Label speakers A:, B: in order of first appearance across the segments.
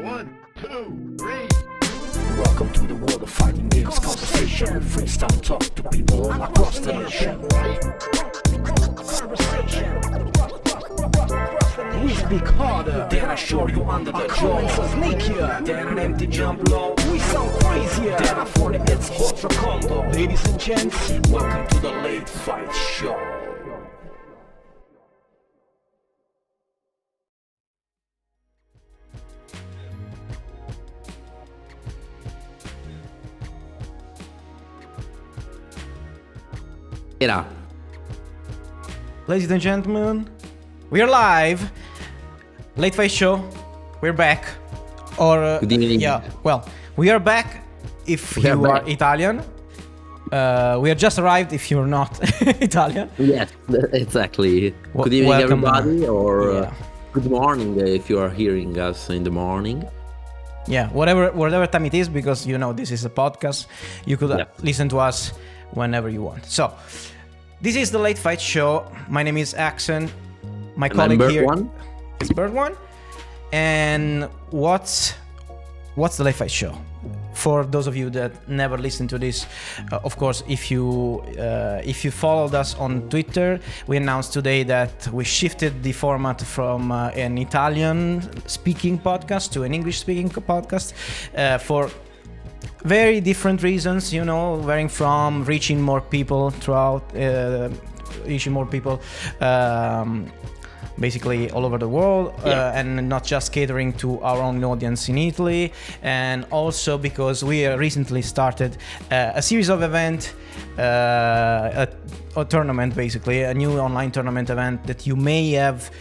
A: One, two, three.
B: Welcome to the world of fighting games, conversation and freestyle talk to people across the nation. We speak harder, then I show you under the jaw. So sneakier, then an empty jump low. We sound crazier, then I for it's hot combo. Ladies and gents, welcome to the Late Fight Show.
C: Ladies and gentlemen, we are live. Late Fight Show. We're back. Or
D: Good evening.
C: yeah, well, we are back if
D: We are
C: you are
D: back.
C: Italian. We are just arrived if you're not Italian.
D: Yes, exactly. Good evening,
C: welcome,
D: everybody, or
C: yeah.
D: good morning if you are hearing us in the morning.
C: Yeah, whatever time it is, because you know this is a podcast. You could
D: Yeah.
C: listen to us whenever you want. So, this is the Late Fight Show. My name is Axon. My
D: And
C: colleague
D: I'm
C: here
D: Bird One.
C: is Bird One. And what's the Late Fight Show? For those of you that never listened to this, of course, if you followed us on Twitter, we announced today that we shifted the format from an Italian-speaking podcast to an English-speaking podcast for very different reasons, you know, varying from reaching more people throughout, basically all over the world, and not just catering to our own audience in Italy, and also because we recently started a series of events, a tournament, basically a new online tournament event that you may have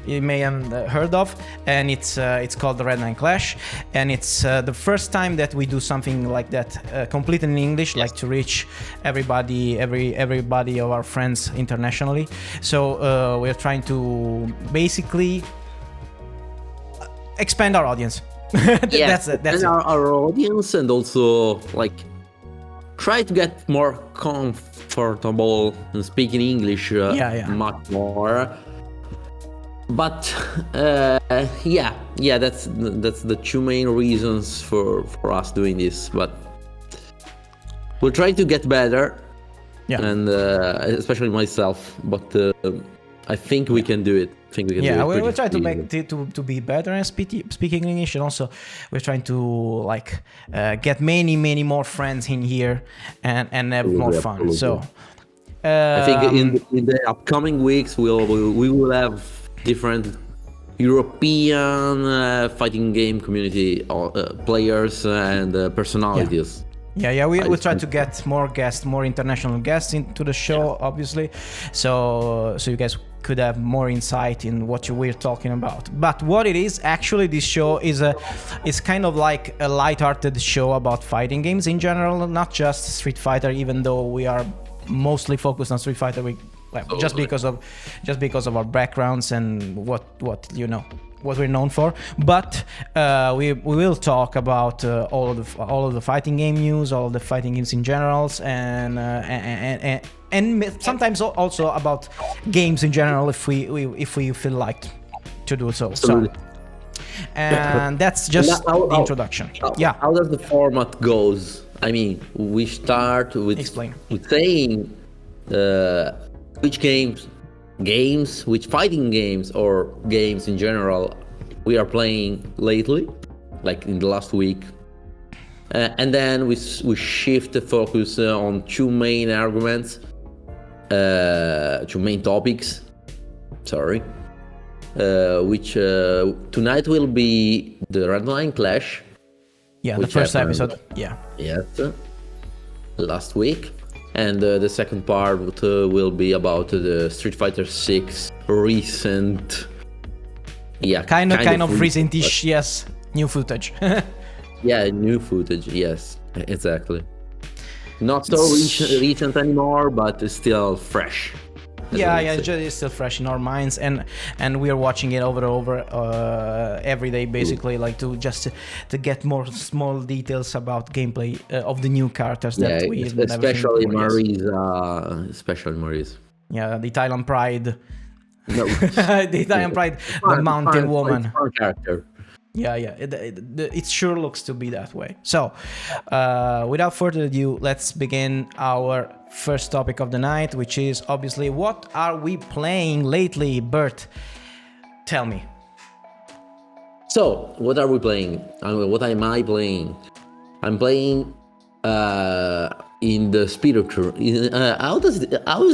C: you may have heard of, and it's called the Red Line Clash, and it's the first time that we do something like that completely in English, like to reach everybody of our friends internationally. So we're trying to basically expand our audience. That's it.
D: and our audience, and also like try to get more comfortable in speaking English much more. But that's the two main reasons for us doing this. But we'll try to get better, and especially myself. But I think we can do it.
C: We're trying to be better in speaking English, and also we're trying to like get many more friends in here and have more fun. So
D: I think in the upcoming weeks we will have different European fighting game community players and personalities.
C: We'll try to get more international guests into the show, obviously, so you guys could have more insight in what we're talking about. But what it is, actually, this show is kind of like a light-hearted show about fighting games in general, not just Street Fighter, even though we are mostly focused on Street Fighter. Just because of our backgrounds and what we're known for, but we will talk about all of the fighting game news, all of the fighting games in general, and sometimes also about games in general if we feel like to do so.
D: Absolutely.
C: And that's just the introduction.
D: How does the format goes? I mean, we start with saying which which fighting games or games in general we are playing lately, like in the last week, and then we shift the focus on two main arguments, two main topics. Which tonight will be the Red Line Clash.
C: Yeah, the first episode. Yeah.
D: Yes, last week. And the second part will be about the Street Fighter 6 recent,
C: kind of recent-ish, yes, new footage.
D: New footage, yes, exactly. Not so recent anymore, but still fresh.
C: It's still fresh in our minds, and we are watching it over and over every day, basically, like to get more small details about gameplay of the new characters that we
D: especially Marisa.
C: Yeah, the Thailand Pride
D: No,
C: The Italian Pride, the mountain woman.
D: Fun character.
C: Yeah, it sure looks to be that way. So, without further ado, let's begin our first topic of the night, which is obviously what are we playing lately, Bert? Tell me.
D: So, what are we playing? What am I playing? I'm playing in the spirit room. How is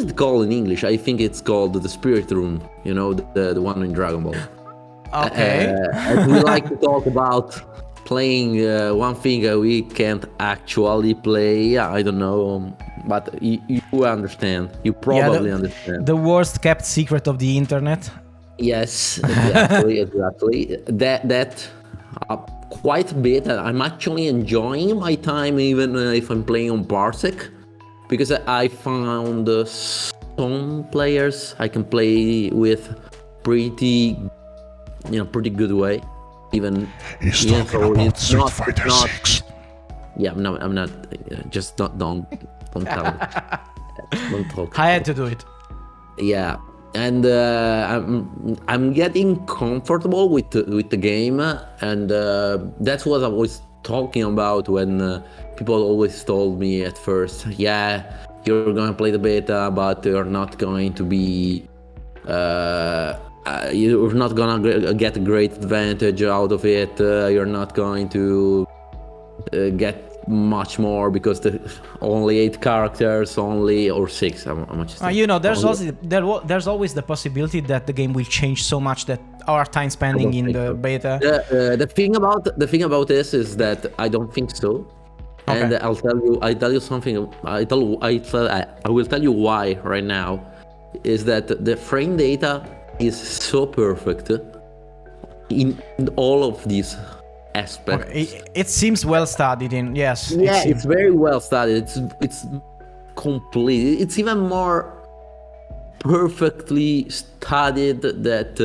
D: it called in English? I think it's called the spirit room. You know, the one in Dragon Ball.
C: Okay.
D: As we like to talk about playing one thing we can't actually play. I don't know, but you understand. You probably understand.
C: The worst kept secret of the internet.
D: Yes, exactly. That quite a bit. I'm actually enjoying my time, even if I'm playing on Parsec, because I found some players I can play with pretty good way. Even
A: He's
D: even
A: talking
D: though
A: about
D: it's
A: Street
D: not,
A: Fighter
D: not
A: 6.
D: Yeah, no, I'm not. Just don't tell me. Don't talk.
C: I had to do it.
D: Yeah, and I'm getting comfortable with the game, and that's what I was talking about when people always told me at first, yeah, you're gonna play the beta, but you're not going to be. You're not gonna get a great advantage out of it. You're not going to get much more because only 8 characters, or 6. How much is that?
C: There's always the possibility that the game will change so much that our time spending in the beta.
D: The thing about this is that I don't think so.
C: Okay.
D: And I'll tell you something. I will tell you why right now. Is that the frame data is so perfect in all of these aspects.
C: Okay. It seems well studied in, yes.
D: Yeah, it's very well studied. It's complete. It's even more perfectly studied that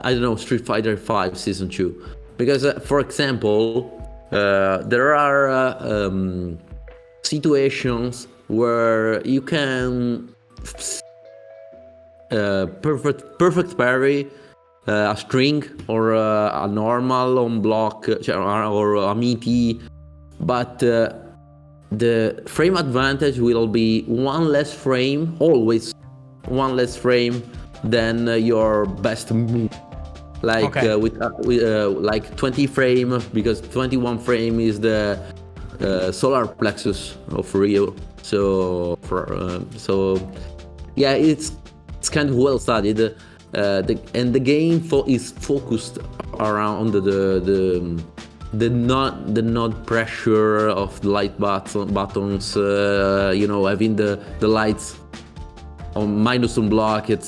D: I don't know, Street Fighter 5 Season 2. Because for example, there are situations where you can perfect parry a string or a normal on block or a meaty, but the frame advantage will be always one less frame than your best move, like with like 20 frame, because 21 frame is the solar plexus of Rio. So yeah, it's kind of well studied, and the game is focused around the not pressure of the light buttons. Having the lights on minus on block. It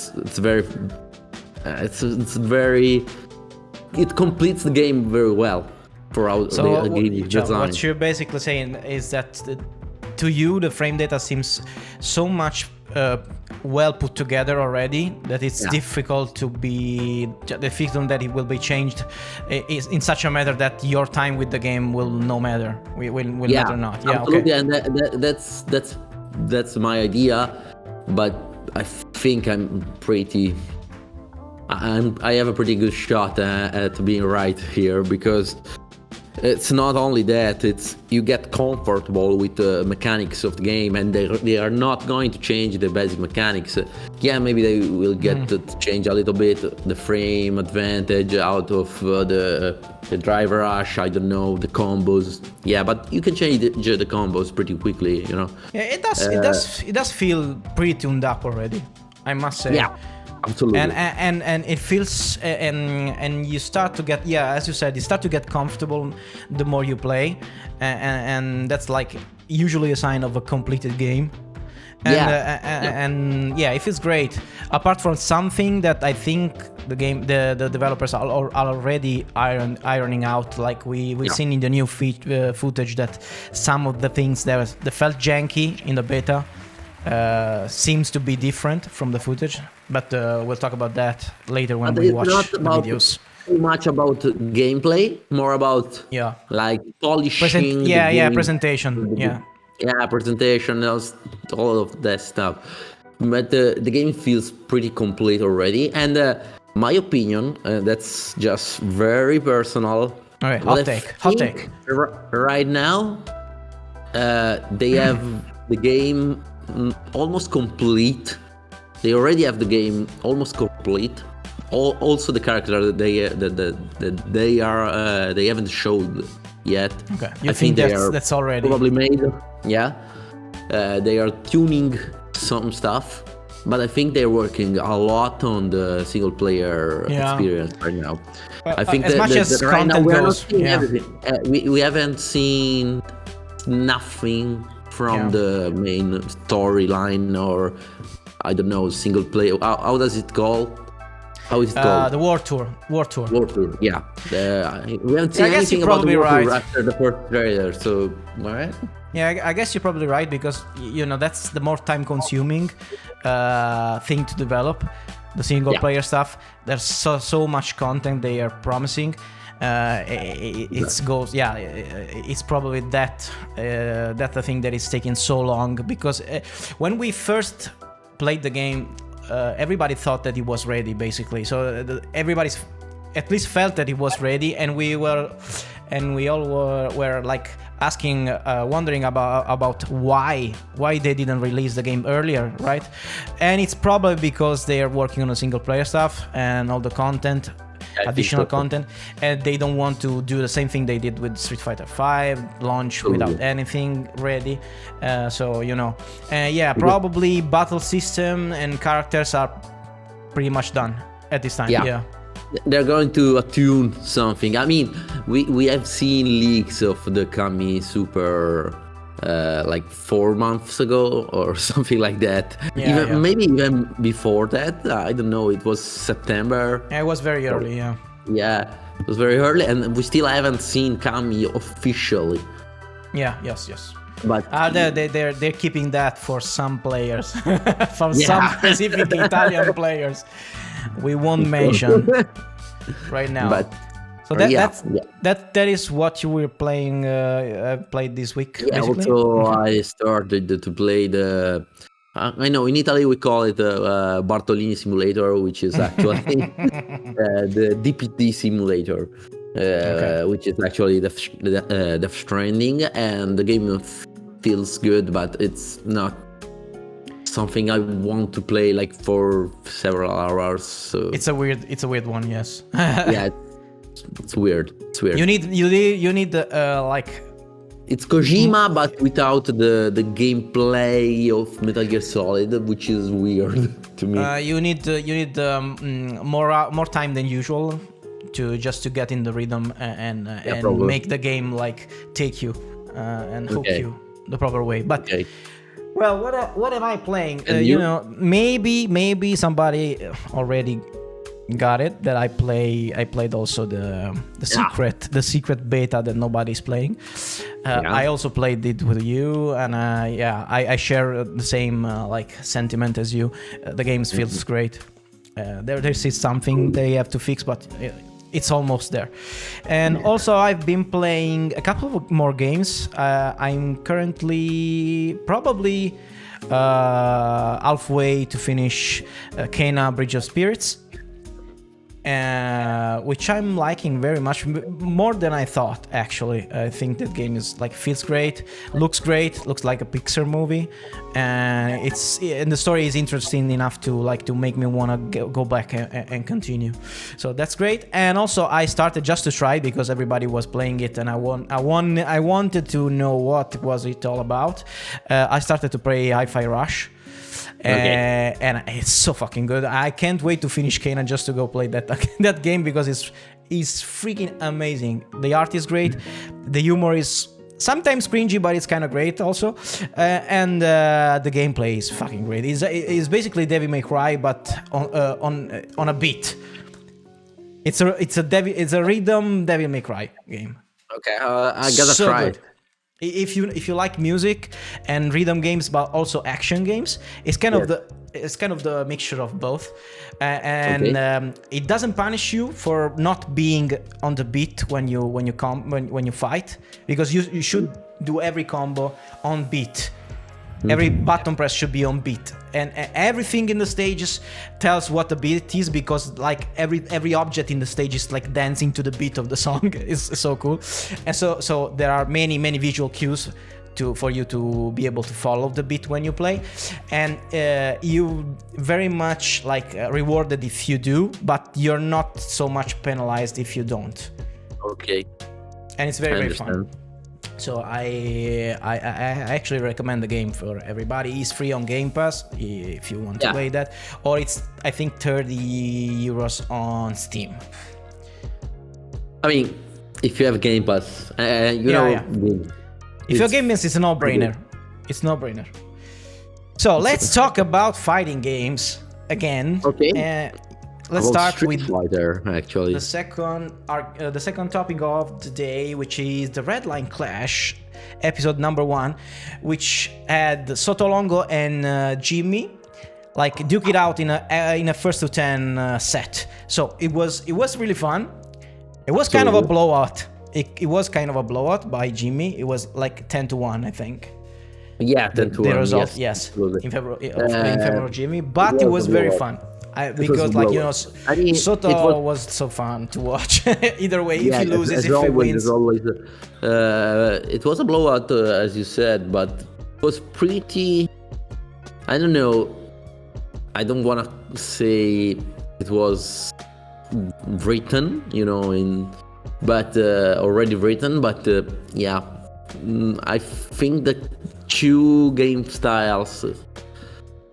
D: completes the game very well for the game design.
C: What you're basically saying is that to you the frame data seems so much well put together already that it's difficult to be the victim that it will be changed is in such a manner that your time with the game will no matter will matter not. Yeah,
D: absolutely.
C: okay.
D: And that's my idea, but I think I have a pretty good shot at being right here, because it's not only that, it's you get comfortable with the mechanics of the game, and they are not going to change the basic mechanics. Yeah, maybe they will get to change a little bit the frame advantage out of the driver rush, I don't know, the combos. Yeah, but you can change the combos pretty quickly, you know.
C: Yeah, it does feel pretty tuned up already, I must say.
D: Yeah. Absolutely.
C: And it feels and you start to get, as you said, you start to get comfortable the more you play, and that's like usually a sign of a completed game. And it feels great. Apart from something that I think the developers are already ironing out, like we've seen in the new footage, that some of the things that felt janky in the beta seems to be different from the footage, but we'll talk about that later when we watch the videos.
D: Too much about gameplay, more about like polishing.
C: Presentation.
D: Presentation, all of that stuff. but the game feels pretty complete already. And my opinion, that's just very personal.
C: All right,
D: What
C: hot take.
D: Right now, they have the game almost complete. They already have the game almost complete. Also, the character that they haven't showed yet.
C: Okay, you think that's already
D: probably made? Yeah, they are tuning some stuff, but I think they're working a lot on the single player experience right now.
C: Well,
D: I think
C: as much as
D: right now
C: content
D: we're not
C: goes,
D: seeing everything. We haven't seen nothing from the main storyline, or I don't know, single player. How does it call? How is it called?
C: The War Tour.
D: War Tour, yeah. We haven't seen anything about the War Tour after the first trailer, so alright.
C: Yeah, I guess you're probably right, because that's the more time-consuming thing to develop, the single-player stuff. There's so much content they are promising. It's probably that's the thing that is taking so long, because when we first played the game, everybody thought that it was ready, basically. So everybody's at least felt that it was ready, and we all were like asking, wondering about why they didn't release the game earlier, right? And it's probably because they are working on the single player stuff and all the content, additional content, and they don't want to do the same thing they did with Street Fighter V, launch without anything ready. Probably battle system and characters are pretty much done at this time. Yeah.
D: They're going to attune something. I mean, we have seen leaks of the Kami Super like 4 months ago or something like that. Maybe even before that. I don't know. It was September.
C: It was very early.
D: Yeah, it was very early, and we still haven't seen Kami officially.
C: Yes.
D: But
C: they're keeping that for some players, for some specific Italian players. We won't mention right now.
D: But
C: so that is what you were playing. Played this week.
D: Yeah.
C: Basically?
D: Also, I started to play the. I know in Italy we call it Bartolini Simulator, which is actually the DPT simulator, which is actually Death Stranding, and the game feels good, but it's not something I want to play like for several hours. So
C: it's a weird one. Yes.
D: Yeah, it's weird.
C: You need like.
D: It's Kojima, but without the gameplay of Metal Gear Solid, which is weird to me.
C: You need more time than usual to get in the rhythm and make the game like take you and hook you the proper way. But well, what am I playing? Maybe somebody already got it that I played also the secret beta that nobody's playing. I also played it with you, and I share the same like sentiment as you. The game feels great. There's something they have to fix, but it's almost there. And also I've been playing a couple of more games. I'm currently probably halfway to finish Kena Bridge of Spirits, which I'm liking very much, more than I thought. Actually, I think that game is like feels great, looks like a Pixar movie, and the story is interesting enough to make me want to go back and continue. So that's great. And also I started just to try because everybody was playing it, and I wanted to know what was it all about. I started to play Hi-Fi Rush. And it's so fucking good. I can't wait to finish Kena just to go play that game, because it's freaking amazing. The art is great, the humor is sometimes cringy, but it's kind of great also, and the gameplay is fucking great. It's basically Devil May Cry, but on a beat. It's a rhythm Devil May Cry game.
D: Okay, I gotta try it.
C: If you like music and rhythm games, but also action games, it's kind of the mixture of both, and it doesn't punish you for not being on the beat when you fight, because you should do every combo on beat. Every button press should be on beat, and everything in the stages tells what the beat is, because like every object in the stage is like dancing to the beat of the song. It's so cool. And so there are many visual cues for you to be able to follow the beat when you play, and you very much like rewarded if you do, but you're not so much penalized if you don't.
D: Okay.
C: And it's very fun. So I actually recommend the game for everybody. It's free on Game Pass if you want to play that, or it's I think 30 euros on Steam.
D: I mean, if you have Game Pass, you know.
C: If you're Game Pass, it's a no-brainer. It's no-brainer. So let's talk about fighting games again.
D: Okay.
C: Let's start with
D: Fighter, actually.
C: the second topic of the day, which is the Red Line Clash, episode number 1, which had Sotolongo and Jimmy like duke it out in a first to 10 set. So it was really fun. It was kind of a blowout. It was kind of a blowout by Jimmy. It was like 10-1, I think.
D: Yeah, 10-1.
C: The result, yes, in favor of Jimmy, but it was very fun. Because like you know, Soto was so fun to watch. Either way, if he loses, if he wins.
D: It was a blowout, as you said, but it was pretty. I don't know. I don't want to say it was written, you know, but already written. But yeah, I think the two game styles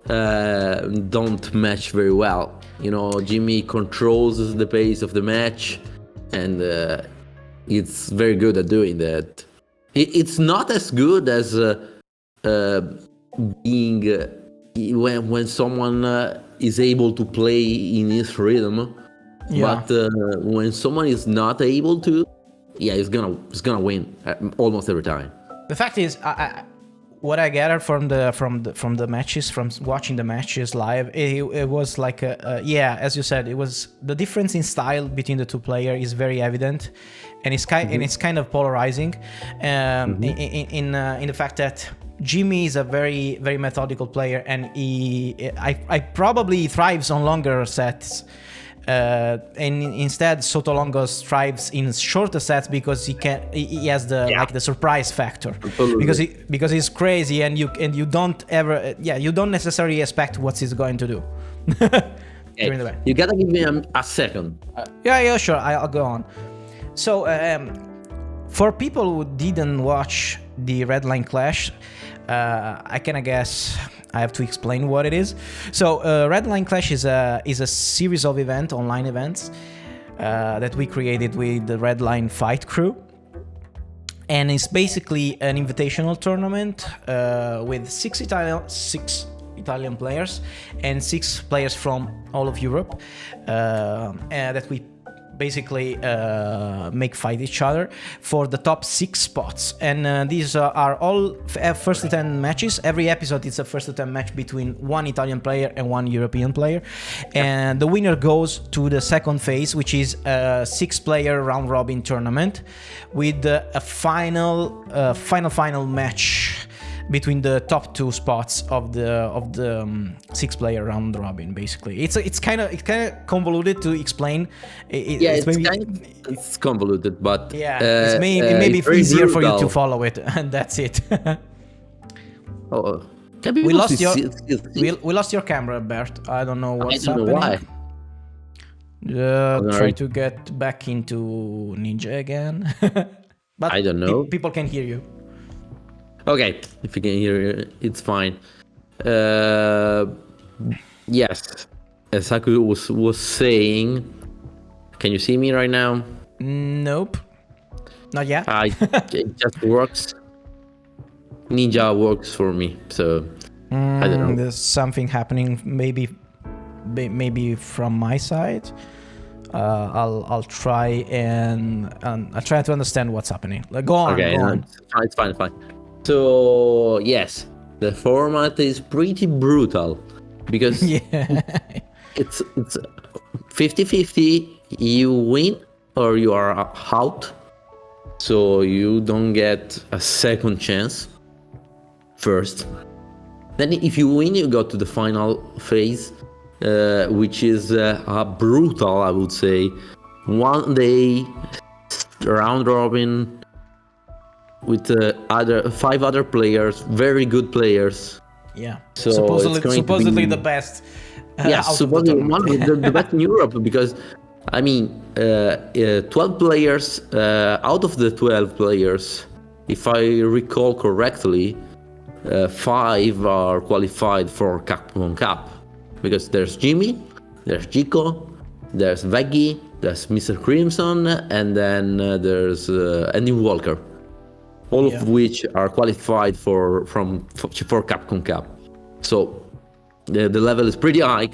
D: don't match very well. You know, Jimmy controls the pace of the match, and it's very good at doing that. It's not as good as being when someone is able to play in his rhythm.
C: Yeah.
D: But when someone is not able to, yeah, he's gonna win almost every time.
C: The fact is, what I gathered from the matches, from watching the matches live, it was like as you said, it was the difference in style between the two players is very evident, and it's kind of polarizing, in the fact that Jimmy is a very methodical player, and I probably thrives on longer sets. And instead, Sotolongo thrives in shorter sets because he has the surprise factor. Absolutely. because he's crazy, and you don't necessarily expect what he's going to do. During the match.
D: You gotta give me a second.
C: Yeah, sure. I'll go on. So for people who didn't watch the Red Line Clash, I can guess I have to explain what it is. So Red Line Clash is a series of online events that we created with the Red Line Fight crew, and it's basically an invitational tournament with six Italian players and 6 players from all of Europe that we basically make fight each other for the top 6 spots, and these are all first to 10 matches. Every episode is a first to 10 match between 1 Italian player and 1 European player, and the winner goes to the second phase, which is a 6-player round robin tournament with a final match between the top 2 spots of the 6-player round robin. Basically, it's kind of convoluted to explain.
D: It's convoluted, but
C: it may be easier for you to follow it, and that's it. We lost your camera, Bert. I don't know what's happening.
D: I don't know why.
C: Try to get back into Ninja again. But
D: I don't know.
C: People can hear you.
D: Okay, if you can hear, it's fine. Yes, as Saku was saying, can you see me right now?
C: Nope, not yet.
D: It just works. Ninja works for me, so I don't know.
C: There's something happening, maybe from my side. I'll try and I'll try to understand what's happening. Go on.
D: Okay,
C: go on.
D: It's fine. So yes, the format is pretty brutal because it's 50-50. You win or you are out, so you don't get a second chance. First, Then if you win, you go to the final phase, which is brutal, I would say. 1 day round robin with other 5 other players, very good players.
C: Yeah.
D: So
C: supposedly,
D: it's going to
C: supposedly
D: be-
C: the best.
D: Yes,
C: out of the
D: supposedly
C: tournament.
D: the best in Europe, because I mean, 12 players out of the 12 players, if I recall correctly, 5 are qualified for Capcom Cup, because there's Jimmy, there's Jico, there's Veggie, there's Mr. Crimson, and then there's Andy Walker, all
C: Yeah.
D: of which are qualified for Capcom Cup. So the level is pretty high.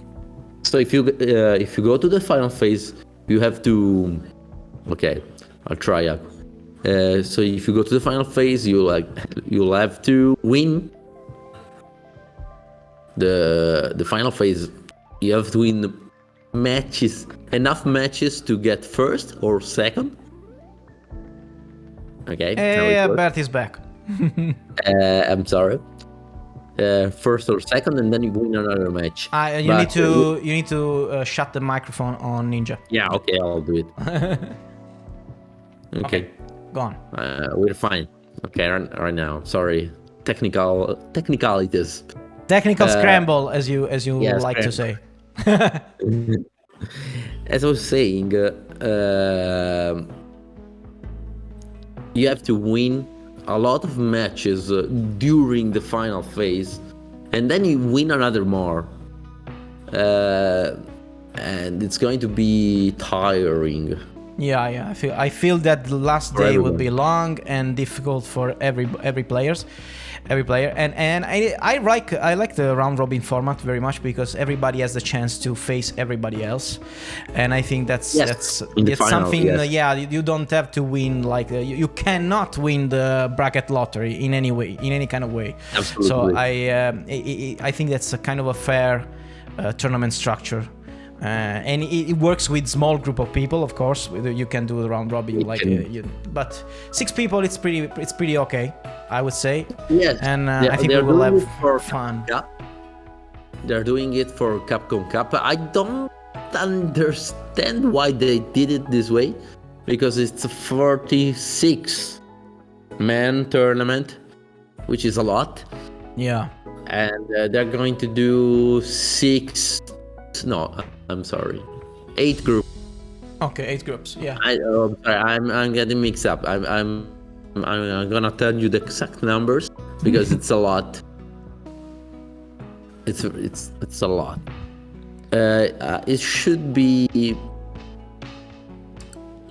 D: So if you go to the final phase, you have to. Okay, I'll try up. So if you go to the final phase, you'll have to win the final phase. You have to win matches, enough matches to get first or second. Okay.
C: Yeah, Bert is back.
D: I'm sorry. First or second, and then you win another match.
C: You need to shut the microphone on Ninja.
D: Yeah. Okay, I'll do it. Okay.
C: Go on.
D: We're fine. Okay, right now. Sorry, technicalities.
C: Technical scramble, as you
D: yeah,
C: like to say.
D: As I was saying, you have to win a lot of matches during the final phase, and then you win another more, and it's going to be tiring.
C: Yeah. I feel that the last day will be long and difficult for every player. And I like the round robin format very much, because everybody has the chance to face everybody else, and I think that's
D: final,
C: something.
D: yes.
C: You don't have to win like you cannot win the bracket lottery in any way, in any kind of way.
D: Absolutely.
C: So I think that's a kind of a fair tournament structure. And it works with small group of people, of course. You can do the round robin but 6 people, it's pretty okay, I would say.
D: Yes,
C: and I think we will have fun.
D: They're doing it for Capcom Cup. I don't understand why they did it this way, because it's a 46-man tournament, which is a lot.
C: Yeah.
D: And they're going to do 8 groups.
C: Okay, 8 groups. Yeah.
D: I'm getting mixed up. I'm gonna tell you the exact numbers, because it's a lot. It's a lot. It should be.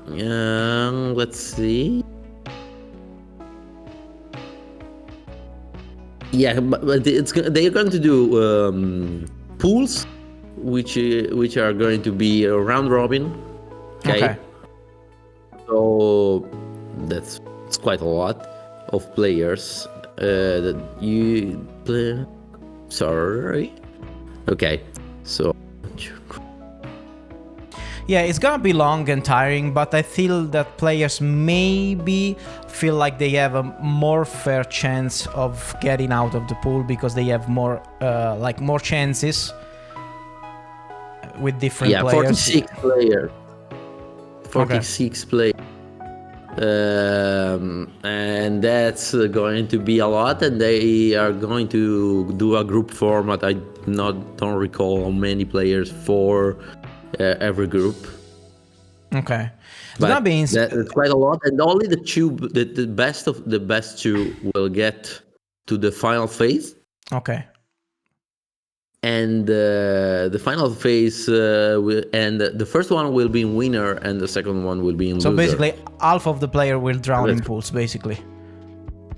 D: Let's see. Yeah, but they're going to do pools, which are going to be a round robin. Okay. So it's quite a lot of players that you play. Sorry. Okay. So.
C: Yeah, it's gonna be long and tiring, but I feel that players maybe feel like they have a more fair chance of getting out of the pool, because they have more chances with different players.
D: 46 players. 46 players. And that's going to be a lot, and they are going to do a group format. I don't recall how many players for every group.
C: Okay,
D: but that's quite a lot, and only the best of the best 2 will get to the final phase.
C: Okay.
D: And the final phase the first one will be in winner, and the second one will be in loser.
C: So basically, half of the player will drown in pools, basically.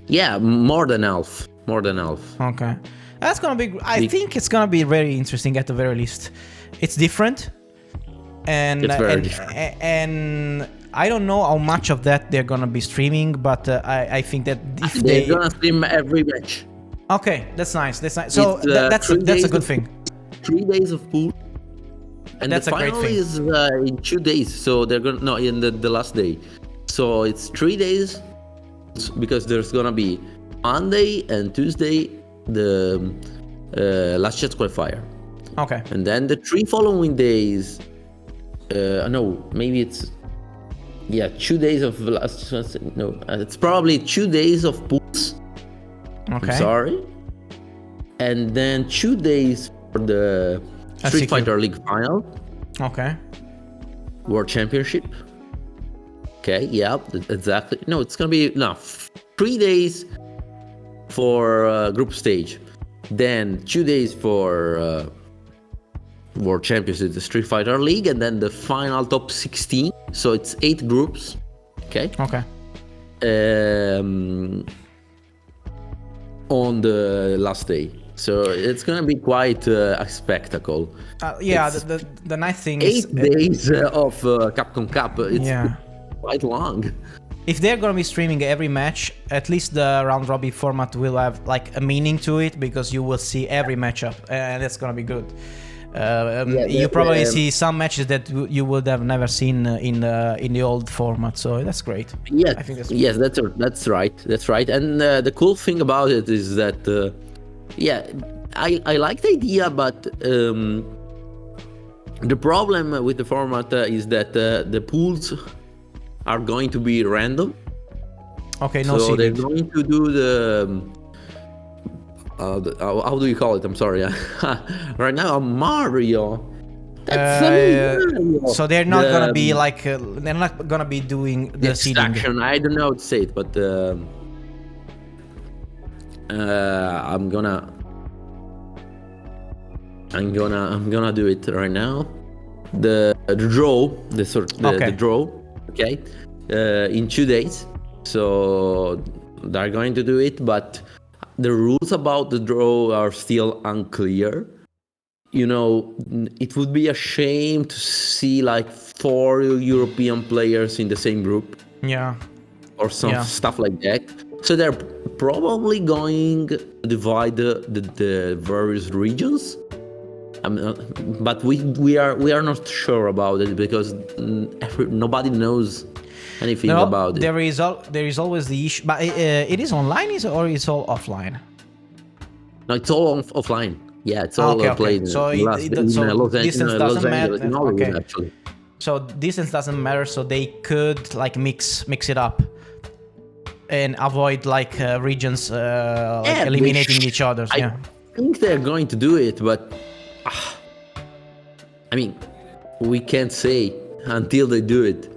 D: Yeah, more than half.
C: Okay, that's gonna be. I think it's gonna be very interesting at the very least. It's different, and
D: it's very different.
C: And I don't know how much of that they're gonna be streaming, but I think that if
D: they're gonna stream every match.
C: Okay, that's nice. So that's a good thing.
D: 3 days of pool, and
C: that's
D: the final is in 2 days. So they're gonna in the last day. So it's 3 days, because there's gonna be Monday and Tuesday the last chance qualifier.
C: Okay.
D: And then the 3 following days, no, maybe it's 2 days of last chance. No, it's probably 2 days of pools.
C: Okay.
D: I'm sorry. And then 2 days for the Street Fighter League final.
C: Okay.
D: World Championship. Okay, yeah, exactly. No, it's gonna be 3 days for group stage, then 2 days for World Championship, the Street Fighter League, and then the final top 16. So it's 8 groups. Okay.
C: Okay.
D: On the last day. So it's gonna be quite a spectacle.
C: Yeah, the nice thing
D: 8
C: is
D: days of Capcom Cup. It's quite long.
C: If they're gonna be streaming every match, at least the round robin format will have like a meaning to it, because you will see every matchup, and that's gonna be good. You probably see some matches that you would have never seen in the old format, so that's great.
D: Yes,
C: I think
D: that's right. That's right. And the cool thing about it is that, I like the idea, but the problem with the format is that the pools are going to be random.
C: Okay, no.
D: So they're going to do the how do you call it? I'm sorry. Right now, Mario. Mario.
C: So they're not gonna be like they're not gonna be doing the seeding.
D: Extraction. I don't know how to say it, but I'm gonna do it right now. The draw, the draw. Okay, in 2 days. So they're going to do it, but the rules about the draw are still unclear. You know, it would be a shame to see like 4 European players in the same group.
C: Yeah.
D: Or some stuff like that. So they're probably going to divide the various regions. But we are not sure about it, because nobody knows anything about it.
C: There is always the issue, but it is online, or it's all offline?
D: No, it's all offline. Yeah, it's all played.
C: So distance doesn't matter. Okay.
D: Actually.
C: So distance doesn't matter. So they could like mix it up and avoid like regions eliminating each other.
D: I think they're going to do it, but I mean, we can't say until they do it.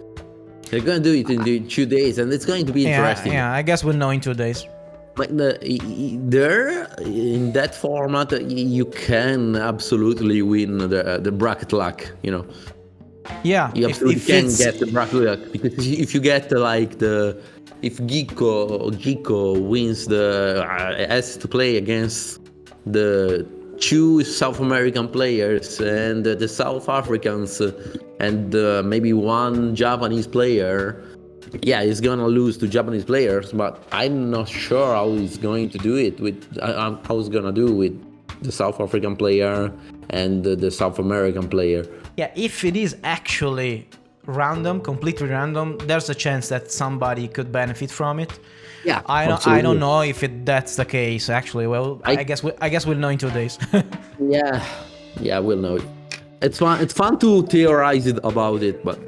D: They're going to do it in 2 days, and it's going to be interesting.
C: Yeah, I guess we'll know in 2 days.
D: Like there, in that format, you can absolutely win the bracket luck. You know.
C: Yeah.
D: You absolutely can get the bracket luck, because if you get if Giko wins has to play against the 2 South American players and the South Africans and maybe 1 Japanese player. Yeah, he's gonna lose to Japanese players, but I'm not sure how he's going to do it with how he's gonna do with the South African player and the South American player.
C: Yeah, if it is actually random, completely random, there's a chance that somebody could benefit from it.
D: Yeah,
C: I don't know if that's the case actually. Well, I guess we'll know in 2 days.
D: yeah, we'll know it. It's fun to theorize about it, but.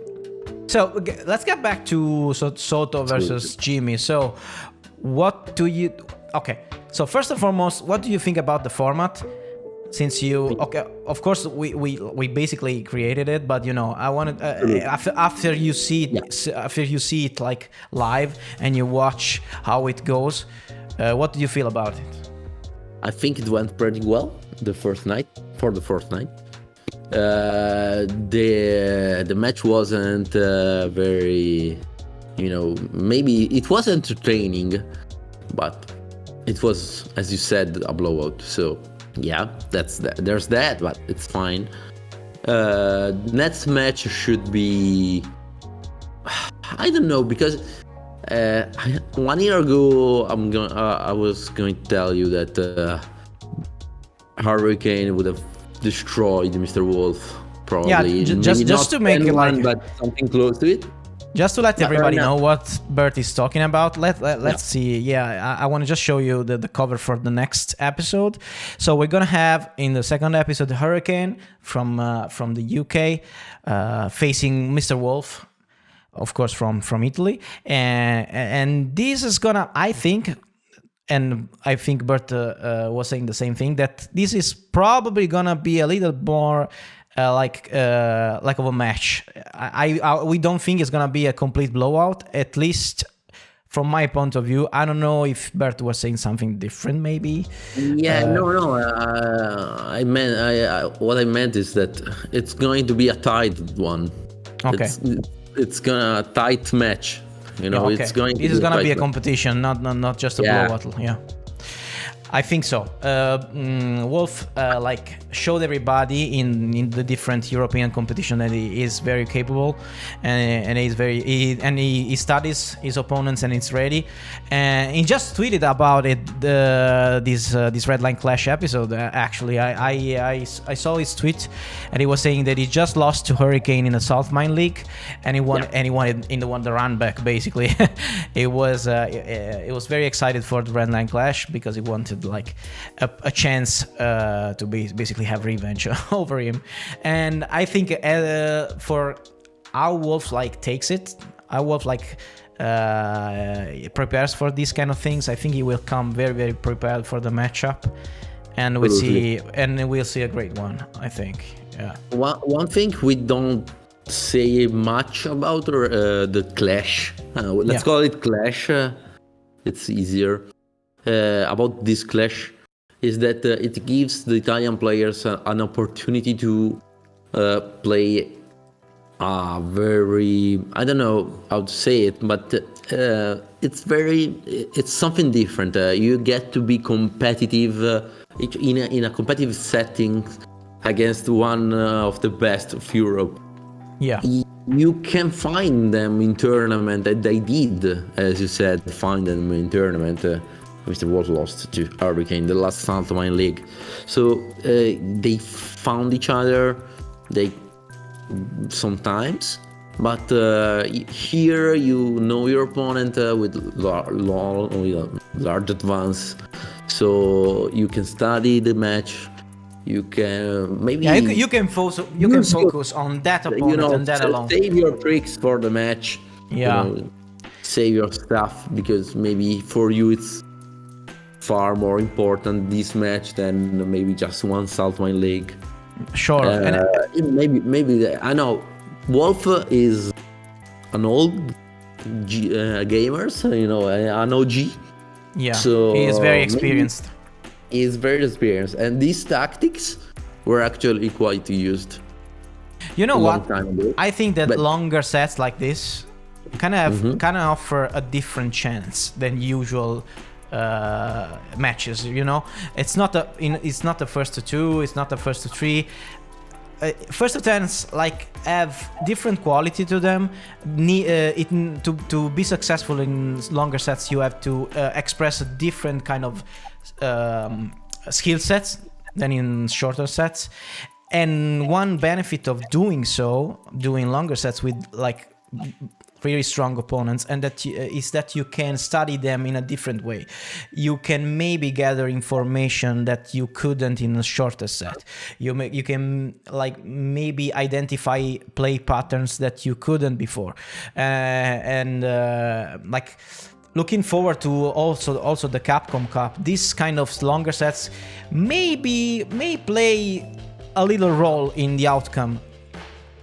C: So let's get back to Soto versus Jimmy. So what do you? Okay. So first and foremost, what do you think about the format? Since of course we basically created it, but you know, I wanted after you see it like live and you watch how it goes, what do you feel about it?
D: I think it went pretty well the first night. The match wasn't very, you know, maybe it was entertaining, but it was, as you said, a blowout. So yeah, there's that, but it's fine. Next match should be, I don't know, because 1 year ago I was going to tell you that Hurricane would have destroyed Mr. Wolf, probably.
C: Yeah, just to make it like,
D: but something close to it.
C: Just to let
D: But
C: everybody
D: right
C: know
D: now-
C: what Bert is talking about, let's see. Yeah, I want to just show you the cover for the next episode. So we're gonna have in the second episode Hurricane from the UK facing Mr. Wolf, of course from Italy, and this is gonna, I think. And I think Bert was saying the same thing, that this is probably gonna be a little more like of a match. We don't think it's gonna be a complete blowout, at least from my point of view. I don't know if Bert was saying something different, maybe.
D: Yeah, no. What I meant is that it's going to be a tight one.
C: Okay.
D: It's gonna a tight match. You know,
C: Okay.
D: it's going.
C: This is gonna be a
D: tight match.
C: competition, not just a
D: Yeah.
C: blowout. Yeah. I think so. Wolf like showed everybody in the different European competition that he is very capable, and he studies his opponents and it's ready. And he just tweeted about it this Red Line Clash episode. Actually, I saw his tweet, and he was saying that he just lost to Hurricane in the Salt Mine League, and he won. And he wanted the run back basically. It was very excited for the Red Line Clash because he wanted like a chance to basically have revenge over him. And I think for how Wolf like takes it, how Wolf like prepares for these kind of things, I think he will come very, very prepared for the matchup, and we'll see a great one, I think. Yeah.
D: One thing we don't say much about the clash. Let's call it clash. It's easier. About this clash is that it gives the Italian players an opportunity to play a very, I don't know how to say it, but it's something different. You get to be competitive in a competitive setting against one of the best of Europe.
C: Yeah.
D: You can find them in tournament, and they did, as you said, find them in tournament. Mr. Wolf lost to Hurricane, the last Salt Mine League. So they found each other, sometimes, but here you know your opponent with large advance, so you can study the match. You can maybe
C: you can focus on that opponent and that alone.
D: Save your tricks for the match.
C: Yeah.
D: Save your stuff, because maybe for you it's far more important this match than maybe just one Salt Mine League.
C: Sure.
D: Maybe I know Wolf is an old gamers, an OG.
C: Yeah.
D: So
C: he is very experienced.
D: He is very experienced, and these tactics were actually quite used.
C: You know what?
D: Time ago.
C: I think that longer sets like this kind of offer a different chance than usual matches. It's not the first to two, it's not the first to three. First to tens like have different quality to them. To be successful in longer sets, you have to express a different kind of skill sets than in shorter sets. And one benefit of doing longer sets with like really strong opponents, and is that you can study them in a different way. You can maybe gather information that you couldn't in a shorter set. You can like maybe identify play patterns that you couldn't before, and like looking forward to also the Capcom Cup. This kind of longer sets may play a little role in the outcome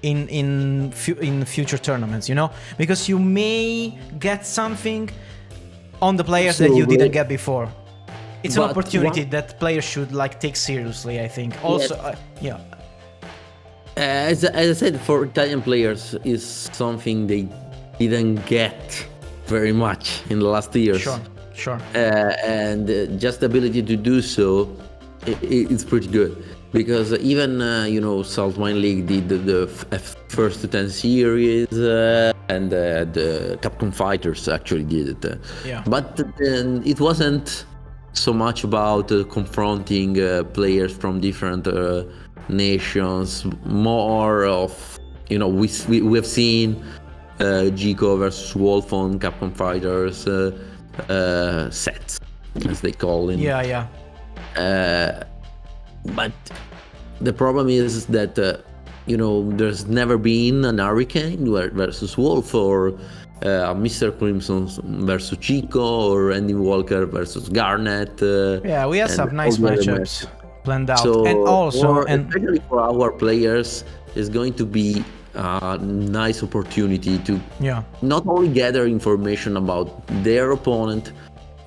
C: in future tournaments, because you may get something on the players that you didn't get before. It's an opportunity that players should like take seriously, I think. Also,
D: yes. As I said, for Italian players is something they didn't get very much in the last years.
C: Sure.
D: And just the ability to do so, it's pretty good. Because even Salt Mine League did the first to 10 series, and the Capcom Fighters actually did it. But it wasn't so much about confronting players from different nations. More of we have seen Gico versus Wolf on Capcom Fighters sets, as they call it.
C: Yeah.
D: But the problem is that there's never been an Hurricane versus Wolf, or Mr. Crimson versus Chico, or Andy Walker versus Garnet.
C: Yeah, we have some nice matchups planned out,
D: so
C: and also,
D: especially for our players, is going to be a nice opportunity to not only gather information about their opponent,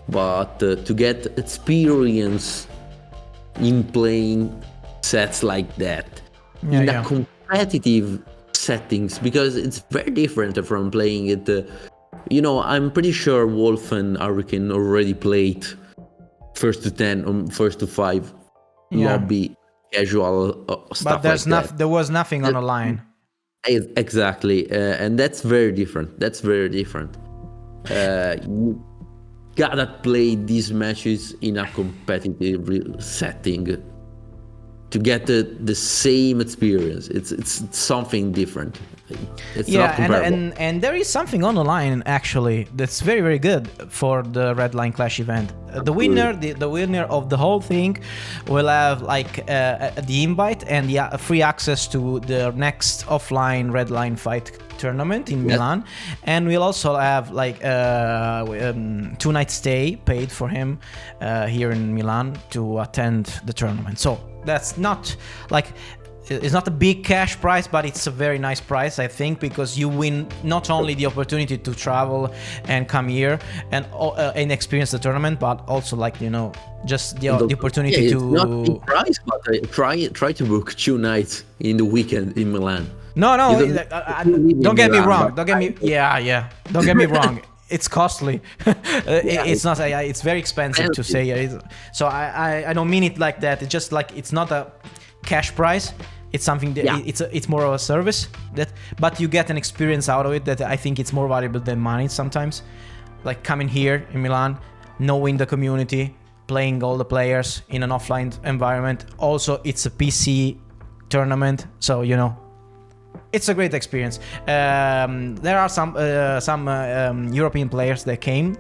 D: but to get experience in playing sets like that in a competitive settings, because it's very different from playing it. I'm pretty sure Wolf and Hurricane already played first to 10 or first to 5 lobby casual stuff.
C: But
D: like
C: there was nothing on the line.
D: Exactly, and that's very different. You gotta play these matches in a competitive setting to get the same experience. It's something different. It's not comparable.
C: and there is something on the line actually that's very, very good for the Red Line Clash event. The winner of the whole thing will have the invite and the free access to the next offline Red Line Fight tournament in Milan, and we'll also have 2-night stay paid for him here in Milan to attend the tournament. So that's not it's not a big cash prize, but it's a very nice prize, I think, because you win not only the opportunity to travel and come here and experience the tournament, but also just the opportunity to.
D: It's not a big prize, but try to book 2 nights in the weekend in Milan.
C: No, don't get me wrong. Don't get me wrong. It's costly. It's not. It's very expensive to say. So I don't mean it like that. It's just it's not a cash prize. It's something that it's more of a service but you get an experience out of it that I think it's more valuable than money sometimes. Like coming here in Milan, knowing the community, playing all the players in an offline environment. Also, it's a PC tournament, so it's a great experience. There are some European players that came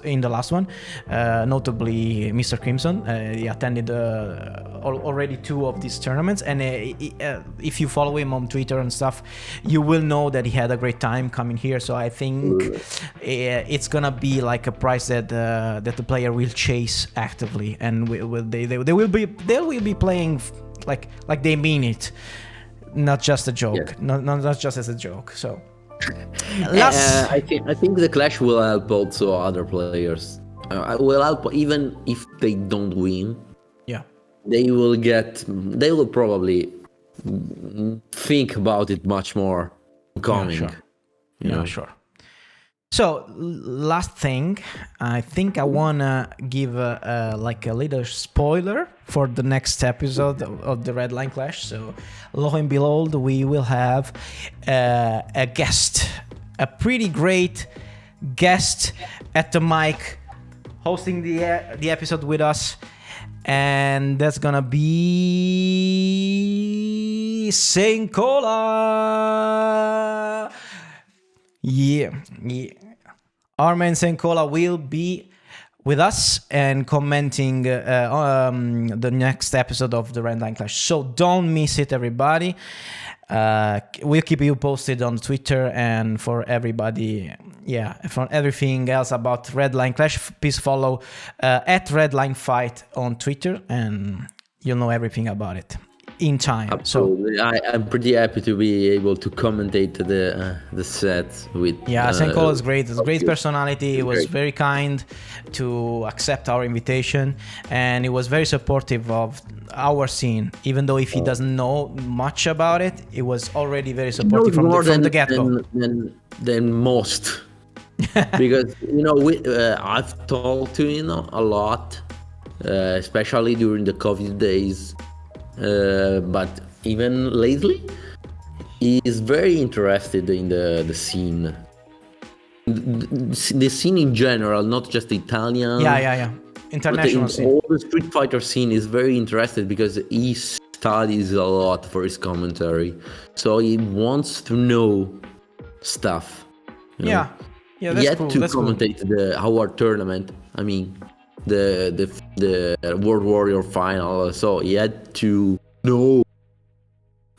C: in the last one, notably Mr. Crimson. He attended already 2 of these tournaments, and if you follow him on Twitter and stuff, you will know that he had a great time coming here. So I think it's gonna be like a prize that the player will chase actively, and they will be playing like they mean it. Not just a joke, not just as a joke. So,
D: I think the Clash will help also other players. Will help even if they don't win.
C: Yeah,
D: they will probably think about it much more coming.
C: Sure. So, last thing, I think I wanna give a little spoiler for the next episode of the Red Line Clash. So, lo and behold, we will have a guest, a pretty great guest at the mic, hosting the episode with us, and that's gonna be Senkola. Yeah. Our man Senkola will be with us and commenting the next episode of the Red Line Clash. So don't miss it, everybody. We'll keep you posted on Twitter, and for everybody, for everything else about Red Line Clash, please follow at Red Line Fight on Twitter, and you'll know everything about it in time.
D: Absolutely. So I'm pretty happy to be able to commentate the set with.
C: Senkola is great. It's a great personality. He was very kind to accept our invitation, and he was very supportive of our scene. Even though if he doesn't know much about it, he was already very supportive from the get-go.
D: Than most, because I've talked to him a lot, especially during the COVID days. But even lately, he is very interested in the scene. The scene in general, not just the Italian.
C: International
D: scene. All the Street Fighter scene is very interested because he studies a lot for his commentary. So he wants to know stuff you know.
C: Yeah, yeah, that's
D: Yet
C: cool.
D: to
C: That's cool.
D: commentate our tournament. I mean, the World Warrior final. So he had to know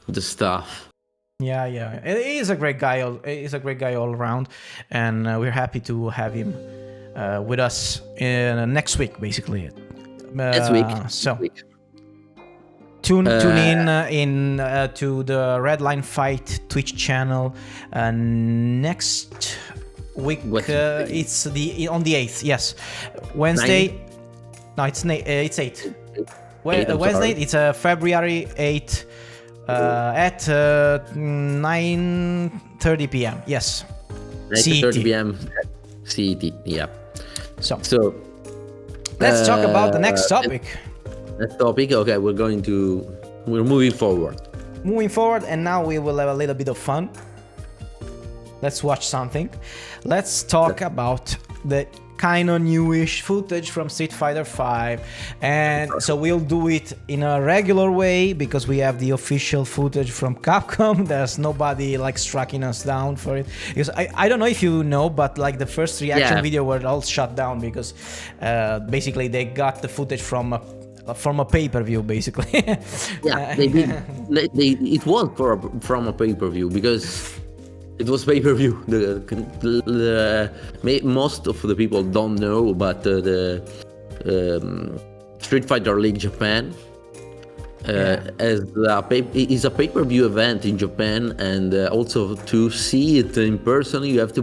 D: the stuff.
C: Yeah, yeah. He's a great guy. He's a great guy all around, and we're happy to have him with us next week, basically.
D: Next week.
C: So
D: Next week.
C: tune in to the Redline Fight Twitch channel next week. It's on the 8th. Yes, Wednesday. No, it's 8. Wednesday. It's February 8th. At 9:30 p.m. Yes.
D: 9:30 p.m. CET. Yeah.
C: So
D: let's
C: talk about the next topic.
D: Next topic. Okay, we're moving forward.
C: Moving forward, and now we will have a little bit of fun. Let's watch something. Let's talk about the kind of newish footage from Street Fighter V, and so we'll do it in a regular way because we have the official footage from Capcom. There's nobody like striking us down for it, because I don't know if you know, but like the first reaction video were all shut down because basically they got the footage from a pay-per-view, basically.
D: Yeah, they did. It was from a pay-per-view because it was pay-per-view. Most of the people don't know, but the Street Fighter League Japan is a pay-per-view event in Japan, and also to see it in person, you have to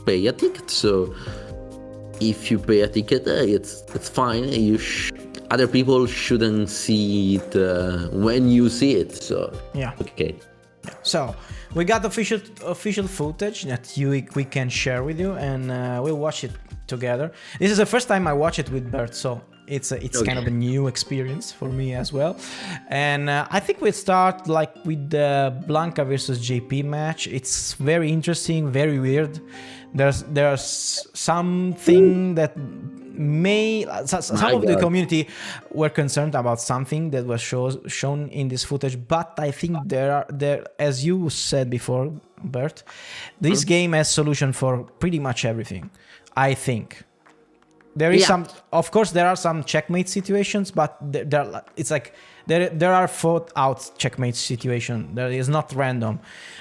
D: pay a ticket. So if you pay a ticket, it's fine. Other people shouldn't see it when you see it. So
C: yeah,
D: okay.
C: So we got official footage that we can share with you, and we'll watch it together. This is the first time I watch it with Bert, so it's kind of a new experience for me as well. And I think we'll start like with the Blanca versus JP match. It's very interesting, very weird. There's something that some of the community were concerned about something that was shown in this footage, but I think there as you said before, Bert, this game has solution for pretty much everything. I think there is of course there are some checkmate situations, but there are thought out checkmate situation. There is not random.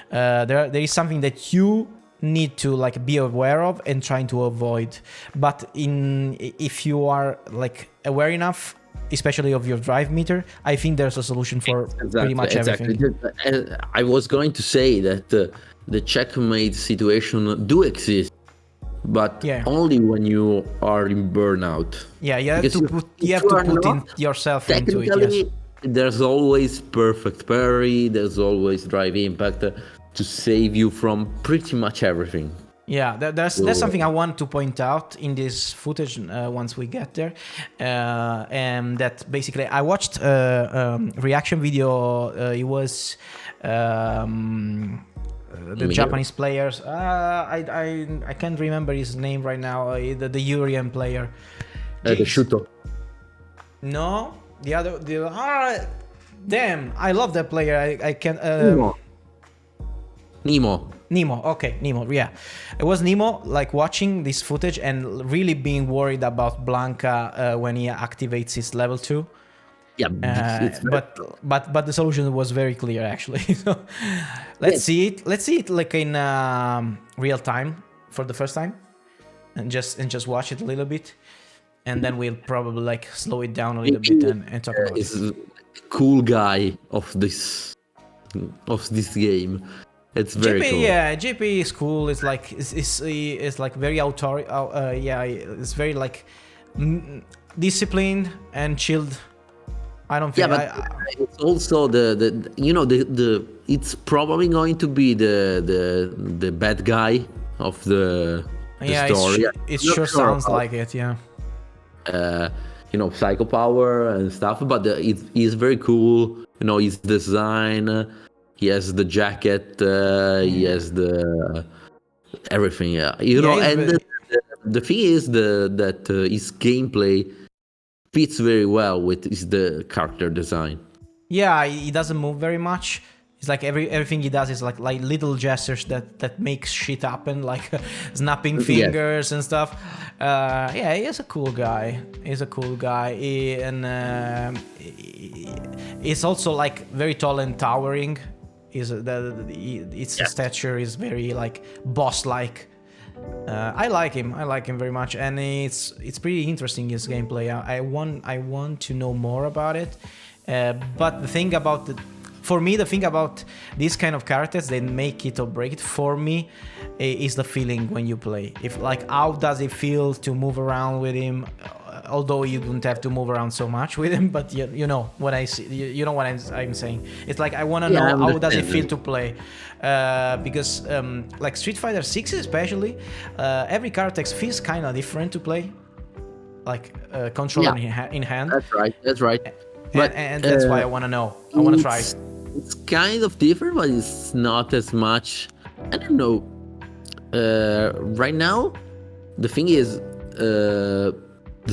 C: There is something that you need to like be aware of and trying to avoid, but if you are like aware enough, especially of your drive meter, I think there's a solution for pretty much everything.
D: I was going to say that the checkmate situation do exist, but only when you are in burnout.
C: Yeah, you have to put yourself into it. Yes.
D: There's always perfect parry, there's always drive impact to save you from pretty much everything.
C: Yeah, that's something I want to point out in this footage once we get there, and that basically I watched a reaction video. It was the Japanese players. I can't remember his name right now. The Urian player.
D: The Shuto.
C: No, the other. Damn! I love that player. I can. Nemo, okay, Nemo, yeah. It was Nemo, like watching this footage and really being worried about Blanca when he activates his level 2.
D: Yeah,
C: but the solution was very clear actually. So let's see it like in real time for the first time, and just watch it a little bit, and then we'll probably like slow it down a little bit and talk about it.
D: He's a cool guy of this game. It's very cool.
C: Yeah, JP is cool. It's like it's like very it's very like disciplined and chilled. I don't think.
D: Yeah, but it's also the it's probably going to be the bad guy of the story.
C: It sure sounds like it. Yeah.
D: Psycho power and stuff, but it is very cool. His design. He has the jacket. He has the everything. And the thing is that his gameplay fits very well with the character design.
C: Yeah, he doesn't move very much. It's like everything he does is like little gestures that makes shit happen, like snapping fingers and stuff. Yeah, he's a cool guy. He's a cool guy. He's also like very tall and towering. Its stature is very like boss-like. I like him very much, and it's pretty interesting, his gameplay. I want to know more about it. But the thing about these kind of characters that make it or break it for me is the feeling when you play. If like, how does it feel to move around with him? Although you don't have to move around so much with him, but you know what I see. You know what I'm saying. It's like I want to know how does it feel to play, because like Street Fighter 6 especially, every character feels kind of different to play, like controller in hand.
D: That's right. But
C: and that's why I want to know. I want to try.
D: It's kind of different, but it's not as much. I don't know. Right now, the thing is, the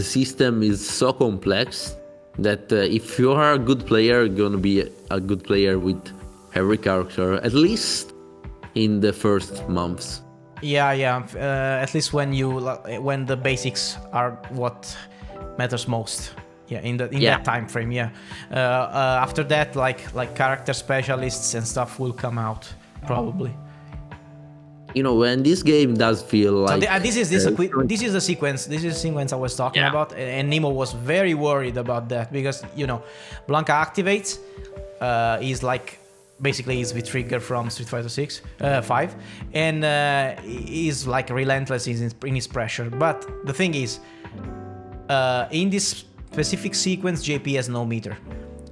D: system is so complex that if you are a good player, you're gonna be a good player with every character, at least in the first months.
C: Yeah. At least when the basics are what matters most. Yeah, in that time frame. Yeah. After that, like character specialists and stuff will come out probably.
D: You know, when this game does feel like
C: this is the sequence. This is the sequence I was talking about, and Nemo was very worried about that because Blanca activates. Is like basically is the trigger from Street Fighter 5, and is like relentless in his pressure. But the thing is, in this specific sequence, JP has no meter.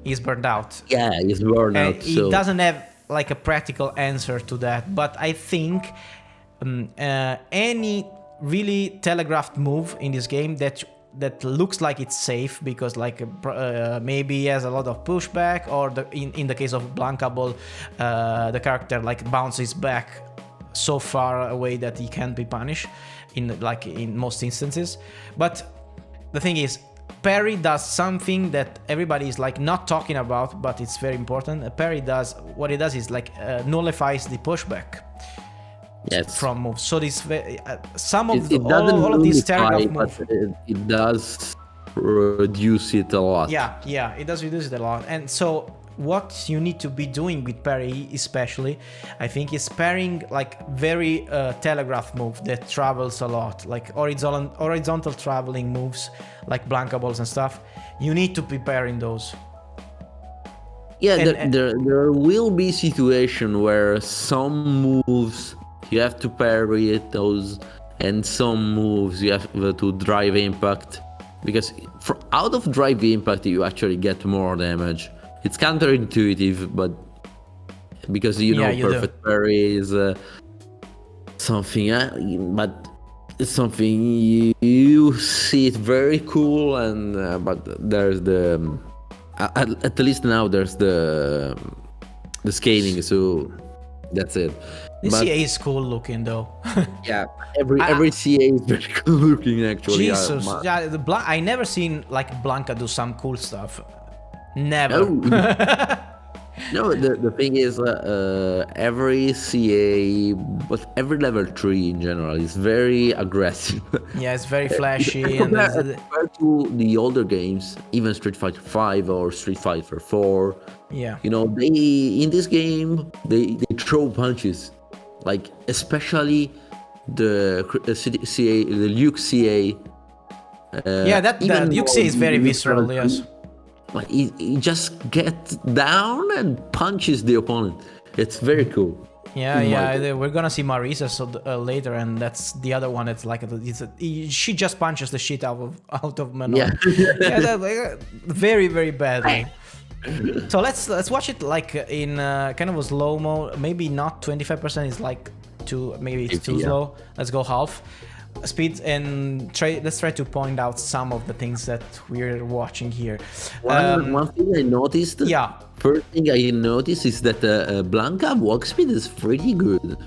C: He's burned out.
D: Yeah, he's burned out.
C: He doesn't have like a practical answer to that, but I think any really telegraphed move in this game that looks like it's safe because like maybe he has a lot of pushback, or in the case of Blanca Ball, the character like bounces back so far away that he can't be punished in most instances. But the thing is, parry does something that everybody is like not talking about, but it's very important. Parry does what it does is like nullifies the pushback from moves. So this all of these telegraph moves,
D: it does reduce it a lot.
C: Yeah, it does reduce it a lot. And so what you need to be doing with parry, especially, I think, is parrying like very telegraph move that travels a lot, like horizontal traveling moves, like Blanca balls and stuff. You need to be parrying those.
D: Yeah, there will be situation where some moves you have to parry those, and some moves you have to drive impact, because out of drive impact you actually get more damage. It's counterintuitive, but because perfect parry is something, but it's something you see it very cool, and but there's the at least now there's the scaling, so that's it.
C: The CA is cool looking though.
D: Yeah, every CA is very cool looking actually.
C: Jesus, I never seen like Blanca do some cool stuff. Never.
D: No, the thing is, every CA, but every level 3 in general is very aggressive.
C: Yeah, it's very flashy.
D: Compared to the older games, even Street Fighter 5 or Street Fighter 4,
C: yeah,
D: they in this game they throw punches, like especially the CA, the Luke CA.
C: The Luke CA is very visceral. Yes.
D: Like he just gets down and punches the opponent. It's very cool.
C: Yeah. We're gonna see Marisa later, and that's the other one. It's like she just punches the shit out of Manon. Yeah, very very badly. So let's watch it like in kind of a slow mo. Maybe not 25%. Is like maybe it's too slow. Let's go half speed and let's try to point out some of the things that we're watching here.
D: One thing I noticed.
C: Yeah.
D: First thing I noticed is that Blanca walk speed is pretty good.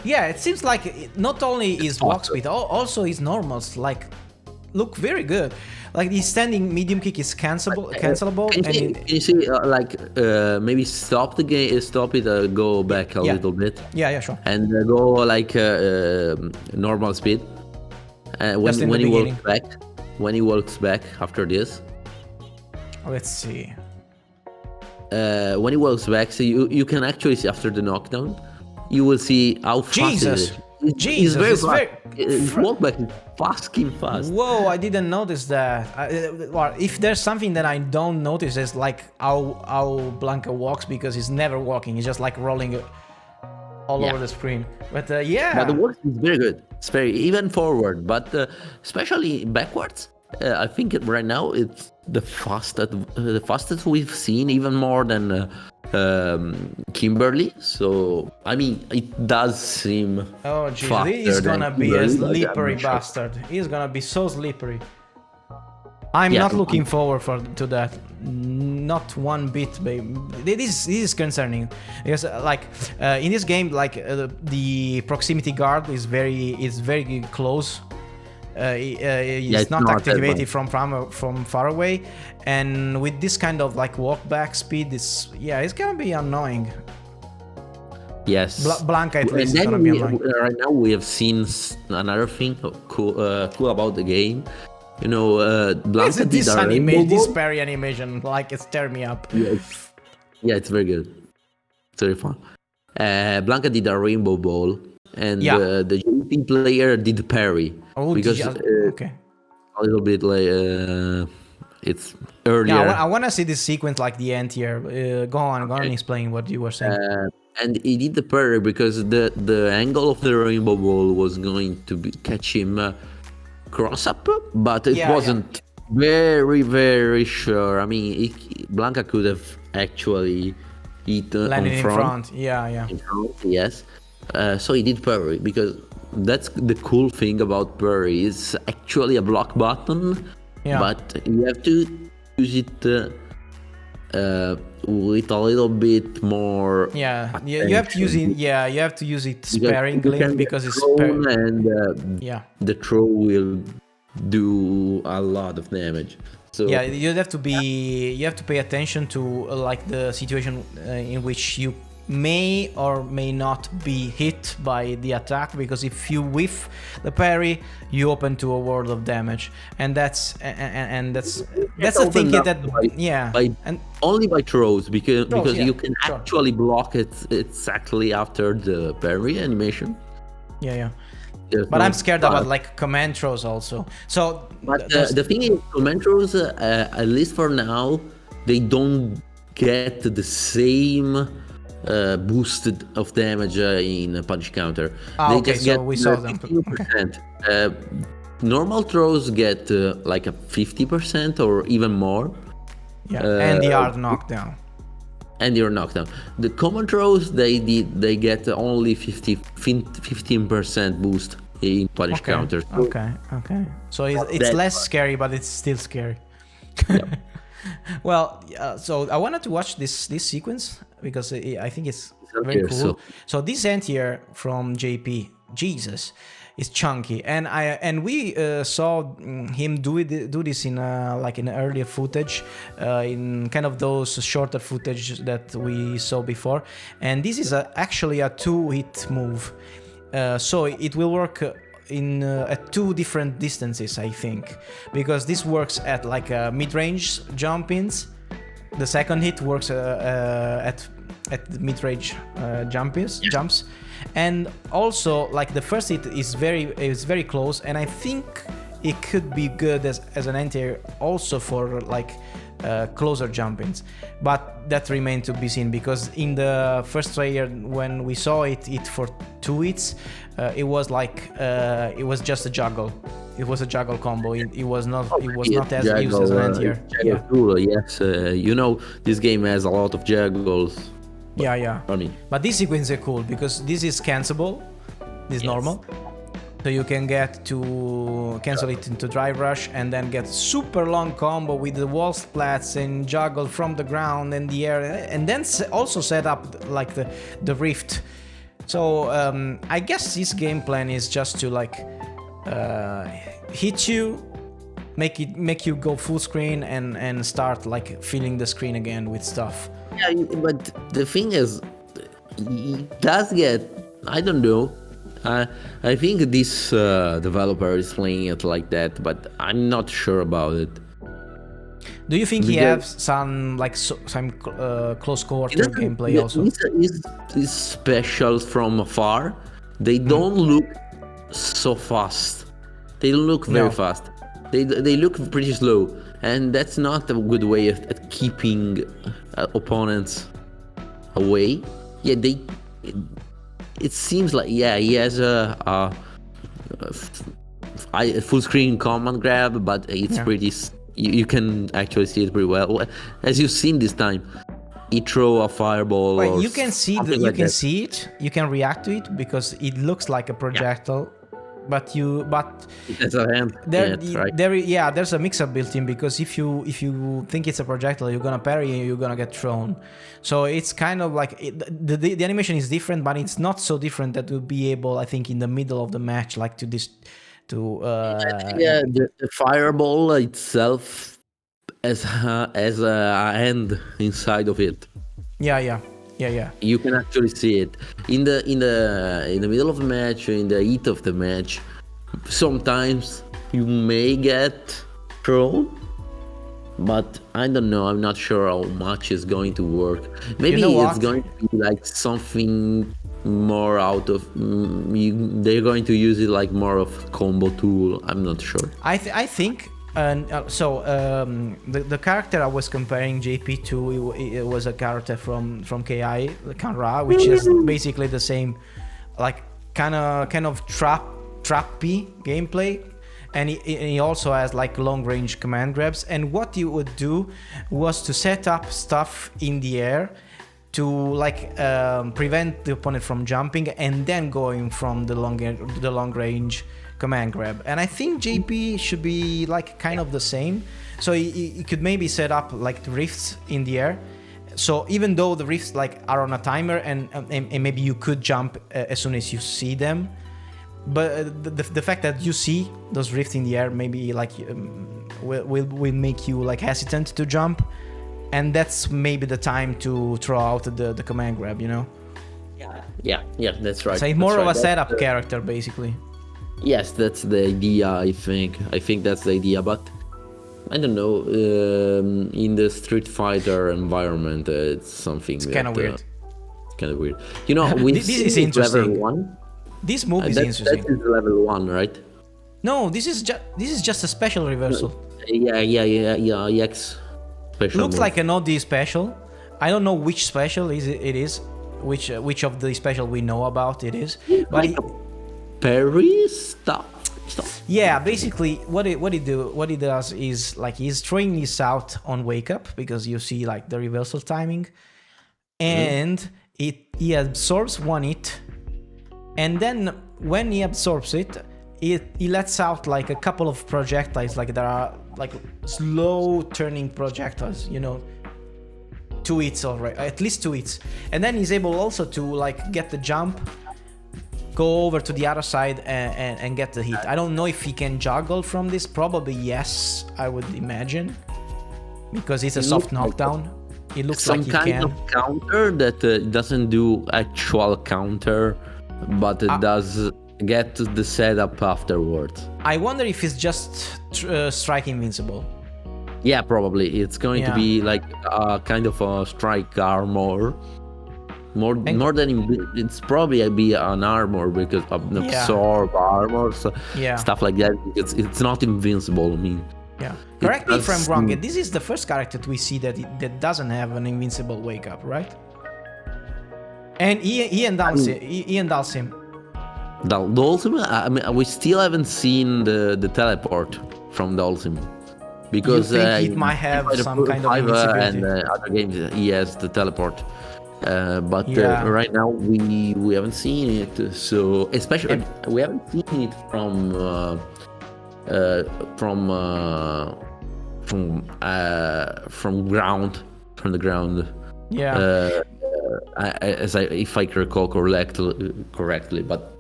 C: Yeah, it seems like not only is walk speed, also his normals, like look very good. Like the standing medium kick is cancelable,
D: Can you see maybe stop the game, stop it, go back a little bit.
C: Yeah, sure.
D: And go like normal speed. When he walks back after this.
C: Let's see.
D: When he walks back, so you can actually see after the knockdown, you will see how fast
C: Jesus.
D: it is.
C: Jesus,
D: it's very fast. His walk back is fucking fast.
C: Whoa, I didn't notice that. Well, if there's something that I don't notice, is like how Blanca walks, because he's never walking. He's just like rolling all over the screen. But yeah.
D: But the walk is very good. It's very even forward, but especially backwards. I think right now it's the fastest we've seen, even more than Kimberly. So I mean, it does seem.
C: Oh jeez, he's gonna be a slippery bastard. He's gonna be so slippery. I'm not looking forward to that. Not one bit, baby. This is concerning because in this game, the proximity guard is very close. It's not activated from far away, and with this kind of like walk back speed, it's gonna be annoying.
D: Yes,
C: Blanca at least is gonna be annoying.
D: Right now we have seen another thing cool about the game. You know, Blanca did
C: this parry animation, like it's tearing me up.
D: Yeah, it's very good. It's very fun. Blanca did a rainbow ball, and the JP player did parry.
C: Oh,
D: because
C: okay.
D: A little bit like it's earlier.
C: Yeah, I want to see this sequence like the end here. Go on and explain what you were saying.
D: And he did the parry because the angle of the rainbow ball was going to catch him cross up, but it wasn't very sure. I mean, Blanca could have actually hit
C: landed
D: in front.
C: Yeah.
D: In front, yes. So he did parry because that's the cool thing about parry. It's actually a block button, but you have to use it with a little bit more.
C: You have to use it. Yeah, you have to use it sparingly because it's
D: and the throw will do a lot of damage. So
C: you have to pay attention to like the situation in which you may or may not be hit by the attack, because if you whiff the parry, you open to a world of damage, and that's the thing
D: and only by throws because you can actually block it exactly after the parry animation.
C: But I'm scared about like command throws also. So
D: but the thing is, command throws at least for now, they don't get the same boosted of damage in punch counter. They just get
C: we saw them.
D: 15%. Normal throws get like a 50% or even more.
C: And the hard knockdown.
D: And your knockdown. The common throws they get only 15% boost in punish counter.
C: Okay. So it's less scary, but it's still scary. Well, so I wanted to watch this sequence because I think it's very cool. So this end here from JP, Jesus, is chunky, and we saw him do this in like in earlier footage, in kind of those shorter footage that we saw before, and this is actually a 2-hit move, so it will work in at 2 different distances, I think, because this works at like mid-range jump-ins. The second hit works at the mid-range jumps, and also like the first hit is very close, and I think it could be good as an anti-air also for like closer jump-ins, but that remains to be seen, because in the first trailer when we saw it for 2 hits, it was like it was just a juggle. It was a juggle combo. It was not as used as an anti-air.
D: Yes, you know, this game has a lot of juggles.
C: But this sequence is cool because this is cancelable. This is normal. So you can get to cancel it into drive rush and then get super long combo with the wall splats and juggle from the ground and the air, and then also set up like the rift. So I guess this game plan is just to like hit you make you go full screen and start like filling the screen again with stuff.
D: Yeah, but the thing is, it does get. I don't know. I think this developer is playing it like that, but I'm not sure about it.
C: Do you think he has some like some close quarter gameplay also?
D: It's special from afar. They don't look so fast. They don't look very fast. They look pretty slow, and that's not a good way at keeping opponents away. Yeah, it seems like he has a full screen command grab, but it's pretty. You can actually see it pretty well, as you've seen this time. He throw a fireball.
C: Wait,
D: or
C: you can see see it. You can react to it because it looks like a projectile. But
D: it's a hand.
C: there's a mix-up built in, because if you think it's a projectile, you're gonna parry and you're gonna get thrown. So it's kind of like the animation is different, but it's not so different that we'll be able, I think, in the middle of the match, like
D: the fireball itself has a hand inside of it.
C: Yeah.
D: You can actually see it in the middle of the match, in the heat of the match. Sometimes you may get thrown, but I don't know. I'm not sure how much is going to work. Maybe it's going to be like something more out of. They're going to use it like more of combo tool. I'm not sure.
C: I think. The character I was comparing JP to, it was a character from KI, Kanra, which is basically the same, like kind of trappy gameplay, and he also has like long range command grabs. And what you would do was to set up stuff in the air to like prevent the opponent from jumping and then going from the long range command grab. And I think JP should be like kind of the same. So you could maybe set up like the rifts in the air. So even though the rifts like are on a timer and maybe you could jump as soon as you see them, but the fact that you see those rifts in the air maybe like will make you like hesitant to jump, and that's maybe the time to throw out the command grab, you know?
D: Yeah, that's right.
C: So it's more of a setup character basically.
D: Yes, that's the idea, I think. I think that's the idea, but I don't know. In the Street Fighter environment, it's something.
C: It's kind of weird.
D: It's kind of weird. You know, this
C: is interesting.
D: Level 1.
C: This move is interesting.
D: That is level 1, right?
C: No, this is just a special reversal.
D: Yeah. EX special.
C: Looks
D: move.
C: like an OD special. I don't know which special it is. Which of the special we know about it is. But
D: parry stuff.
C: Yeah, basically what he does is like he's throwing this out on wake up, because you see like the reversal timing, and he absorbs one hit, and then when he absorbs it, he lets out like a couple of projectiles, like there are like slow turning projectiles, you know, 2 hits already, at least 2 hits, and then he's able also to like get the jump, go over to the other side and get the hit. I don't know if he can juggle from this. Probably yes, I would imagine, because it's a soft knockdown. It looks like he can.
D: Some kind of counter that doesn't do actual counter, but it does get to the setup afterwards.
C: I wonder if it's just strike invincible.
D: Yeah, probably. It's going to be like a kind of a strike armor. More than it's probably be an armor, because of the absorb armor, so stuff like that. It's not invincible. I mean,
C: correct me if I'm wrong. This is the first character we see that doesn't have an invincible wake up, right? And he endulls him.
D: Dulcim? I mean, we still haven't seen the teleport from Dulcim, because
C: you think it might have some kind of invincibility.
D: And other games he has the teleport. But right now we haven't seen it, so especially we haven't seen it from the ground. Yeah. If I recall correctly, but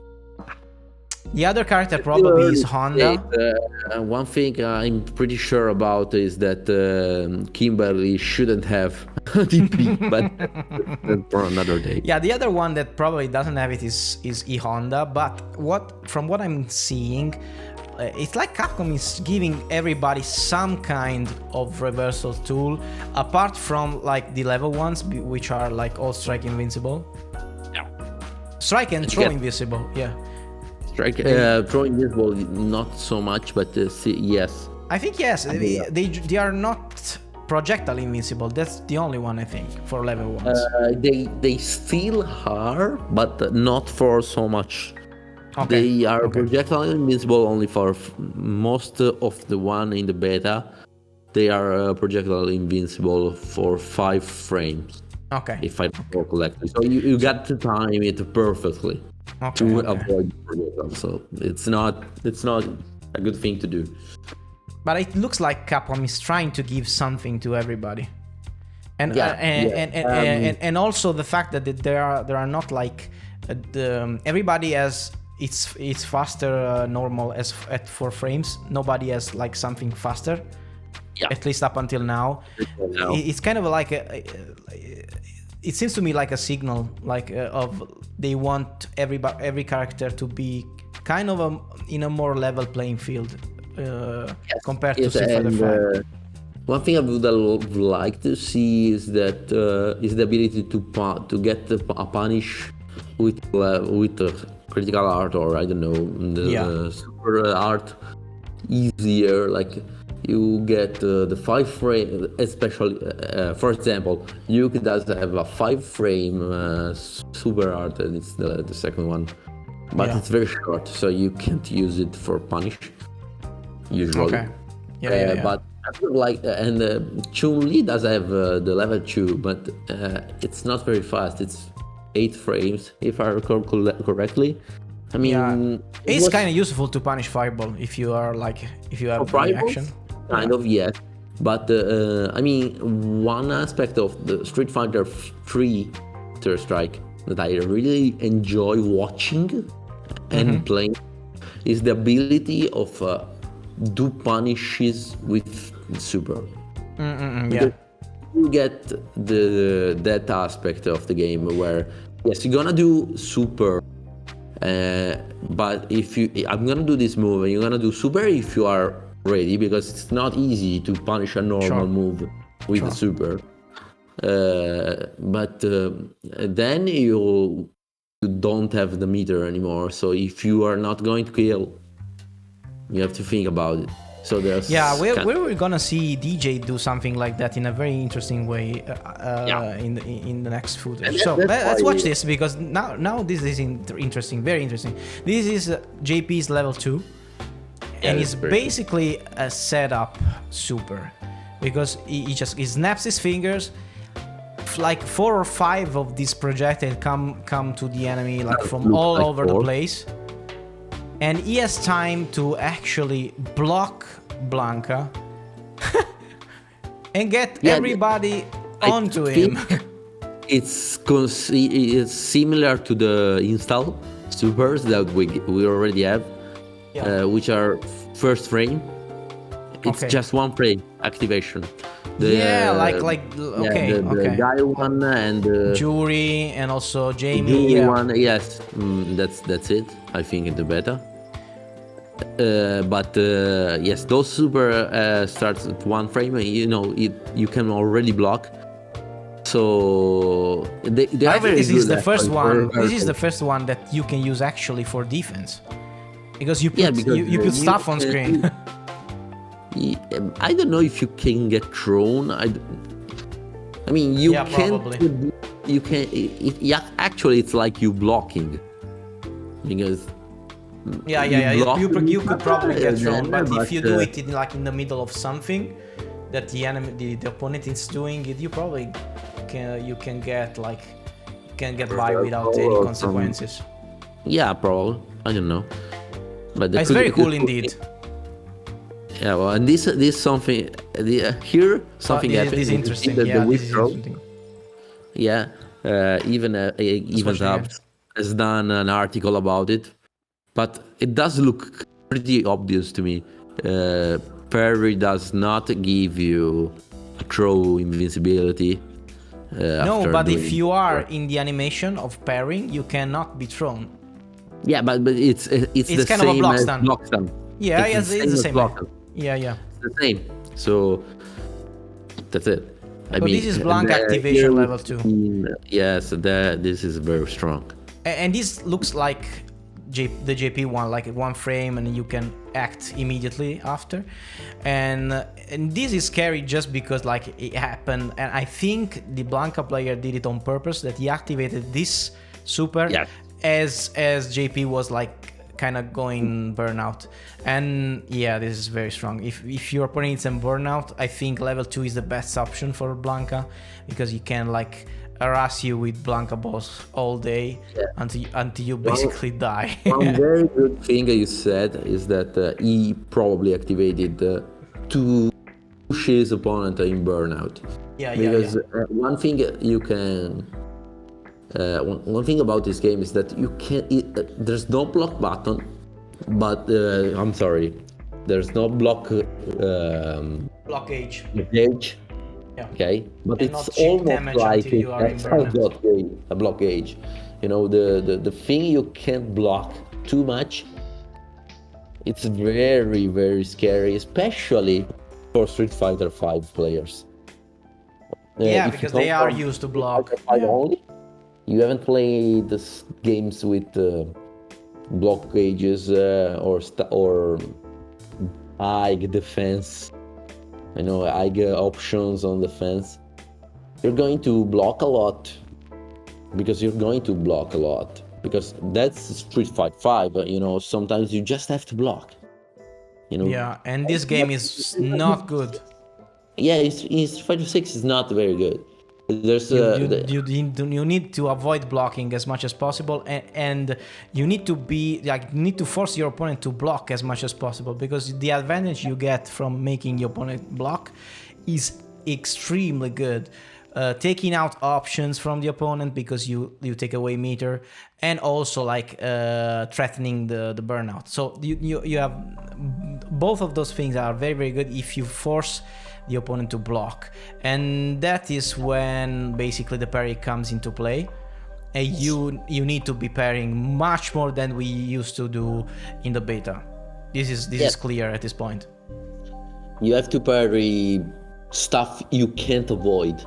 C: The other character probably is Honda.
D: One thing I'm pretty sure about is that Kimberly shouldn't have DP, but that's for another day.
C: Yeah, the other one that probably doesn't have it is E Honda. But from what I'm seeing, it's like Capcom is giving everybody some kind of reversal tool, apart from like the level ones, which are like all strike invincible.
D: Yeah.
C: Strike and throw invisible. Yeah.
D: Strike, throw invisible, not so much, but yes.
C: I think yes. They are not projectile invincible. That's the only one I think for level ones.
D: They still are, but not for so much. Okay. They are projectile invincible only for most of the one in the beta. They are projectile invincible for 5 frames.
C: Okay.
D: If I recall correctly, so you got to time it perfectly to avoid projectile. So it's not a good thing to do.
C: But it looks like Capcom is trying to give something to everybody, and and also the fact that there are not like everybody has it's faster normal as at 4 frames. Nobody has like something faster. Yeah. At least up until now. It's kind of like it seems to me like a signal like of they want every character to be kind of in a more level playing field compared to Street Fighter 5.
D: One thing I would like to see is that is the ability to get a punish with critical art, or I don't know, the super art easier. Like you get the 5 frame, especially for example, Yuki does have a 5 frame super art, and it's the second one, but it's very short, so you can't use it for punish usually. Okay. But I feel like Chun-Li does have the level 2, but it's not very fast. It's 8 frames if I recall correctly. I mean,
C: it's kind of useful to punish fireball if you have reaction.
D: Kind of, yes. But I mean, one aspect of the Street Fighter 3 Third Strike that I really enjoy watching and playing is the ability of do punishes with super. You get that aspect of the game where yes, you're gonna do super, but I'm gonna do this move and you're gonna do super if you are ready, because it's not easy to punish a normal move with the super. But then you don't have the meter anymore. So if you are not going to kill, you have to think about it. So there's we're gonna see DJ do something like that in a very interesting way in the next footage. So let's watch this, because now this is interesting, very interesting. This is JP's level 2, and it's basically a setup super, because he snaps his fingers. Like 4 or 5 of these projectiles come to the enemy like from all over the place. And he has time to actually block Blanca and get everybody onto him. It's similar to the install supers that we already have, which are first frame. It's just 1 frame activation. The guy one and
C: Jury and also Jamie.
D: One, yes, that's it. I think in the beta. But yes, those super starts at 1 frame. You can already block. So they are very
C: this
D: good.
C: Is the first one. This is the first one that you can use actually for defense, because you put stuff on screen.
D: I don't know if you can get thrown. I mean, you can. Probably. You can. Actually, it's like you blocking, because.
C: You could probably get thrown, but if you do it in the middle of something that the opponent is doing, you probably can get by without any consequences.
D: Yeah, probably. I don't know, but
C: it's very cool indeed.
D: Yeah, well, and this something here something happened.
C: This is interesting. This is interesting.
D: Yeah, even Hubs has done an article about it. but it does look pretty obvious to me. Parry does not give you a throw invincibility.
C: No, but if you are in the animation of parrying, you cannot be thrown.
D: Yeah, but it's the
C: kind
D: same
C: of a block
D: as
C: stun.
D: block stun.
C: Yeah, it's the same.
D: Block stun.
C: Yeah.
D: It's the same. So that's it. I
C: So
D: mean,
C: this is Blanca activation level 2.
D: Yes, this is very strong.
C: And this looks like the JP one, like 1 frame, and you can act immediately after. And this is scary just because like it happened, and I think the Blanca player did it on purpose, that he activated this super as JP was like kind of going burnout. And yeah, this is very strong. If your opponent is in burnout, I think level 2 is the best option for Blanca, because you can like harass you with Blanca boss all day until you basically die.
D: One very good thing you said is that he probably activated to push his opponent in burnout. Because one thing you can one thing about this game is that you can there's no block button, but I'm sorry, there's no block
C: gauge.
D: Yeah. Okay, but
C: and
D: it's almost like a block gauge. You know, the thing you can't block too much. It's very, very scary, especially for Street Fighter 5 players.
C: Because they are used to block.
D: Only, you haven't played this games with block gauges or high defense. I get options on defense. You're going to block a lot, because that's Street Fighter 5. Sometimes you just have to block.
C: Yeah, and this game is not good.
D: Yeah, Street Fighter 6 is not very good. There's
C: you need to avoid blocking as much as possible, and you need to force your opponent to block as much as possible, because the advantage you get from making your opponent block is extremely good. Taking out options from the opponent because you take away meter, and also like threatening the burnout. So you have both of those things are very, very good if you force the opponent to block, and that is when basically the parry comes into play. And you need to be parrying much more than we used to do in the beta. This is clear at this point.
D: You have to parry stuff you can't avoid.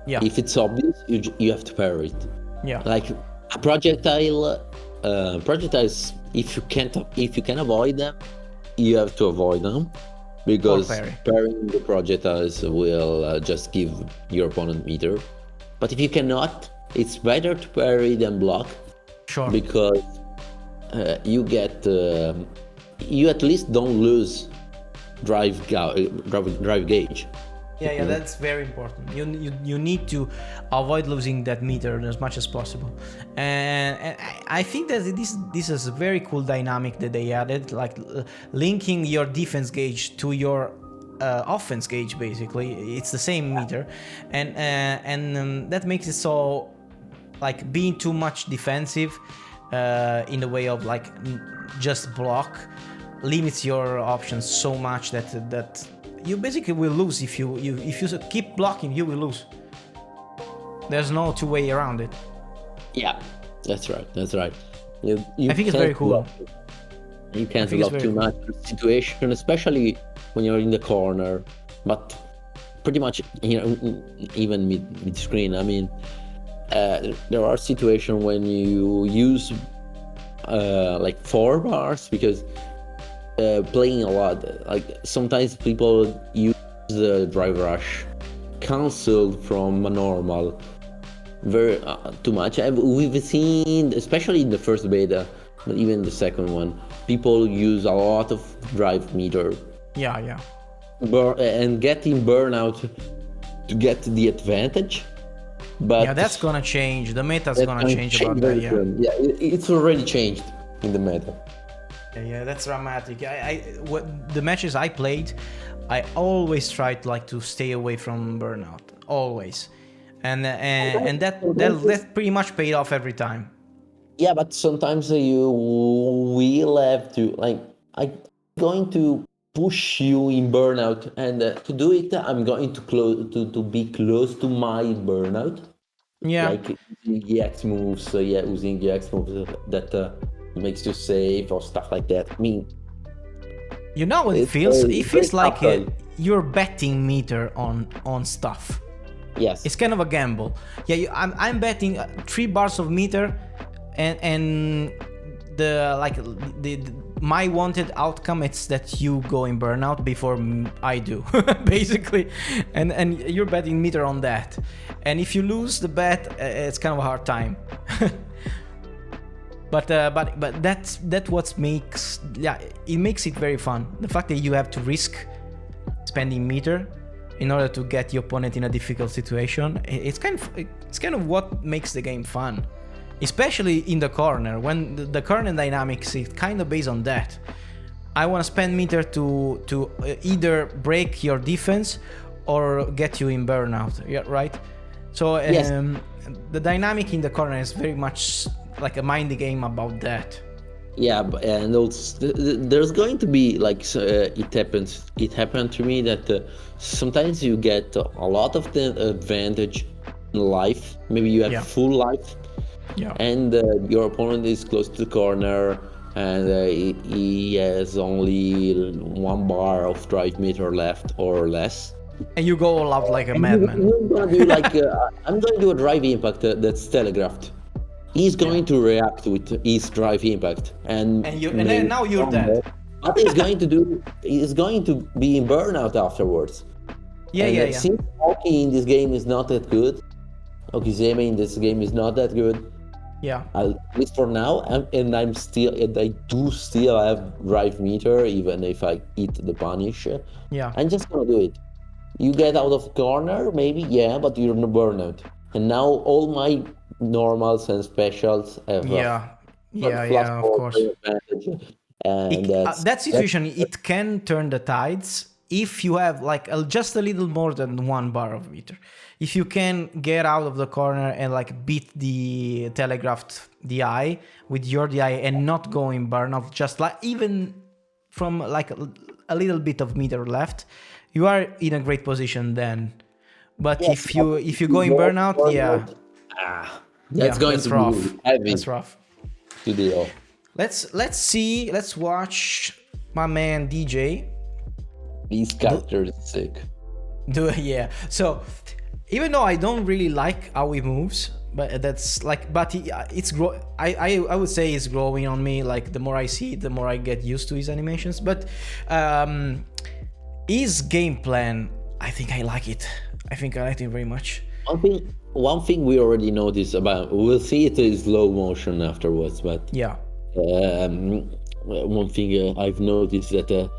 C: Yeah.
D: If it's obvious, you have to parry it.
C: Yeah.
D: Like a projectiles, if you can avoid them, you have to avoid them, because parrying the projectiles will just give your opponent meter. But if you cannot, it's better to parry than block.
C: Sure.
D: Because you get you at least don't lose drive gauge.
C: Yeah, that's very important. You need to avoid losing that meter as much as possible, and I think that this is a very cool dynamic that they added, like linking your defense gauge to your offense gauge. Basically, it's the same meter, and that makes it so like being too much defensive in the way of like just block limits your options so much that you basically will lose. If you keep blocking, you will lose. There's no two way around it.
D: Yeah, that's right. You
C: I think it's very cool.
D: You can't block too much situation, especially when you're in the corner. But pretty much, even mid screen. I mean, there are situations when you use like 4 bars, because playing a lot, like sometimes people use the drive rush cancelled from a normal very too much. We've seen, especially in the first beta, but even the second one, people use a lot of drive meter.
C: Yeah.
D: And getting burnout to get the advantage. But
C: yeah, that's gonna change. The meta's gonna change about that.
D: Yeah, it's already changed in the meta.
C: Yeah, that's dramatic. The matches I played, I always tried to stay away from burnout, always, and that pretty much paid off every time.
D: Yeah, but sometimes you will have to like I'm going to push you in burnout, and to do it, I'm going to to be close to my burnout,
C: Yeah.
D: like using EX moves, yeah, using EX moves that makes you safe or stuff like that. I mean,
C: You know what it
D: it's
C: feels? It
D: very
C: feels like
D: subtle.
C: you're betting meter on stuff.
D: Yes.
C: It's kind of a gamble. Yeah, I'm betting 3 bars of meter, and the like the my wanted outcome is that you go in burnout before I do, basically, and you're betting meter on that, and if you lose the bet, it's kind of a hard time. But that's what makes, yeah, it makes it very fun. The fact that you have to risk spending meter in order to get your opponent in a difficult situation, it's kind of what makes the game fun, especially in the corner, when the corner dynamics is kind of based on that. I want to spend meter to either break your defense or get you in burnout. Yeah, right. So
D: Yes.
C: the dynamic in the corner is very much like a mind game about that.
D: Yeah, and also there's going to be like it happened to me that sometimes you get a lot of the advantage in life. Maybe you have
C: Yeah.
D: full life,
C: Yeah.
D: and your opponent is close to the corner, and he has only 1 bar of drive meter left or less.
C: And you go all out like a
D: And
C: madman.
D: you're gonna do like I'm going to do a drive impact that's telegraphed. He's going to react with his drive impact, and
C: then now you're dead.
D: But he's going to be in burnout afterwards.
C: Yeah,
D: And
C: yeah.
D: Since Oki in this game is not that good, Okizeme in this game is not that good.
C: Yeah.
D: At least for now, and I do still have drive meter, even if I eat the punish.
C: Yeah.
D: I'm just gonna do it. You get out of corner, maybe, yeah, but you're in a burnout. And now all my normals and specials have
C: Yeah. Yeah,
D: plus
C: of
D: 4
C: course.
D: advantage. And
C: That situation, it can turn the tides if you have like just a little more than 1 bar of meter. If you can get out of the corner and like beat the telegraphed DI with your DI and not go in burnout, just like even from like a little bit of meter left, you are in a great position then. But
D: Yes,
C: if you go in burnout, yeah,
D: that's going
C: that's
D: to
C: rough.
D: be heavy
C: That's rough.
D: to deal.
C: Let's watch my man DJ.
D: These characters is sick.
C: Yeah. So even though I don't really like how he moves, but that's like, but it's I would say it's growing on me. Like the more I see it, the more I get used to his animations. But his game plan, I think I like it. I think I like it very much.
D: One thing we already noticed about, we'll see it in slow motion afterwards, but
C: Yeah.
D: one thing I've noticed that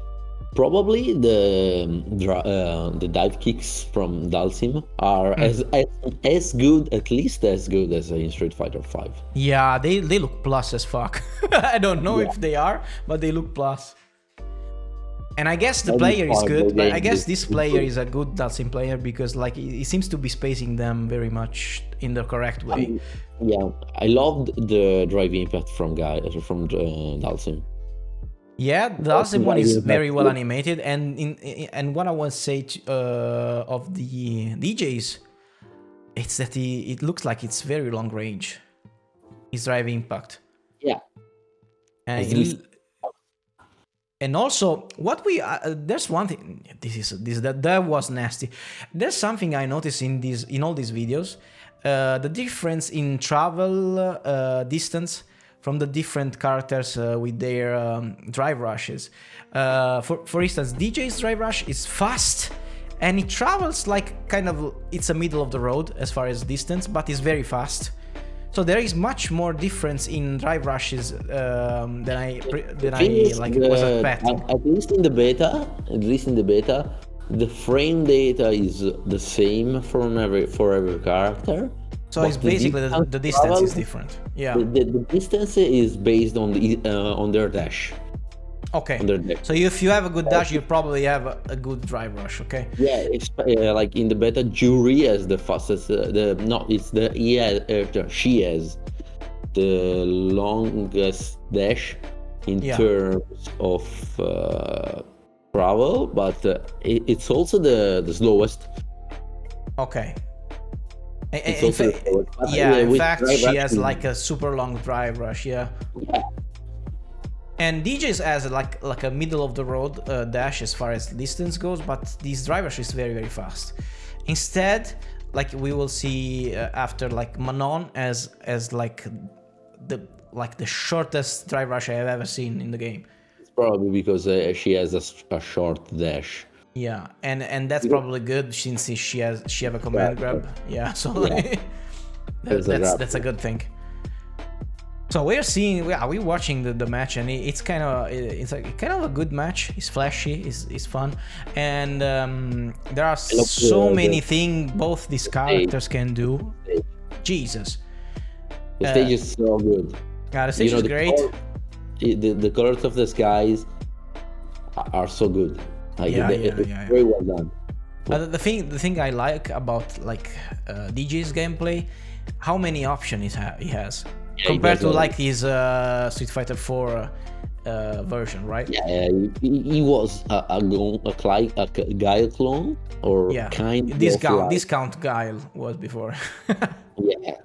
D: probably the dive kicks from Dalsim are as good, at least as good as in Street Fighter 5.
C: Yeah, they look plus as fuck. I don't know if they are, but they look plus. And I guess the player is good, but I guess this player is a good Dalsim player because like he seems to be spacing them very much in the correct way.
D: Yeah, I loved the drive impact from Dalsim.
C: Yeah, the Dalsim one is very well animated, and what I want to say of the DJs, it's that it looks like it's very long range. His drive impact.
D: Yeah.
C: And also, what we there's one thing. That was nasty. There's something I noticed in all these videos, the difference in travel distance from the different characters with their drive rushes. For instance, DJ's drive rush is fast, and it travels like kind of it's a middle of the road as far as distance, but it's very fast. So there is much more difference in drive rushes than I was expecting.
D: At least in the beta, the frame data is the same for every character.
C: So it's basically the distance is different. Yeah.
D: The distance is based on their dash.
C: Okay. So if you have a good dash, you probably have a good drive rush. Okay.
D: Yeah, it's like in the beta, Jury has the fastest. She has the longest dash in terms of travel, but it's also the slowest.
C: Okay.
D: It's also the slowest. But
C: In
D: with
C: fact,
D: drive
C: she
D: rush,
C: has like a super long drive rush. Yeah. And DJs has like a middle of the road dash as far as distance goes, but this drive rush is very fast. Instead, like we will see after, like Manon as like the shortest drive rush I have ever seen in the game.
D: It's probably because she has a short dash.
C: Yeah, and that's probably good since she have a command grab. Yeah, so that's a good thing. So we're watching the match, and it's kind of a good match. It's flashy, it's fun, and there are so many things both these characters can do. Jesus,
D: the stage is so good.
C: Yeah, the stage is great.
D: The colors of the skies are so good. Like, very well done.
C: The thing I like about like DJ's gameplay, how many options he has. Compared to like his Street Fighter 4 version, right?
D: Yeah, he was a Guile clone, or kind
C: discount Guile was before.
D: Yeah.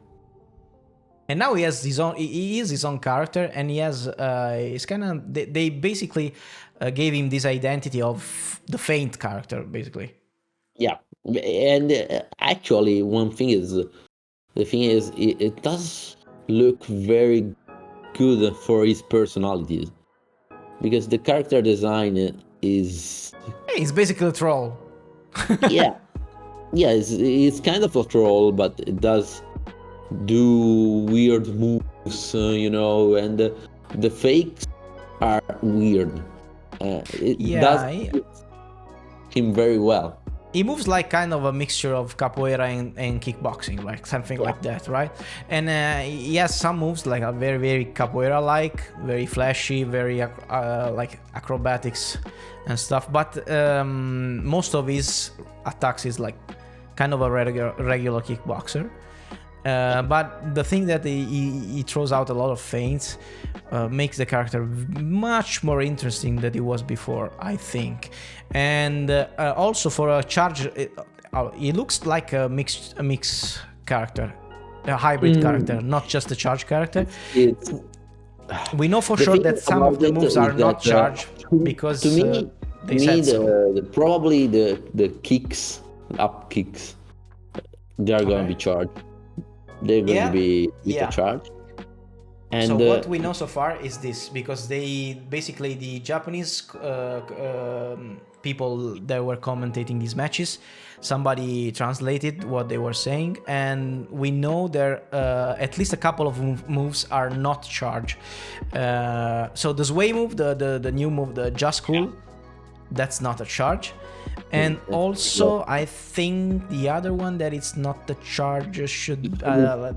C: And now he has his own. He is his own character, and he has. It's kind of. They basically gave him this identity of the Feint character, basically.
D: Yeah, and actually, it does look very good for his personality, because the character design is.
C: He's basically a troll.
D: yeah, it's kind of a troll, but it does do weird moves, and the fakes are weird. It does him very well.
C: He moves like kind of a mixture of capoeira and kickboxing, like something like that, right? And he has some moves like a very capoeira-like, very flashy, very like acrobatics and stuff. But most of his attacks is like kind of a regular kickboxer. But the thing that he throws out a lot of feints makes the character much more interesting than it was before, I think. And also for a charge, he looks like a mixed character, a hybrid character, not just a charge character. We know for sure that some of the moves are not charged because
D: to me,
C: they said so.
D: Probably the kicks, up kicks, they are going to be charged. They're going to be with a charge. And
C: so what we know so far is this, because they basically, the Japanese people that were commentating these matches, somebody translated what they were saying, and we know there at least a couple of moves are not charged. So the Sway move, the new move, the Just Cool, that's not a charge. And also, I think the other one that it's not the charge should the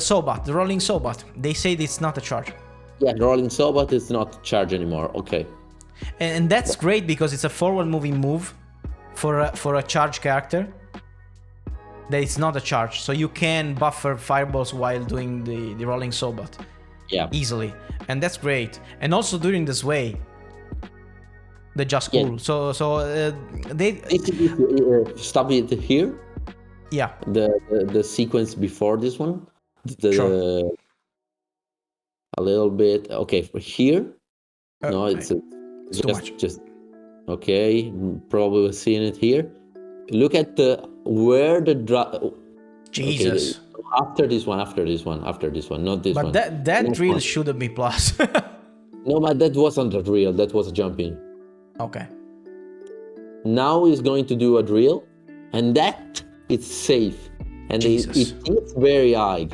C: Sobat, the rolling Sobat. They say it's not a charge.
D: Yeah, rolling Sobat is not a charge anymore. Okay.
C: And that's great because it's a forward-moving move for a charge character. That it's not a charge, so you can buffer fireballs while doing the rolling Sobat.
D: Yeah.
C: Easily, and that's great. And also during the Sway. The Just Cool. Yeah. So they
D: stop it here.
C: Yeah.
D: The sequence before this one.
C: Sure.
D: A little bit. Okay, for here. No, it's
C: too much.
D: Just okay. Probably seeing it here. Look at where the
C: Jesus.
D: Okay, after this one, not this one.
C: But that drill shouldn't be plus.
D: No, but that wasn't a drill. That was jumping.
C: Okay.
D: Now he's going to do a drill, and that it's safe, and it hits very high.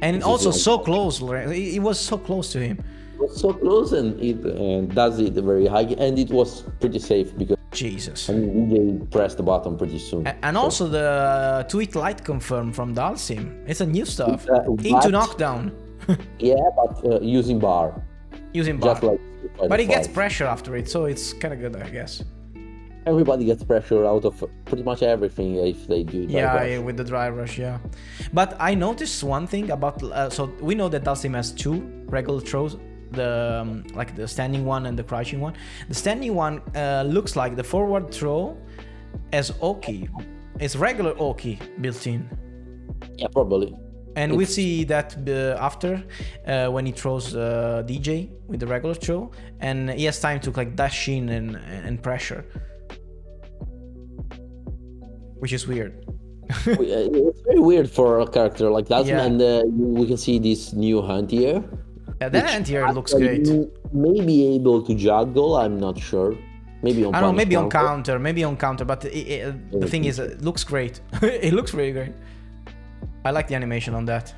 C: And also so close. It was so close to him.
D: It was so close, and it does it very high, and it was pretty safe because
C: Jesus.
D: And they pressed the button pretty soon.
C: And also the tweet light confirm from Dalsim. It's a new stuff. Into knockdown.
D: Yeah, but using bar.
C: Using bar.
D: Just like
C: but he gets pressure after it, so it's kind of good, I guess.
D: everybody gets pressure out of pretty much everything if they do dry
C: Yeah,
D: brush.
C: with the dry rush, yeah. But I noticed one thing about so we know that Dhalsim has two regular throws, the like the standing one and the crouching one. The standing one looks like the forward throw as Oki. It's regular Oki built in.
D: Yeah, probably.
C: And we see that after when he throws DJ with the regular throw, and he has time to like dash in and pressure, which is weird.
D: It's very weird for a character like that,
C: Yeah.
D: and we can see this new hunt here.
C: Yeah, that hand here looks
D: Actually,
C: great.
D: you may be able to juggle. I'm not sure. Maybe on.
C: I don't know,
D: punish
C: maybe on counter, but the thing is, it looks great. It looks really great. I like the animation on that.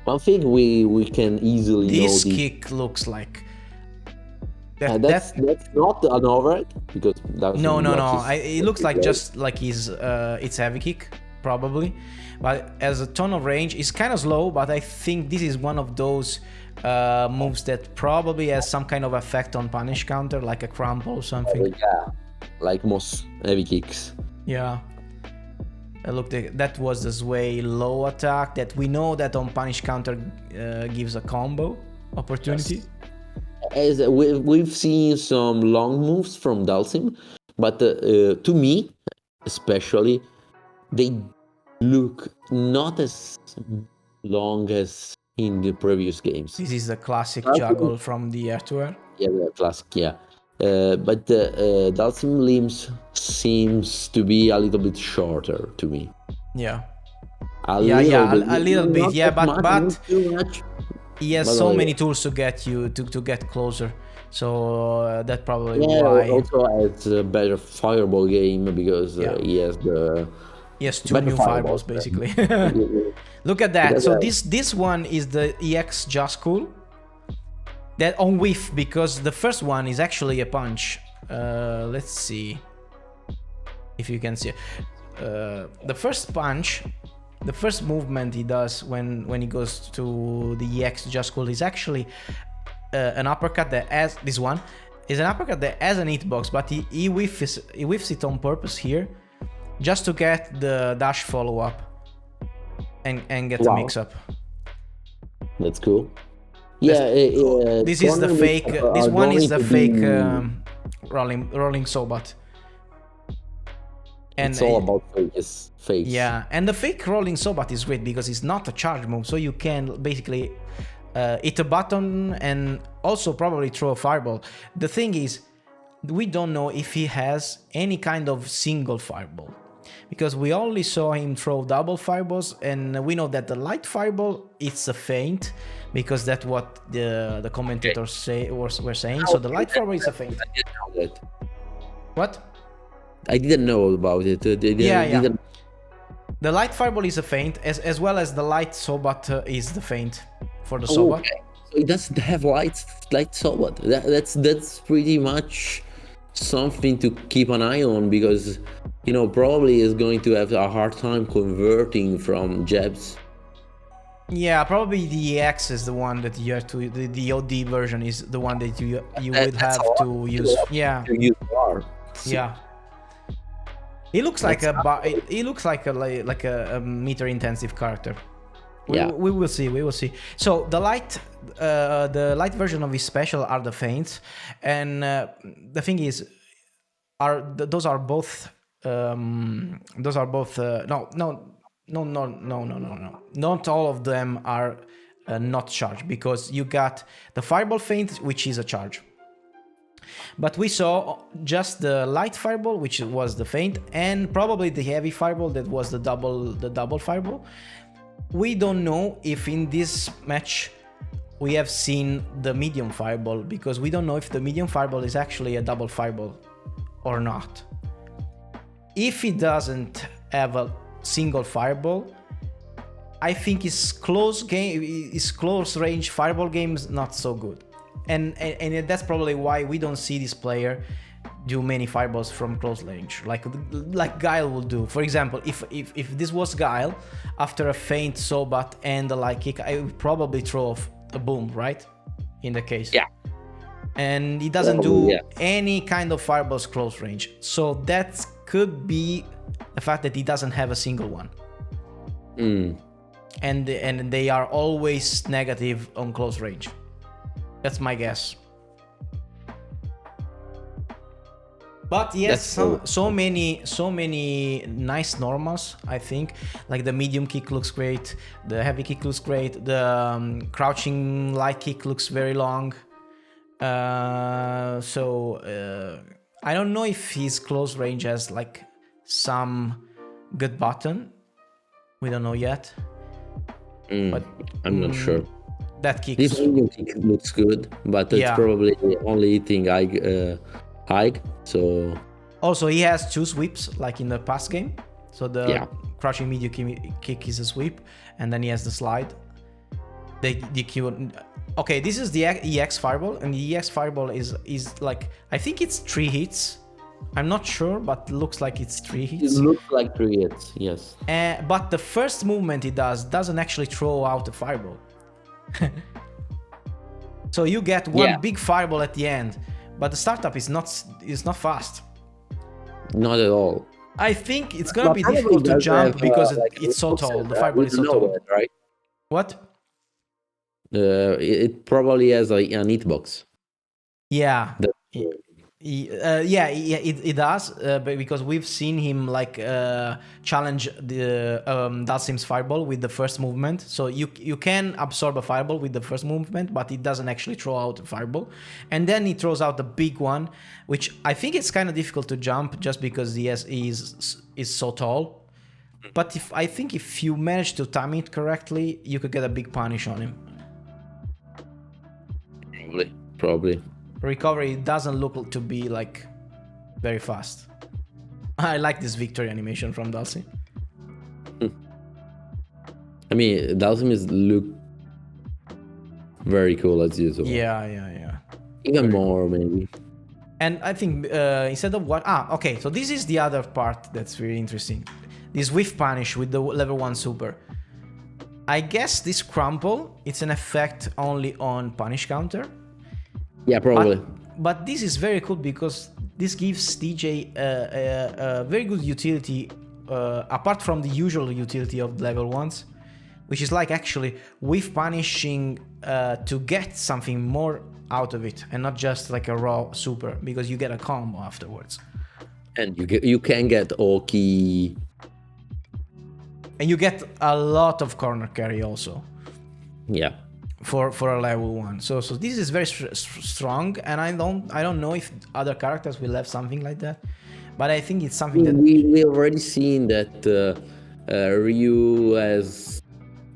D: One thing we can easily
C: This
D: know
C: kick looks like
D: that's not an overhead because that's
C: no. It looks like just like it's heavy kick probably, but as a ton of range, it's kind of slow. But I think this is one of those moves that probably has some kind of effect on punish counter, like a crumple or something.
D: Yeah, like most heavy kicks.
C: Yeah. Look, that was the sway low attack that we know that on punish counter gives a combo opportunity.
D: As we've seen some long moves from Dhalsim, but to me, especially, they look not as long as in the previous games.
C: This is the classic juggle from the air to air.
D: Yeah, the classic, yeah. But Dhalsim limbs seems to be a little bit shorter to me.
C: Yeah.
D: A
C: little bit,
D: not
C: yeah,
D: that
C: but
D: not too much.
C: he has
D: But
C: so many tools to get you to get closer, so that probably why
D: also it's a better fireball game because
C: Yeah.
D: he has the
C: he has two
D: better
C: new fireballs basically. Look at that. So this one is the EX just cool. That on whiff, because the first one is actually a punch. Let's see if you can see. The first punch, the first movement he does when he goes to the EX just cool is actually an uppercut that has this one is an uppercut that has an hitbox, but he whiffs it on purpose here, just to get the dash follow up and get the mix up.
D: That's cool. Yeah,
C: This is the fake. This one is the fake rolling sobat. And
D: it's all about face.
C: Yeah, and the fake rolling sobat is great because it's not a charge move, so you can basically hit a button and also probably throw a fireball. The thing is, we don't know if he has any kind of single fireball, because we only saw him throw double fireballs, and we know that the light fireball it's a feint, because that's what the commentators were saying. So the light fireball is a feint.
D: I didn't know that.
C: What?
D: I didn't know about it.
C: Yeah. The light fireball is a feint, as well as the light sobat is the feint for the sobat.
D: Okay. So it doesn't have light sobat. That's pretty much something to keep an eye on, because probably is going to have a hard time converting from jabs.
C: Yeah, probably the EX is the one that you have to. The OD version is the one that you would have to use. Yeah.
D: To use R.
C: Yeah. He looks like he looks like a meter intensive character. We will see. We will see. So the light version of his special are the feints, and the thing is, those are both. No. Not all of them are not charged, because you got the fireball feint, which is a charge. But we saw just the light fireball, which was the feint, and probably the heavy fireball that was the double fireball. We don't know if in this match we have seen the medium fireball, because we don't know if the medium fireball is actually a double fireball or not. If it doesn't have a single fireball, I think his close range fireball game is not so good. And that's probably why we don't see this player do many fireballs from close range, like Guile will do. For example, if this was Guile, after a feint sobat and a light kick, I would probably throw off a boom, right? In the case.
D: Yeah.
C: and he doesn't
D: Probably,
C: do
D: yeah.
C: any kind of fireballs close range. So that could be the fact that he doesn't have a single one. And they are always negative on close range. That's my guess. But yes, so many nice normals. I think like the medium kick looks great, the heavy kick looks great, the crouching light kick looks very long. I don't know if his close range has like some good button. We don't know yet. But
D: I'm not sure.
C: That kick.
D: This medium kick looks good, but it's probably only hitting high. So
C: also he has 2 sweeps like in the past game. So the crouching medium kick is a sweep, and then he has the slide. Okay, this is the EX fireball, and the EX fireball is like, I think it's 3 hits. I'm not sure, but looks like it's 3 hits.
D: It looks like 3 hits, yes.
C: But the first movement he doesn't actually throw out the fireball. So you get one big fireball at the end, but the startup is not fast.
D: Not at all.
C: I think it's gonna be difficult to jump because it's so tall. The fireball is so tall.
D: That, right?
C: What?
D: It probably has an hitbox.
C: Yeah. It does, but because we've seen him like challenge the Dalsim's fireball with the first movement. So you can absorb a fireball with the first movement, but it doesn't actually throw out a fireball. And then he throws out the big one, which I think it's kind of difficult to jump just because he is so tall. But I think if you manage to time it correctly, you could get a big punish on him.
D: Probably.
C: Recovery doesn't look to be like very fast. I like this victory animation from Dalsim.
D: I mean, Dalsim look very cool as usual.
C: Yeah.
D: Even more maybe.
C: And I think instead of what? Okay. So this is the other part that's very interesting. This whiff punish with the level 1 super. I guess this crumple, it's an effect only on punish counter.
D: Yeah, probably.
C: But this is very cool because this gives DJ a very good utility, apart from the usual utility of level 1s, which is like actually whiff punishing to get something more out of it and not just like a raw super, because you get a combo afterwards.
D: And you can get Oki.
C: And you get a lot of corner carry also.
D: Yeah.
C: For a level 1, so this is very strong, and I don't know if other characters will have something like that, but I think it's something that
D: we already seen that Ryu has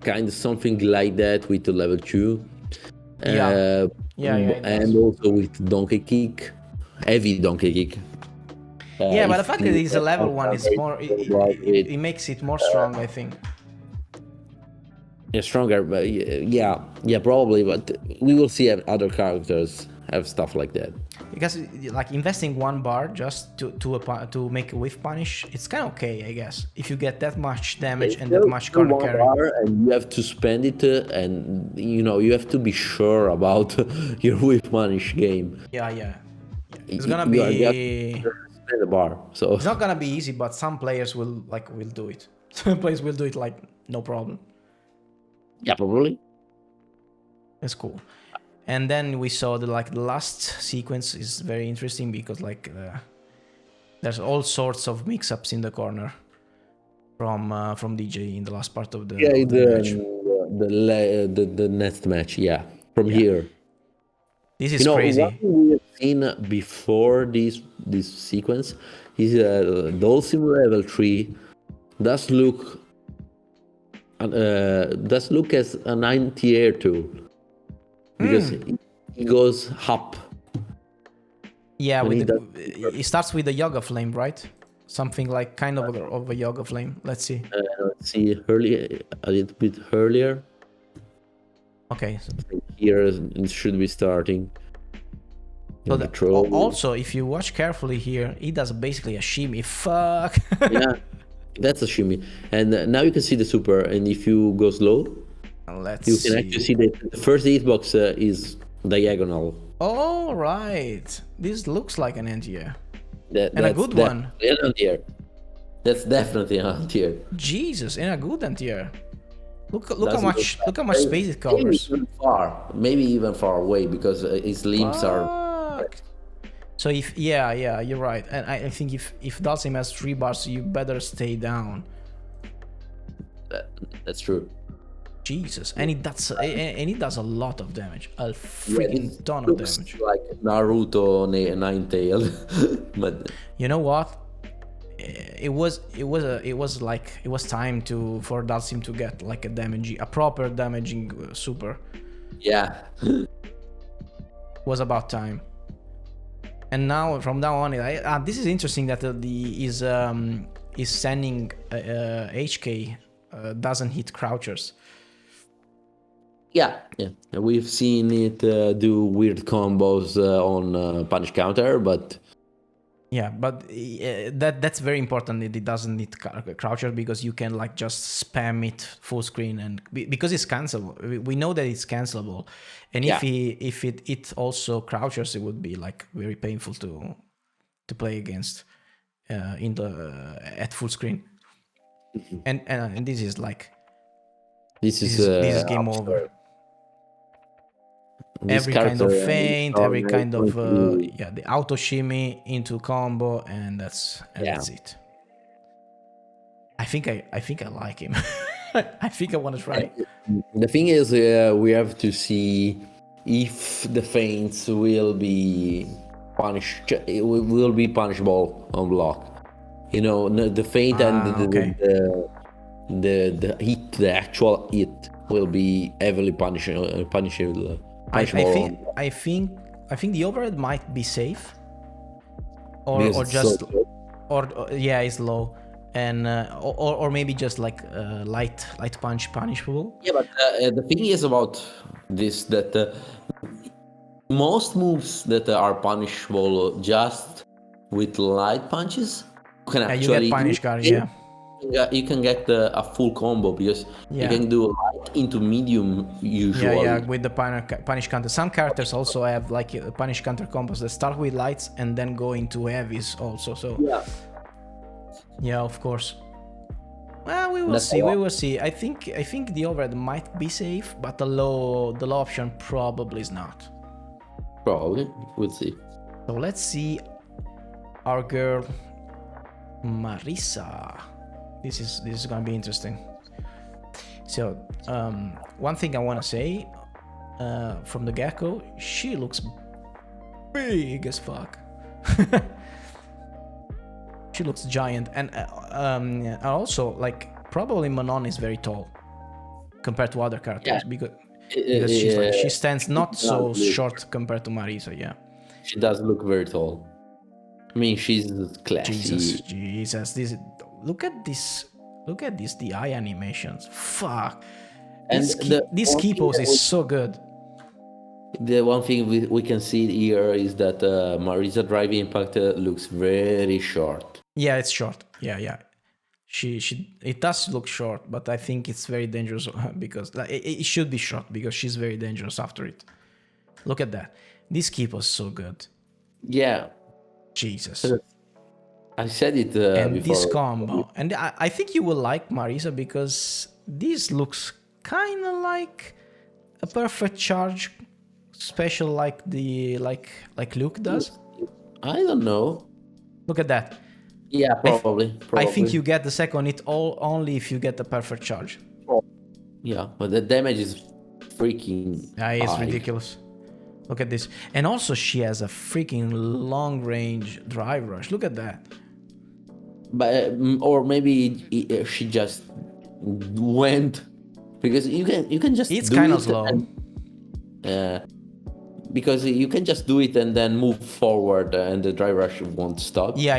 D: kind of something like that with the level 2. And also with donkey kick, heavy donkey kick.
C: But the fact that it's a level 1 is more, it makes it more strong, I think.
D: Yeah, stronger, but probably. But we will see other characters have stuff like that.
C: Because like investing 1 bar just to make a whiff punish, it's kind of okay, I guess. If you get that much damage and that much corner carry,
D: and you have to spend it, and you have to be sure about your whiff punish game.
C: Yeah. It's gonna be
D: spend a bar, so
C: it's not gonna be easy, but some players will do it. Some players will do it like no problem.
D: Yeah, probably.
C: That's cool. And then we saw the last sequence is very interesting because there's all sorts of mix-ups in the corner from DJ in the last part of the match.
D: The next match, from here.
C: This is crazy.
D: What we have seen before this sequence is Dalsim level 3 does look as an anti-air tool because he goes up.
C: Yeah, it starts with the yoga flame, right? Something like kind of a yoga flame. Let's see.
D: Let's see a little bit earlier.
C: Okay.
D: So here it should be starting.
C: So also, if you watch carefully here, he does basically a shimmy. Fuck.
D: Yeah. That's a shimmy, and now you can see the super. And if you go slow,
C: you
D: can actually see that the first hitbox is diagonal.
C: Oh, right. This looks like an anti-air.
D: That,
C: And a
D: that's
C: good one.
D: definitely an anti-air. That's definitely an anti-air.
C: Jesus, and a good anti-air. Look how
D: Doesn't
C: much
D: look
C: look how much space it covers.
D: Maybe even far away because his limbs are.
C: Fuck. So if yeah, you're right. And I think if Dalsim has 3 bars, you better stay down.
D: That's true.
C: Jesus, and it does a lot of damage, a freaking ton of
D: Looks
C: damage.
D: like Naruto Nine-Tailed, but
C: You know what? It was time for Dalsim to get like a proper damaging super.
D: yeah,
C: Was about time. And now from now on, this is interesting that is sending HK doesn't hit crouchers.
D: yeah. We've seen it do weird combos on punish counter, but
C: Yeah, but that's very important. It doesn't need croucher because you can like just spam it full screen and because it's cancelable. We know that it's cancelable, and
D: Yeah.
C: if it also crouchers, it would be like very painful to play against at full screen. And this is like
D: this is
C: game
D: absurd.
C: over.
D: This
C: Every kind of
D: character
C: feint,
D: is
C: every kind of
D: really-
C: the auto shimmy into combo, and that's it. I think I like him. I think I want to try.
D: The thing is, we have to see if the feints will be punished. It will be punishable on block. You know, the feint and
C: okay.
D: the hit, the actual hit, will be heavily punishable.
C: I think the overhead might be safe, or
D: Because
C: or
D: it's
C: just
D: so good.
C: or yeah, it's low, and or maybe just like light punishable.
D: Yeah, but the thing is about this that most moves that are punishable just with light punches can
C: Yeah,
D: actually
C: you get punish guard. Yeah.
D: you can get a full combo because you
C: Yeah.
D: can do light into medium usually.
C: Yeah, with the punish counter. Some characters also have like punish counter combos that start with lights and then go into heavies also. So yeah, of course. Well, we will
D: That's
C: see.
D: a lot.
C: We will see. I think the overhead might be safe, but the low option probably is not.
D: Probably, we'll see.
C: So let's see our girl Marisa. This is gonna be interesting. So one thing I want to say from the get-go, she looks big as fuck. She looks giant, and also like probably Manon is very tall compared to other characters because she stands not so short compared to Marisa. Yeah.
D: She does look very tall. I mean, she's classy.
C: Jesus, look at this the eye animations. Fuck.
D: And
C: This key pose is so good.
D: The one thing we can see here is that Marisa Drive Impact looks very short.
C: Yeah, it's short. Yeah. It does look short, but I think it's very dangerous because it should be short because she's very dangerous after it. Look at that. This key pose is so good.
D: Yeah.
C: Jesus.
D: I said it
C: And
D: before.
C: this combo. And I think you will like Marisa because this looks kind of like a perfect charge special like Luke does.
D: I don't know.
C: Look at that.
D: Yeah, probably.
C: I think you get the second hit only if you get the perfect charge.
D: Yeah, but the damage is freaking
C: It's
D: high.
C: ridiculous. Look at this. And also she has a freaking long range drive rush. Look at that.
D: But or maybe she just went because you can just.
C: It's
D: do
C: kind of
D: it
C: slow.
D: Because you can just do it and then move forward and the drive rush won't stop.
C: Yeah.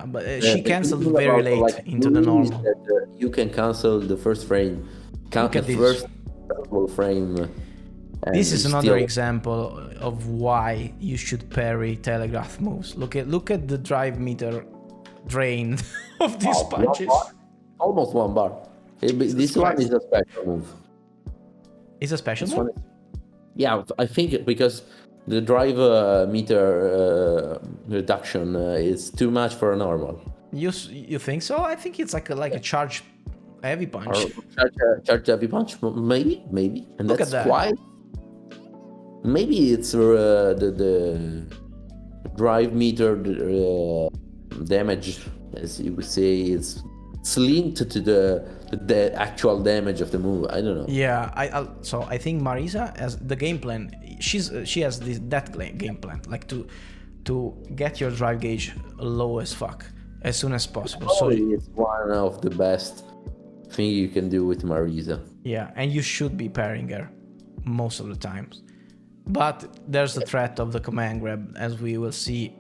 C: But she
D: The
C: canceled
D: thing
C: very
D: about,
C: late
D: like,
C: into the
D: moves
C: normal.
D: that, you can cancel the first frame. Count
C: Look
D: the
C: at
D: first frame. and
C: This is another
D: still-
C: example of why you should parry telegraph moves. Look at the drive meter drain of these
D: Oh,
C: punches.
D: 1 bar? Almost 1 bar. This one
C: Christ.
D: is a special move.
C: It's a special
D: This
C: move?
D: one is, Yeah, I think because the drive meter reduction is too much for a normal.
C: You think so? I think it's like a charge heavy punch.
D: Or charge heavy punch, maybe, and
C: Look at
D: that's
C: that.
D: quite. Maybe it's the drive meter damage, as you would say, it's linked to the actual damage of the move. I don't know.
C: Yeah, so I think Marisa as the game plan. She has game plan, like to get your drive gauge low as fuck as soon as possible.
D: Probably it's one of the best thing you can do with Marisa.
C: Yeah, and you should be pairing her most of the times. But there's the threat of the command grab, as we will see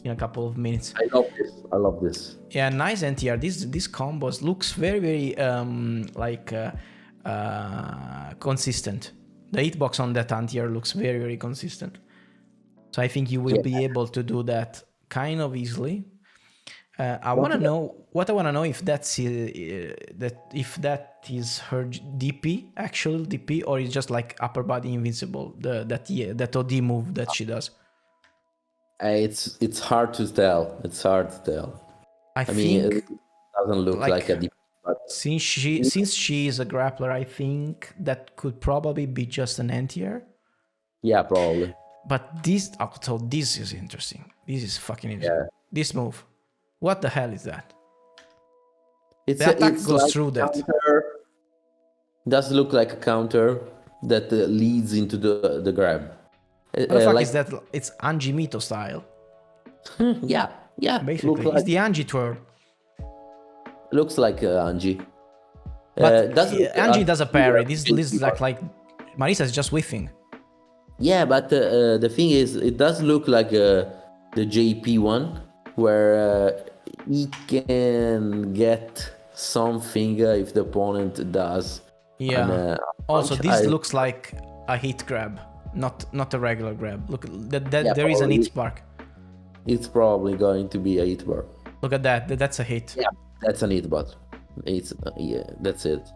C: in a couple of minutes.
D: I love this.
C: Yeah, nice NTR. This combos looks very consistent. The hitbox on that NTR looks very consistent. So I think you will be able to do that kind of easily. I want to know if that's if that is her DP, actual DP, or it's just like upper body invincible, that OD move that she does.
D: It's hard to tell. I mean, it doesn't look like a DP. But
C: since she is a grappler, I think that could probably be just an anti-air.
D: Yeah, probably.
C: But this is interesting. This is fucking interesting. Yeah. This move. What the hell is that? The attack goes like through that.
D: Does look like a counter that leads into the grab.
C: What the fuck is that? It's Anji Mito style.
D: yeah.
C: Basically, it's the Anji twirl.
D: Looks like Anji.
C: But Anji does a parry. This is like Marisa is just whiffing.
D: Yeah, but the thing is, it does look like the JP one, where he can get something if the opponent does.
C: Yeah. Also, this looks like a hit grab, not a regular grab. Look, there is an hit spark.
D: It's probably going to be a hit bar.
C: Look at that. That's a hit.
D: Yeah, that's an hit bar. It's that's it.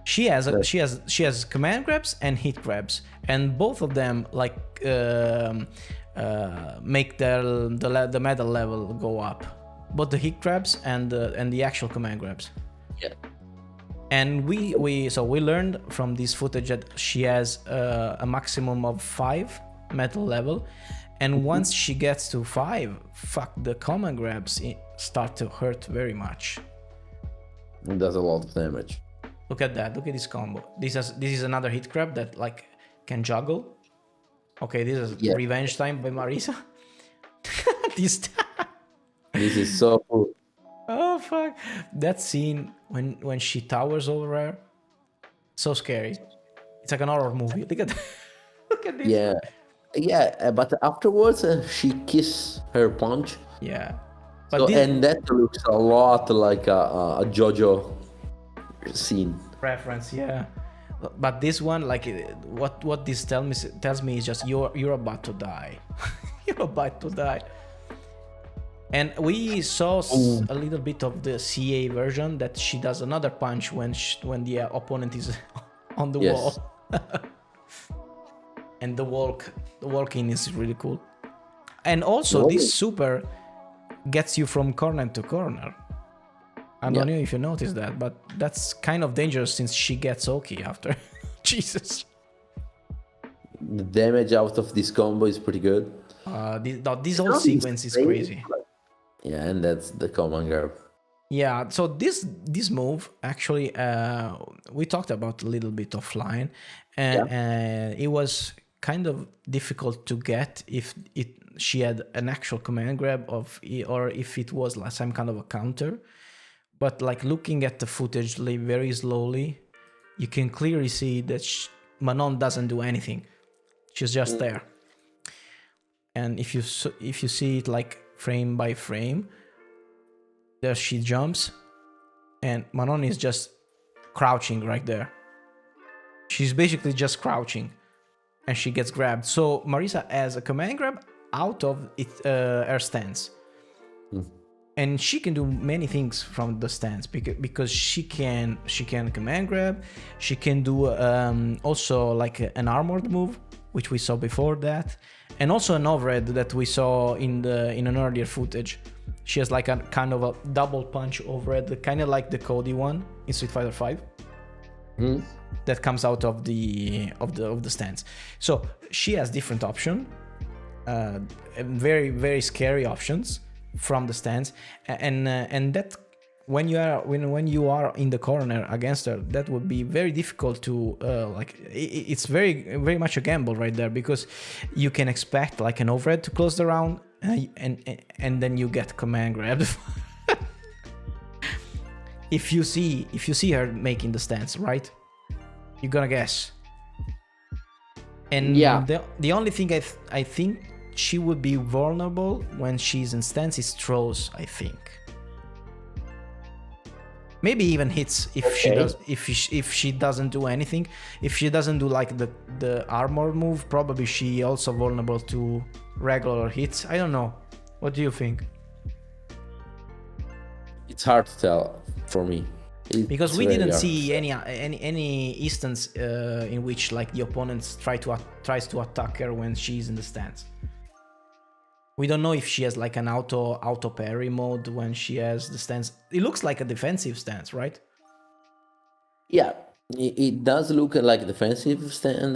C: She has command grabs and hit grabs, and both of them like make the medal level go up, both the hit grabs and the actual command grabs.
D: Yeah.
C: And we learned from this footage that she has a maximum of 5 medal level, and once she gets to 5, the command grabs start to hurt very much.
D: It does a lot of damage.
C: Look at that. Look at this combo. This is another hit grab that like can juggle. Okay, this is revenge time by Marisa. This
D: is so cool.
C: Oh fuck! That scene when she towers over her, so scary. It's like an horror movie. Look at that. Look at this.
D: Yeah. But afterwards, she kissed her punch.
C: Yeah.
D: But and that looks a lot like a JoJo scene
C: reference. Yeah. But this one, like, what this tells me is just you're about to die. You're about to die. And we saw a little bit of the CA version that she does another punch when the opponent is on the wall. And the walking is really cool. And also this super gets you from corner to corner. I don't know if you noticed that, but that's kind of dangerous since she gets Oki after. Jesus.
D: The damage out of this combo is pretty good.
C: This whole sequence is crazy.
D: Yeah, and that's the command grab.
C: Yeah, so this move actually we talked about a little bit offline, and it was kind of difficult to get if she had an actual command grab or if it was like some kind of a counter. But like looking at the footage very slowly, you can clearly see that Manon doesn't do anything. She's just there. And if you see it like frame by frame, there she jumps, and Manon is just crouching right there. She's basically just crouching, and she gets grabbed. So Marisa has a command grab out of her stance. and she can do many things from the stance because she can command grab, she can do also like an armored move, which we saw before that, and also an overhead that we saw in an earlier footage. She has like a kind of a double punch overhead, kind of like the Cody one in Street Fighter 5. That comes out of the stance. So she has different options, very very scary options from the stance, and that when you are in the corner against her, that would be very difficult to it's very very much a gamble right there, because you can expect like an overhead to close the round, and then you get command grabbed. if you see her making the stance, right, you're gonna guess. And the only thing I think she would be vulnerable when she's in stance is throws, I think. Maybe even hits if she doesn't do anything. If she doesn't do like the armor move, probably she also vulnerable to regular hits. I don't know. What do you think?
D: It's hard to tell for me.
C: Because we didn't see any instance in which like the opponent tries to attack her when she's in the stance. We don't know if she has like an auto parry mode when she has the stance. It looks like a defensive stance, right?
D: Yeah, it does look like a defensive stand,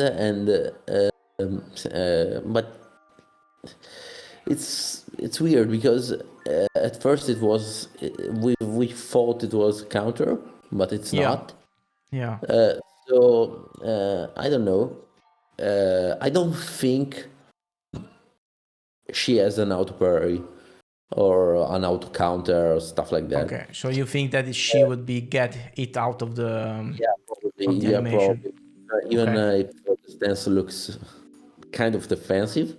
D: but it's weird because at first it was we thought it was counter, but it's not.
C: Yeah.
D: So I don't know. I don't think she has an auto parry or an auto counter or stuff like that.
C: Okay, so you think that she would be get it out of the
D: probably.
C: the animation.
D: Probably. Even if the stance looks kind of defensive,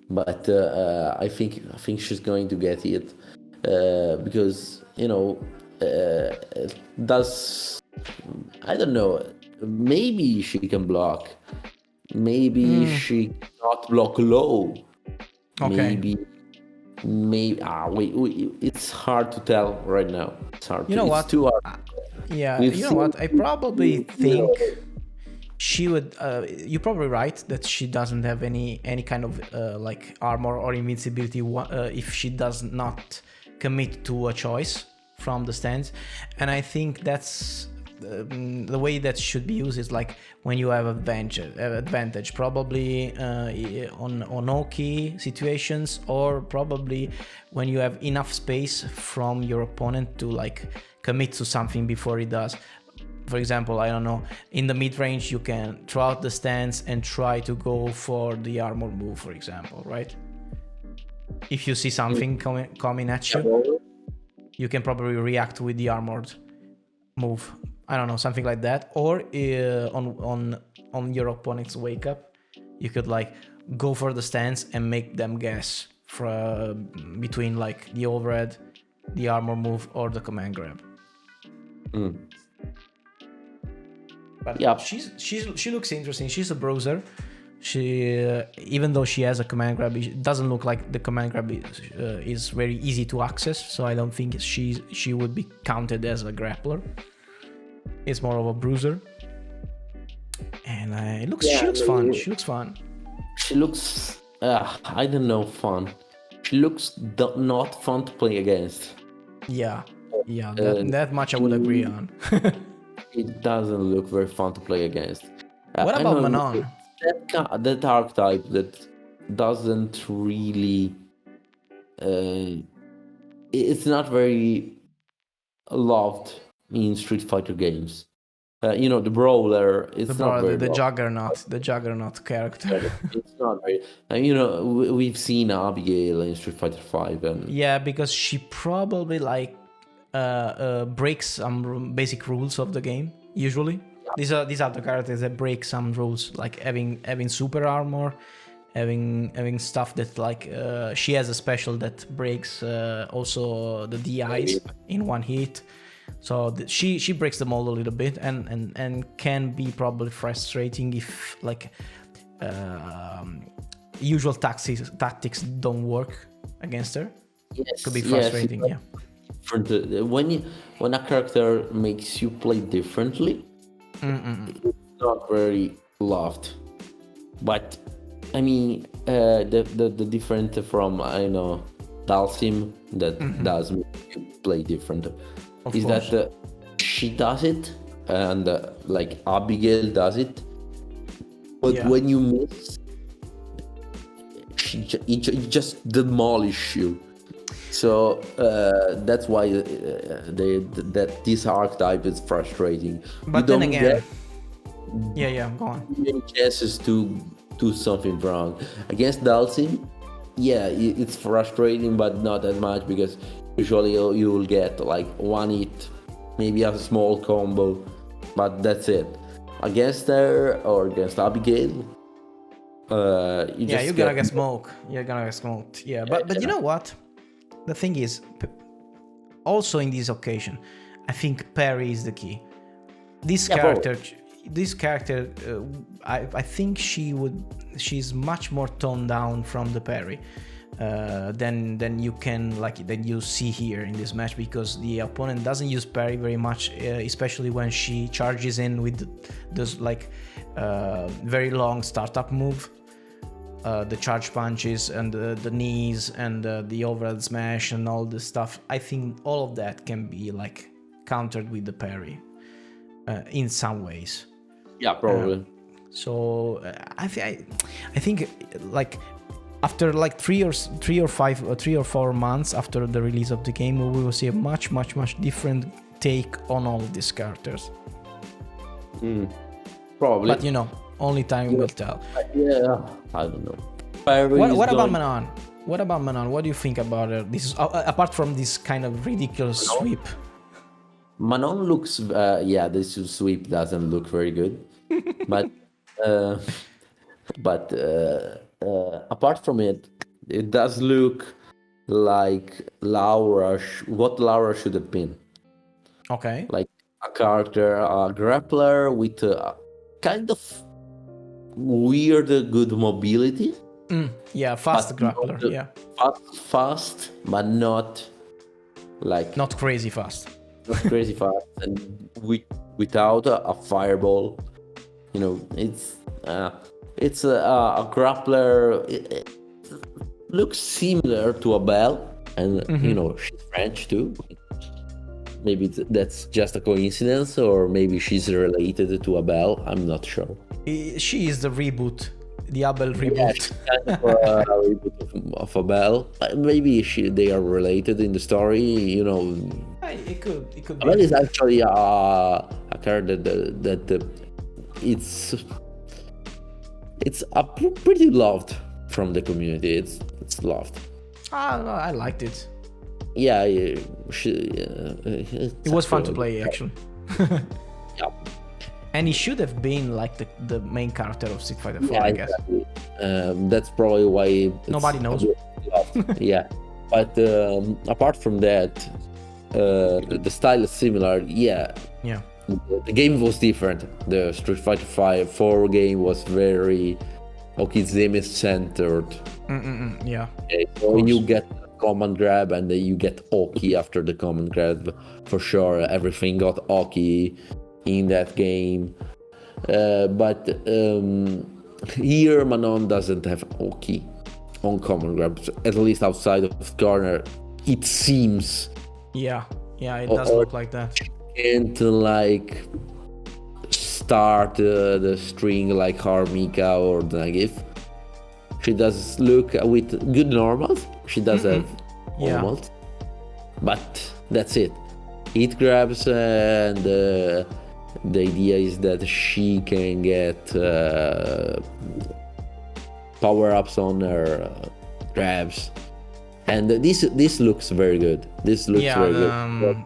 D: but I think she's going to get it because does, I don't know, maybe she can block, maybe she cannot block low.
C: Okay.
D: Maybe it's hard to tell right now. It's hard.
C: It's
D: too hard.
C: I probably think she would. You're probably right that she doesn't have any kind of like armor or invincibility if she does not commit to a choice from the stance, and I think that's the way that should be used is like when you have advantage, probably on okay situations, or probably when you have enough space from your opponent to like commit to something before he does. For example, I don't know, in the mid range you can throw out the stance and try to go for the armor move, for example, right? If you see something coming at you, you can probably react with the armored move. I don't know, something like that. Or on your opponent's wake up, you could like go for the stance and make them guess between like the overhead, the armor move, or the command grab. But yeah, she looks interesting. She's a bruiser. She even though she has a command grab, it doesn't look like the command grab is very easy to access. So I don't think she would be counted as a grappler. It's more of a bruiser, and she looks fun. She looks fun.
D: She looks I don't know, fun. She looks not fun to play against.
C: Yeah, that much I would agree on.
D: It doesn't look very fun to play against.
C: What about Manon?
D: That archetype that doesn't really it's not very loved in Street Fighter games. The brawler,
C: the juggernaut character.
D: It's not very. We've seen Abigail in Street Fighter 5, and
C: yeah, because she probably like breaks some basic rules of the game. Usually, these are the characters that break some rules, like having super armor, having stuff that like she has a special that breaks also the DIs in one hit. So she breaks them all a little bit, and can be probably frustrating if like usual tactics don't work against her.
D: Yes,
C: Could be
D: yes,
C: frustrating. Yeah.
D: different. When a character makes you play differently, it's not very loved. But I mean, the different from I know Dalsim that does make you play different
C: Of
D: is
C: course.
D: that she does it and like Abigail does it, but
C: Yeah.
D: when you miss, it just demolish you. So that's why that this archetype is frustrating. You
C: But then
D: don't
C: again,
D: get
C: yeah, go on.
D: many chances to do something wrong. Against Dalsim, yeah, it's frustrating, but not that much because usually you will get like one hit, maybe a small combo, but that's it. Against her or against Abigail, you
C: Yeah,
D: just
C: you're gonna get smoked. You're gonna get smoked. Yeah, but you know what? The thing is, also in this occasion, I think parry is the key. This
D: Yeah,
C: character, I think she's much more toned down from the parry than you see here in this match, because the opponent doesn't use parry very much, especially when she charges in with those very long startup move. The charge punches and the knees and the overhead smash and all this stuff. I think all of that can be like countered with the parry in some ways.
D: Yeah, probably.
C: So I think like after like 3 or 4 months after the release of the game, we will see a much different take on all of these characters.
D: Probably.
C: But only time will tell.
D: Yeah, I don't know. Parry
C: What
D: is
C: about
D: going-
C: Manon? What about Manon? What do you think about her? This apart from this kind of ridiculous sweep.
D: Manon looks, this sweep doesn't look very good, but apart from it, it does look like what Laura should have been,
C: Okay.
D: like a character, a grappler with a kind of weird, good mobility.
C: Yeah, fast
D: but not
C: grappler.
D: the-
C: Yeah,
D: fast, but not like
C: not crazy fast.
D: not crazy fast, and without a fireball. It's a grappler. It looks similar to a Belle, and she's French too. Maybe that's just a coincidence, or maybe she's related to a Belle. I'm not sure.
C: She is the reboot, the Abel
D: Yeah,
C: reboot.
D: she's kind of a reboot of a Belle. Maybe they are related in the story.
C: It could be.
D: Abel is actually a character that it's pretty loved from the community. It's loved.
C: I liked it.
D: Yeah,
C: It was fun to play actually.
D: Yeah,
C: And he should have been like the main character of Street Fighter 4, I guess.
D: exactly. That's probably why
C: Nobody knows.
D: Loved. Yeah, but apart from that, the style is similar. Yeah,
C: Yeah.
D: the game was different. The Street Fighter 4 game was very Okizeme centered.
C: Yeah.
D: Okay, so you get command grab and then you get Oki after the command grab for sure. Everything got Oki in that game, but here Manon doesn't have Oki on command grabs, at least outside of corner. It seems
C: Yeah. Yeah, it does
D: Or-
C: look like that.
D: can't like start the string like Harmika or Nagif. She does look with good normals. She does have
C: Yeah.
D: normals, but that's it. Hit grabs, and the idea is that she can get power ups on her grabs, and this looks very good. This looks
C: Yeah,
D: very good.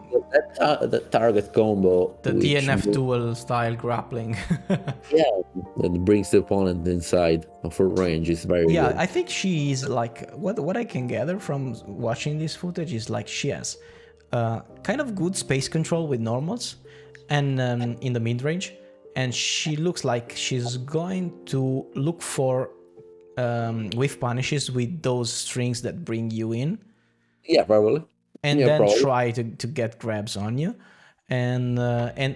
D: The target combo,
C: The
D: which
C: DNF duel style grappling.
D: that brings the opponent inside of her range, is very
C: Yeah,
D: good.
C: I think she is like what I can gather from watching this footage is like she has kind of good space control with normals and in the mid range, and she looks like she's going to look for whiff punishes with those strings that bring you in.
D: Yeah, probably.
C: and
D: Yeah,
C: then
D: probably.
C: try to get grabs on you, and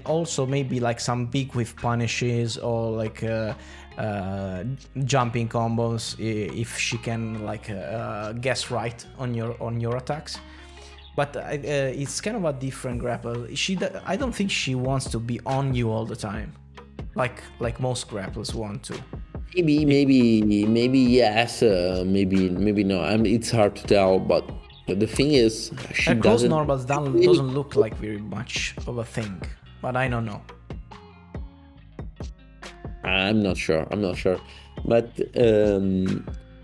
C: also maybe like some big whiff punishes or like jumping combos if she can like guess right on your attacks. But it's kind of a different grapple. I don't think she wants to be on you all the time, like most grapplers want to.
D: Maybe yes. Maybe no. I mean, it's hard to tell. But the thing is, she
C: Her close
D: doesn't.
C: normals doesn't look like very much of a thing, but I don't know.
D: I'm not sure. I'm not sure. But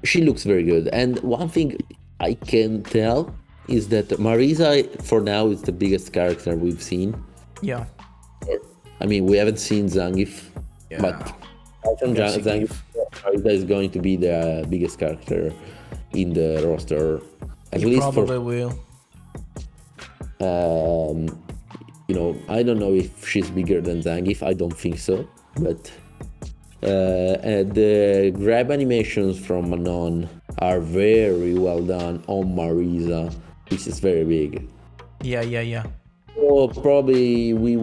D: she looks very good. And one thing I can tell is that Marisa, for now, is the biggest character we've seen.
C: Yeah.
D: I mean, we haven't seen Zangief,
C: Yeah.
D: but from
C: Yes,
D: Zangief, Marisa is going to be the biggest character in the roster. At
C: You
D: least
C: probably will.
D: you know, I don't know if she's bigger than Zangief. I don't think so. But the grab animations from Manon are very well done on Marisa, which is very big.
C: Yeah.
D: So probably we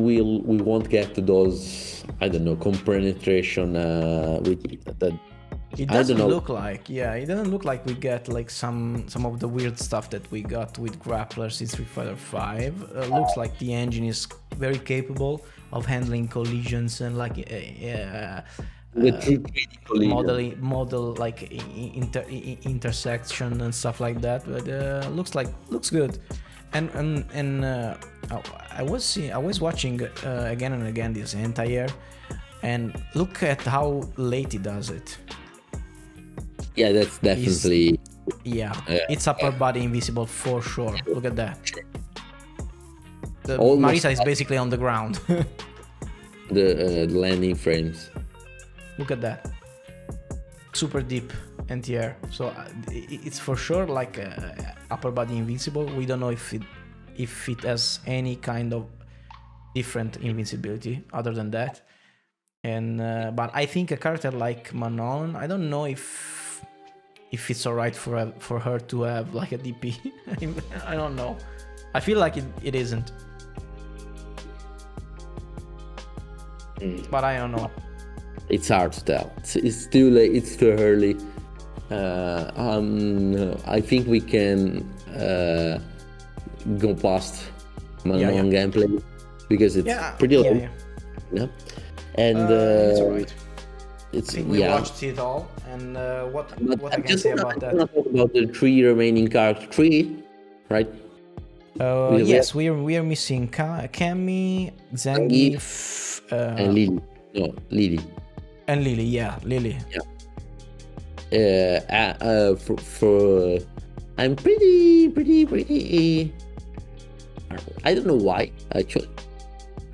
D: won't get to those, I don't know, compenetration with that.
C: It
D: I
C: doesn't
D: don't know.
C: look like, it doesn't look like we get like some of the weird stuff that we got with grapplers in Street Fighter 5. Looks like the engine is very capable of handling collisions and like
D: The 3D collision.
C: model like intersection and stuff like that. But looks good. And I was watching again and again this entire, and look at how late he does it.
D: Yeah, that's definitely.
C: It's upper body invisible for sure. Look at that.
D: Almost
C: Marisa is basically on the ground.
D: the landing frames.
C: Look at that. Super deep anti-air. So it's for sure like upper body invincible. We don't know if it has any kind of different invincibility other than that. And but I think a character like Manon, I don't know if it's alright for her to have like a DP. I don't know. I feel like it isn't. But I don't know.
D: It's hard to tell. It's too late. It's too early. I think we can go past Manon gameplay because it's pretty late. Yeah. And
C: it's alright.
D: It's
C: We watched it all, and what I can say about that?
D: Talk about the 3 remaining characters. 3, right?
C: Yes, we are missing Cammy, Zangief,
D: and Lily. No, Lily.
C: And Lily. Yeah, Lily.
D: Yeah. For I'm pretty. I don't know why actually,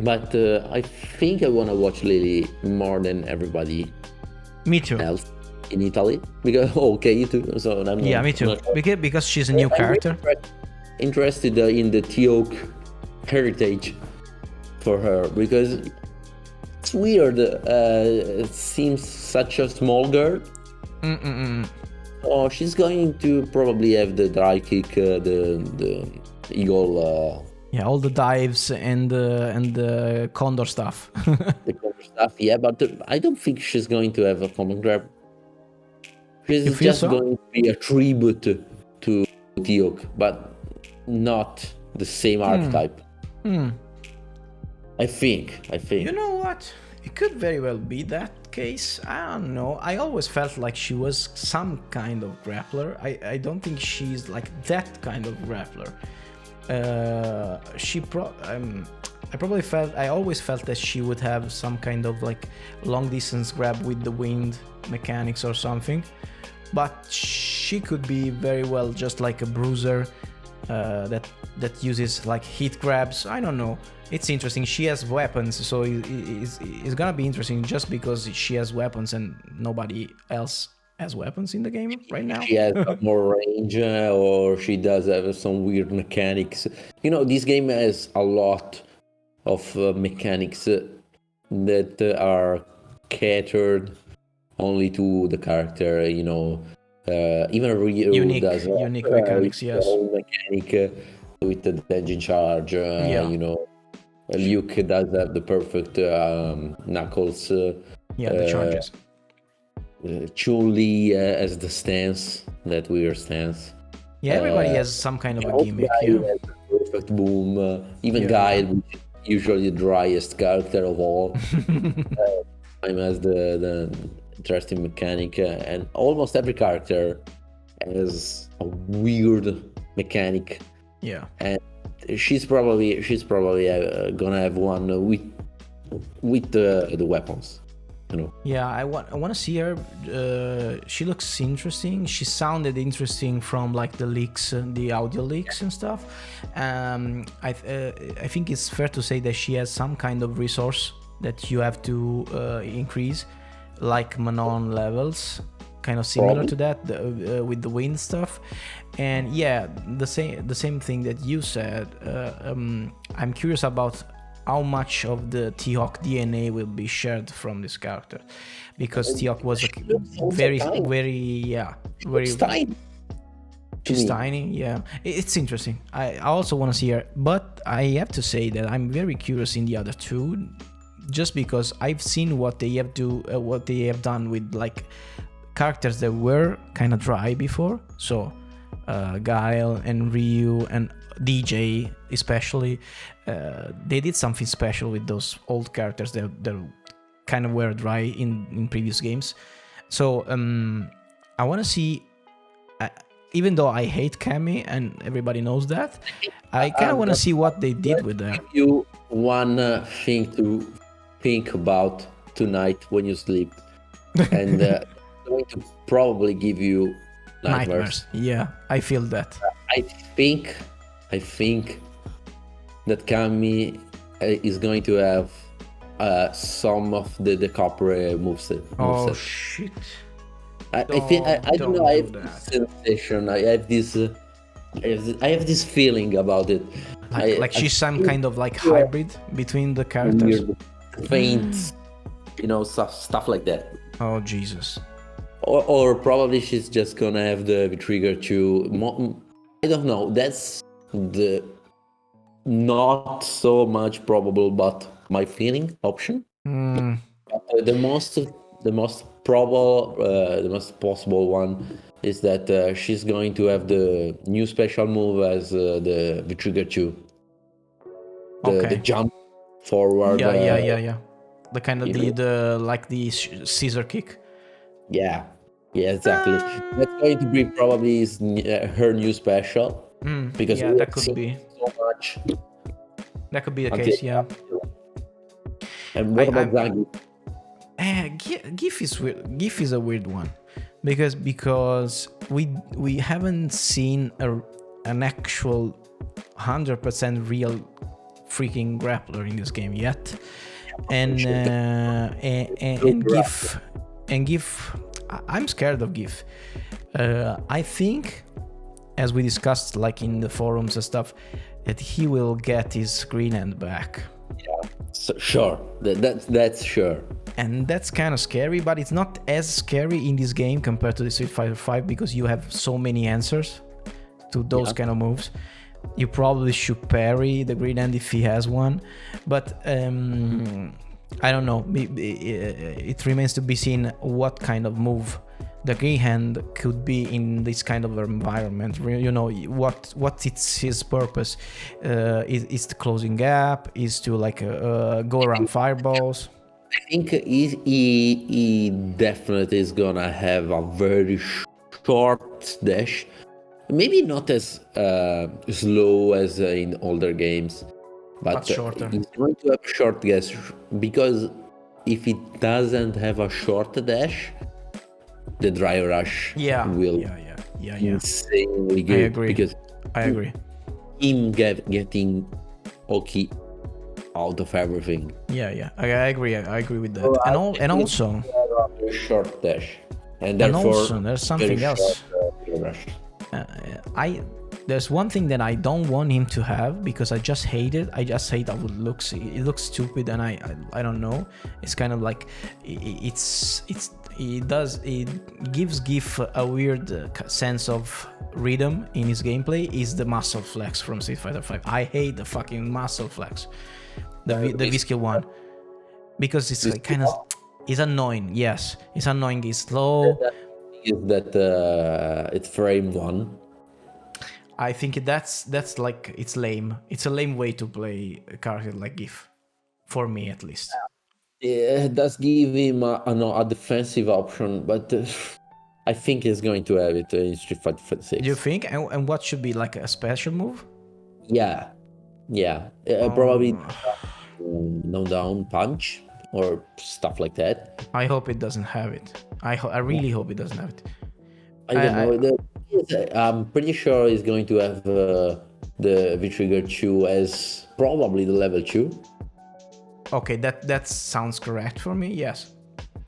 D: but I think I want to watch Lily more than everybody.
C: Me too.
D: Else in Italy because you too. So I'm
C: me too. Because she's a new character.
D: Interested in the Teok heritage for her because it's weird. It seems such a small girl. Oh, she's going to probably have the dry kick, the eagle.
C: All the dives and the condor stuff.
D: The condor stuff, yeah, but I don't think she's going to have a common grab. She's just going to be a tribute to Teok, but not the same archetype. I think.
C: You know what? It could very well be that case. I don't know. I always felt like she was some kind of grappler. I don't think she's like that kind of grappler. I always felt that she would have some kind of like long distance grab with the wind mechanics or something. But she could be very well just like a bruiser that uses like hit grabs. I don't know. It's interesting. She has weapons, so it's gonna be interesting just because she has weapons and nobody else has weapons in the game right now.
D: She has more range, or she does have some weird mechanics. You know, this game has a lot of mechanics that are catered only to the character. You know, Even Ryu
C: Unique-
D: does
C: unique mechanics, yes.
D: the whole mechanic with the engine charge.
C: Yeah.
D: You know, Luke does have the perfect knuckles.
C: Yeah, the charges.
D: Chun-Li has the stance, that weird stance.
C: Yeah, everybody has some kind of a
D: Also
C: gimmick.
D: Guile
C: Yeah.
D: has the perfect boom. Even
C: Yeah,
D: Guile,
C: yeah.
D: which is usually the driest character of all, time has the interesting mechanic, and almost every character has a weird mechanic,
C: Yeah.
D: and she's probably gonna have one with the weapons, you know.
C: Yeah, I want to see her. She looks interesting. She sounded interesting from like the leaks, the audio leaks and stuff. I think it's fair to say that she has some kind of resource that you have to increase, like Manon levels, kind of similar to that with the wind stuff. And yeah, the same thing that you said. I'm curious about how much of the T-Hawk DNA will be shared from this character, because T-Hawk was like very
D: It's tiny.
C: she's tiny. Yeah, it's interesting. I also want to see her, but I have to say that I'm very curious in the other two, just because I've seen what they have done with like characters that were kind of dry before. So Guile and Ryu and DJ especially, they did something special with those old characters that kind of were dry in previous games. So I want to see, even though I hate Cammy and everybody knows that, I kind of want to see what they did with her.
D: Give you one thing to think about tonight when you sleep, and going to probably give you nightmares.
C: Yeah, I feel that.
D: I think that Kami is going to have some of the copper moveset.
C: Oh shit!
D: I think I don't know. I have
C: do
D: this sensation. I have this feeling about it.
C: Like she's some kind of like hybrid between the characters.
D: Weird, faint, you know, stuff like that.
C: Oh Jesus!
D: Or probably she's just gonna have the trigger to. I don't know. That's the not so much probable, but my feeling option. The most probable, the most possible one is that she's going to have the new special move as the trigger 2. The jump forward.
C: Yeah. The kind of the like the scissor kick.
D: Yeah, exactly. That's going to be probably her new special. Because
C: that could be
D: so much.
C: That could be the case, yeah.
D: And what about Zangief?
C: GIF is weird. GIF is a weird one because we haven't seen an actual 100% real freaking grappler in this game yet, and GIF. I'm scared of GIF. I think, as we discussed like in the forums and stuff, that he will get his green hand back.
D: Yeah, so, sure. That's sure.
C: And that's kind of scary, but it's not as scary in this game compared to the Street Fighter 5 because you have so many answers to those kind of moves. You probably should parry the green hand if he has one, but I don't know. It remains to be seen what kind of move the green hand could be in this kind of environment. You know, what it's his purpose? Is to closing gap? Is to like go around fireballs?
D: I think he definitely is gonna have a very short dash. Maybe not as slow as in older games, but
C: shorter.
D: He's going to have a short dash because if he doesn't have a short dash, the dry rush will insanely good.
C: I agree.
D: Him getting Oki out of everything.
C: Yeah. I agree with that. And also
D: a short dash, and
C: also there's something else.
D: Rush.
C: There's one thing that I don't want him to have because I just hate it. I just hate how it looks. It looks stupid, and I don't know. It's kind of like it's it gives GIF a weird sense of rhythm in his gameplay is the muscle flex from Street Fighter 5. I hate the fucking muscle flex, the V skill one, because it's like kind of, it's annoying. Yes, it's annoying. It's slow.
D: Is that it's frame one?
C: I think that's like, it's lame. It's a lame way to play a character like GIF, for me at least.
D: Yeah, it does give him a defensive option, but I think he's going to have it in Street Fighter 6.
C: Do you think? And what should be like a special move?
D: Yeah, yeah, probably no down punch or stuff like that.
C: I hope it doesn't have it. I really hope it doesn't have it.
D: I don't know. I'm pretty sure he's going to have the V-Trigger 2 as probably the level 2.
C: Okay, that sounds correct for me. Yes.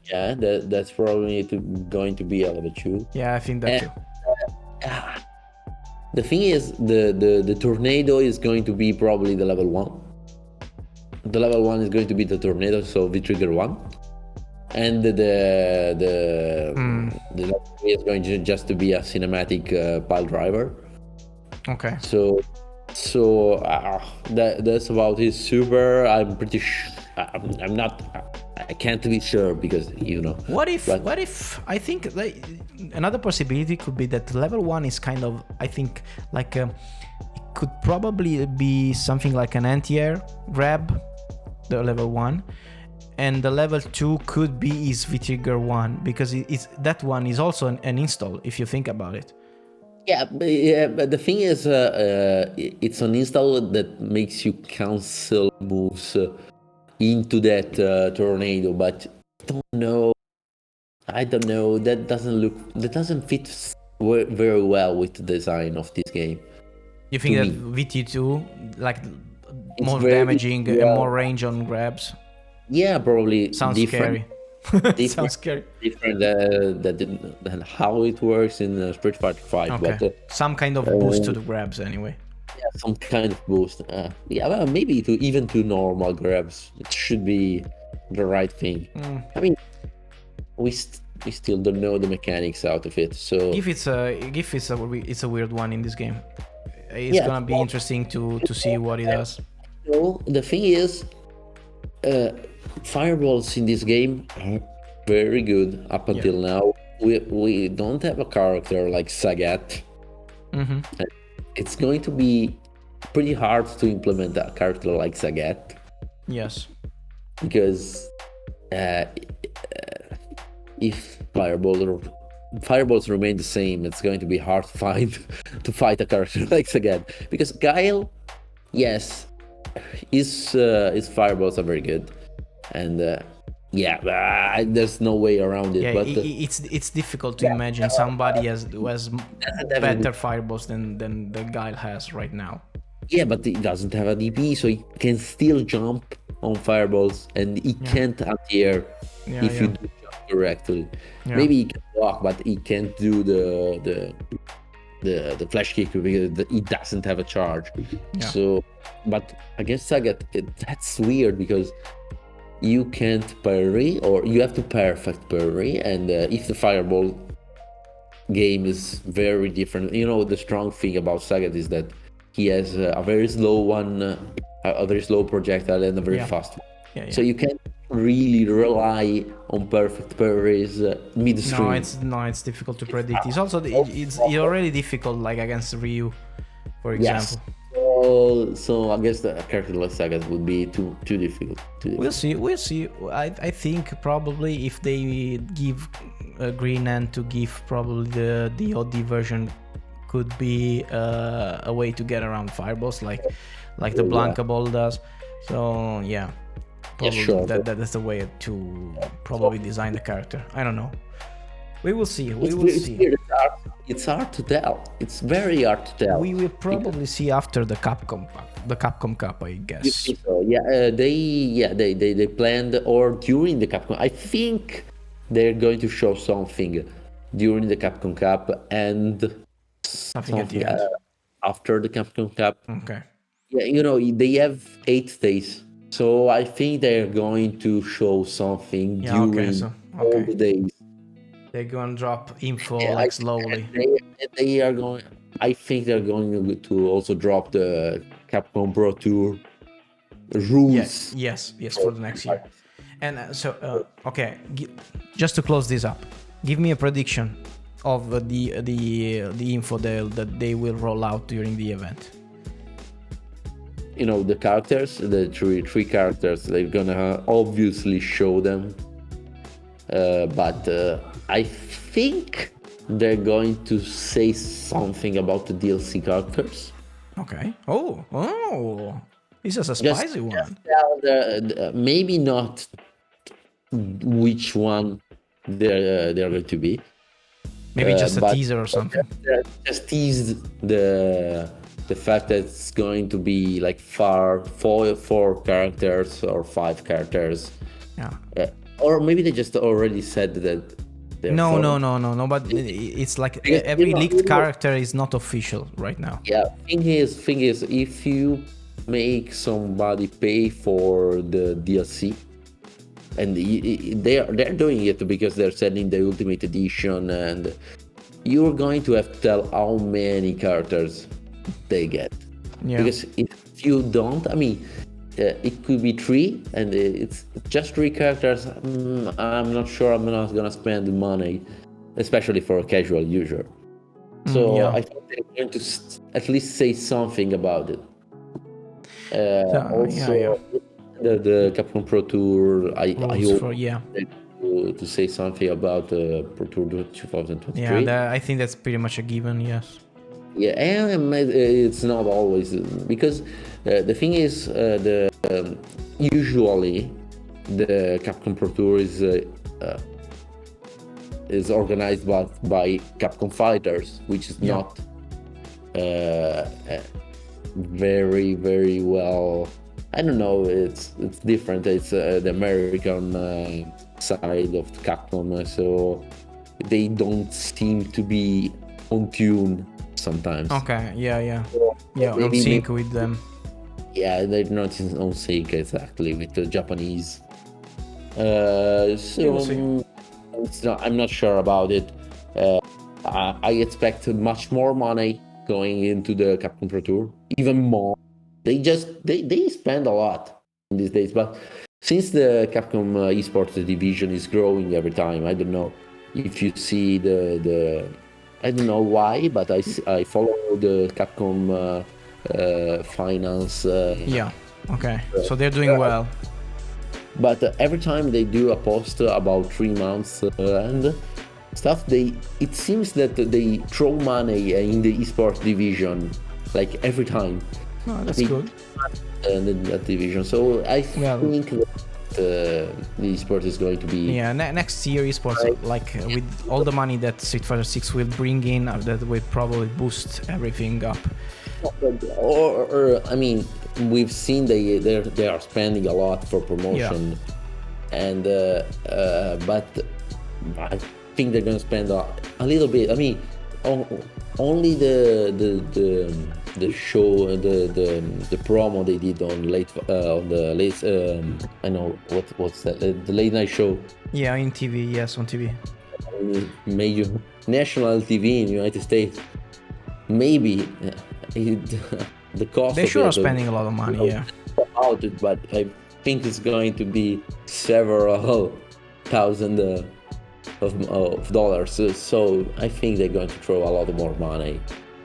D: Yeah, that's probably going to be a level 2.
C: Yeah, I think that too.
D: The thing is, the tornado is going to be probably the level 1. The level 1 is going to be the tornado, so V-Trigger 1. And the level 3 is going to just to be a cinematic pile driver.
C: Okay.
D: So that's about his super. I'm pretty sure. I'm not. I can't be sure because
C: What if I think like another possibility could be that level 1 is kind of, I think, like it could probably be something like an anti-air grab, the level 1, and the level 2 could be his V-Trigger 1, because it's that one is also an install if you think about it.
D: Yeah, but the thing is, it's an install that makes you cancel moves into that tornado, but I don't know. That doesn't fit very well with the design of this game.
C: You think that VT2 like more damaging and more range on grabs?
D: Yeah, probably.
C: Sounds
D: different.
C: Scary. Sounds scary.
D: Different than how it works in Street Fighter 5.
C: Okay.
D: But
C: some kind of boost to the grabs anyway.
D: Yeah, some kind of boost. Yeah, well, maybe even to normal grabs. It should be the right thing. I mean, we still don't know the mechanics out of it. So
C: GIF it's a weird one in this game. It's gonna be interesting to see what it does.
D: So the thing is, fireballs in this game are very good up until now. We don't have a character like Sagat.
C: Mm-hmm.
D: It's going to be pretty hard to implement a character like Sagat.
C: Yes.
D: Because if fireballs remain the same, it's going to be hard to fight a character like Sagat. Because Guile, yes, his fireballs are very good, and there's no way around it.
C: Yeah,
D: but
C: it's difficult to imagine somebody who has better fireballs than the guy has right now.
D: Yeah, but he doesn't have a DP, so he can still jump on fireballs, and he can't anti-air if you do jump correctly. Yeah. Maybe he can block, but he can't do the flash kick because he doesn't have a charge. Yeah. So, but against Sagat, that's weird because you can't parry, or you have to perfect parry, and if the fireball game is very different. The strong thing about Sagat is that he has a very slow one, a very slow projectile, and a very fast one. Yeah. So you can't really rely on perfect parries midstream.
C: No, it's difficult to predict. It's also it's already difficult, like against Ryu, for example.
D: Yes. So I guess the character like Sagat would be too difficult.
C: We'll see. I think probably if they give a green end to give, probably the OD version could be a way to get around fireballs, like the Blanca ball does. So yeah, probably that's the way to probably design the character. I don't know. We will see.
D: It's hard to tell. It's very hard to tell.
C: We will probably see after the Capcom Cup, I guess.
D: You think so? Yeah, they planned, or during the Capcom. I think they're going to show something during the Capcom Cup and
C: something at the end.
D: After the Capcom Cup.
C: Okay.
D: Yeah, they have 8 days, so I think they're going to show something during all the days.
C: They're gonna drop info
D: Yeah,
C: like slowly.
D: they are going. I think they're going to also drop the Capcom Pro Tour rules.
C: Yes, for the next year. And okay, just to close this up, give me a prediction of the info that they will roll out during the event.
D: You know, the characters, the three characters. They're gonna obviously show them, but I think they're going to say something about the DLC characters.
C: Okay. Oh, this is a spicy one.
D: Just tell maybe not which one they're going to be.
C: Maybe just a teaser or something.
D: Just tease the fact that it's going to be like four characters or 5 characters.
C: Yeah.
D: Or maybe they just already said that.
C: No. But it's like every leaked character is not official right now.
D: Yeah. Thing is, if you make somebody pay for the DLC, and they're doing it because they're selling the Ultimate Edition, and you're going to have to tell how many characters they get.
C: Yeah.
D: Because if you don't, I mean, it could be 3, and it's just 3 characters. I'm not sure I'm not gonna spend the money, especially for a casual user. So I think they're going to at least say something about it. The Capcom Pro Tour, I hope to say something about Pro Tour 2023.
C: Yeah, I think that's pretty much a given, yes.
D: Yeah, and it's not always, because the thing is, usually the Capcom Pro Tour is organized by Capcom Fighters, which is not very, very well. I don't know. It's different. It's the American side of Capcom, so they don't seem to be on tune sometimes.
C: Okay. Yeah. On sync with them.
D: Yeah, they're not on sync exactly with the Japanese. So I'm not sure about it. I expect much more money going into the Capcom Pro Tour, even more. They spend a lot in these days, but since the Capcom esports division is growing every time, I don't know if you see the I don't know why, but I follow the Capcom finance.
C: Yeah. Okay. So they're doing well.
D: But every time they do a post about 3 months and stuff, it seems that they throw money in the esports division, like every time.
C: Oh, that's good.
D: That division. So I think that the esports is going to be.
C: Yeah, next year esports, like with all the money that Street Fighter 6 will bring in, that will probably boost everything up.
D: Or I mean, we've seen they are spending a lot for promotion, and but I think they're gonna spend a little bit. I mean, only the show, the promo they did on the late I know what's that, the late night show.
C: Yeah, in TV. Yes, on TV.
D: Major national TV in United States. Maybe the cost.
C: They sure are spending a lot of money.
D: About it, but I think it's going to be several thousand of dollars. So I think they're going to throw a lot more money.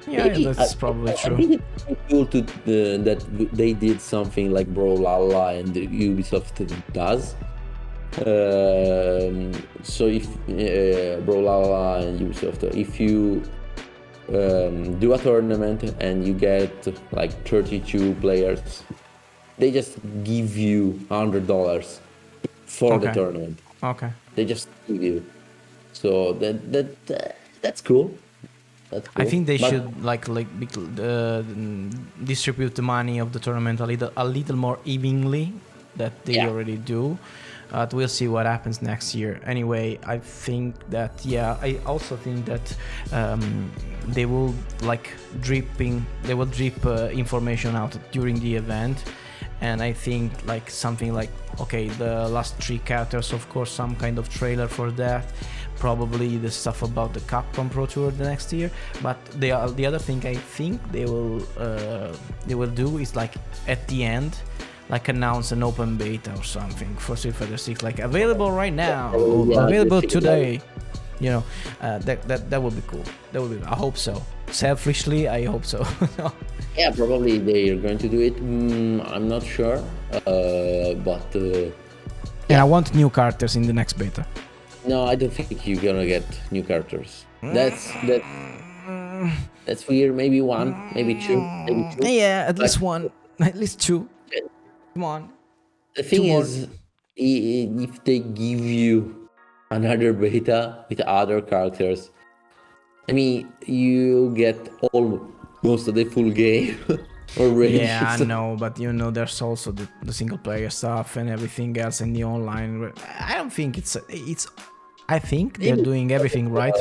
C: Yeah, that's probably true.
D: I think it's cool that they did something like Brawlhalla and Ubisoft does. So if Brawlhalla and Ubisoft, if you do a tournament and you get like 32 players, they just give you $100 for the tournament.
C: Okay.
D: They just give you. So that's cool.
C: I think they should distribute the money of the tournament a little more evenly that they already do. We'll see what happens next year. Anyway, I think that I also think that they will drip information out during the event, and I think like something like the last 3 characters, of course, some kind of trailer for that. probably the stuff about the Capcom Pro Tour the next year. But the other thing I think they will do is like at the end, like announce an open beta or something for Street Fighter 6, like available right now, or available today. You know, that would be cool. That would be. I hope so. Selfishly, I hope so.
D: Yeah, probably they're going to do it. I'm not sure, but.
C: And I want new characters in the next beta.
D: No, I don't think you're gonna get new characters. That's weird. Maybe one, maybe two, maybe two.
C: Yeah, at least one, at least two. Come on.
D: The thing is, if they give you another beta with other characters, I mean, you get almost the full game already.
C: Yeah, I know, but you know, there's also the single player stuff and everything else in the online. I don't think it's. I think they're doing everything right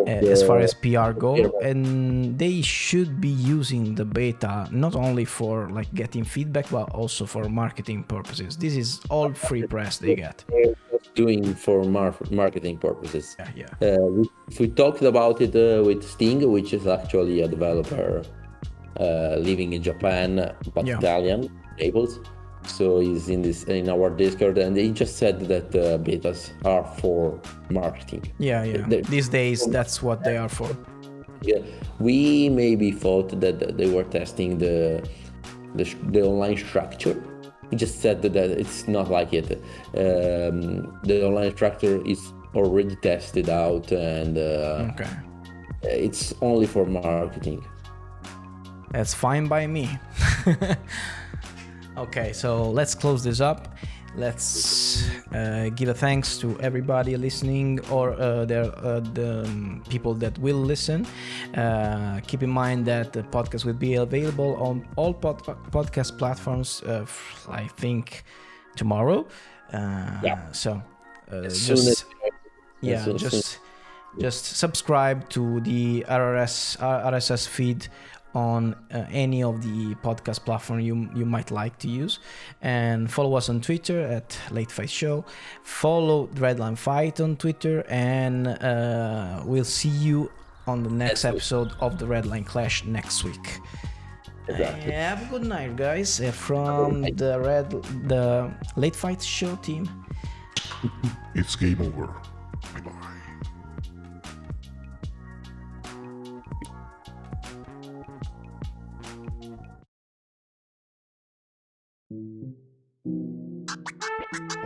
C: as far as PR go, and they should be using the beta not only for like getting feedback, but also for marketing purposes. This is all free press they get.
D: Doing for marketing purposes.
C: Yeah.
D: We talked about it with Sting, which is actually a developer living in Japan, but Italian, Naples. So he's in our Discord, and he just said that betas are for marketing.
C: Yeah. These days, that's what they are for.
D: Yeah, we maybe thought that they were testing the online structure. He just said that it's not like it. The online structure is already tested out, and it's only for marketing.
C: That's fine by me. Okay, so let's close this up. Let's give a thanks to everybody listening, or the people that will listen. Keep in mind that the podcast will be available on all podcast platforms, I think, tomorrow. So just subscribe to the RSS feed on any of the podcast platform you might like to use, and follow us on Twitter at Late Fight Show. Follow Redline Fight on Twitter, and we'll see you on the next episode of the Redline Clash next week.
D: Exactly.
C: Have a good night, guys, from the Late Fight Show team.
A: It's game over. Bye-bye.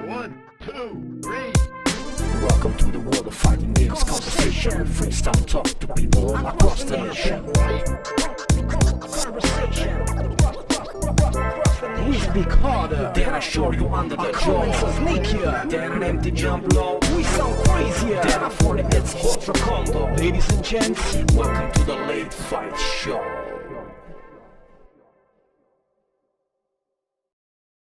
A: One, two, three.
B: Welcome to the world of fighting games, conversation, freestyle talk to people across the nation. We speak harder than I show you under the jaw. So sneakier than an empty jump low. We sound crazier than I 40 it's hot for combo. Ladies and gents, welcome to the Late Fight Show.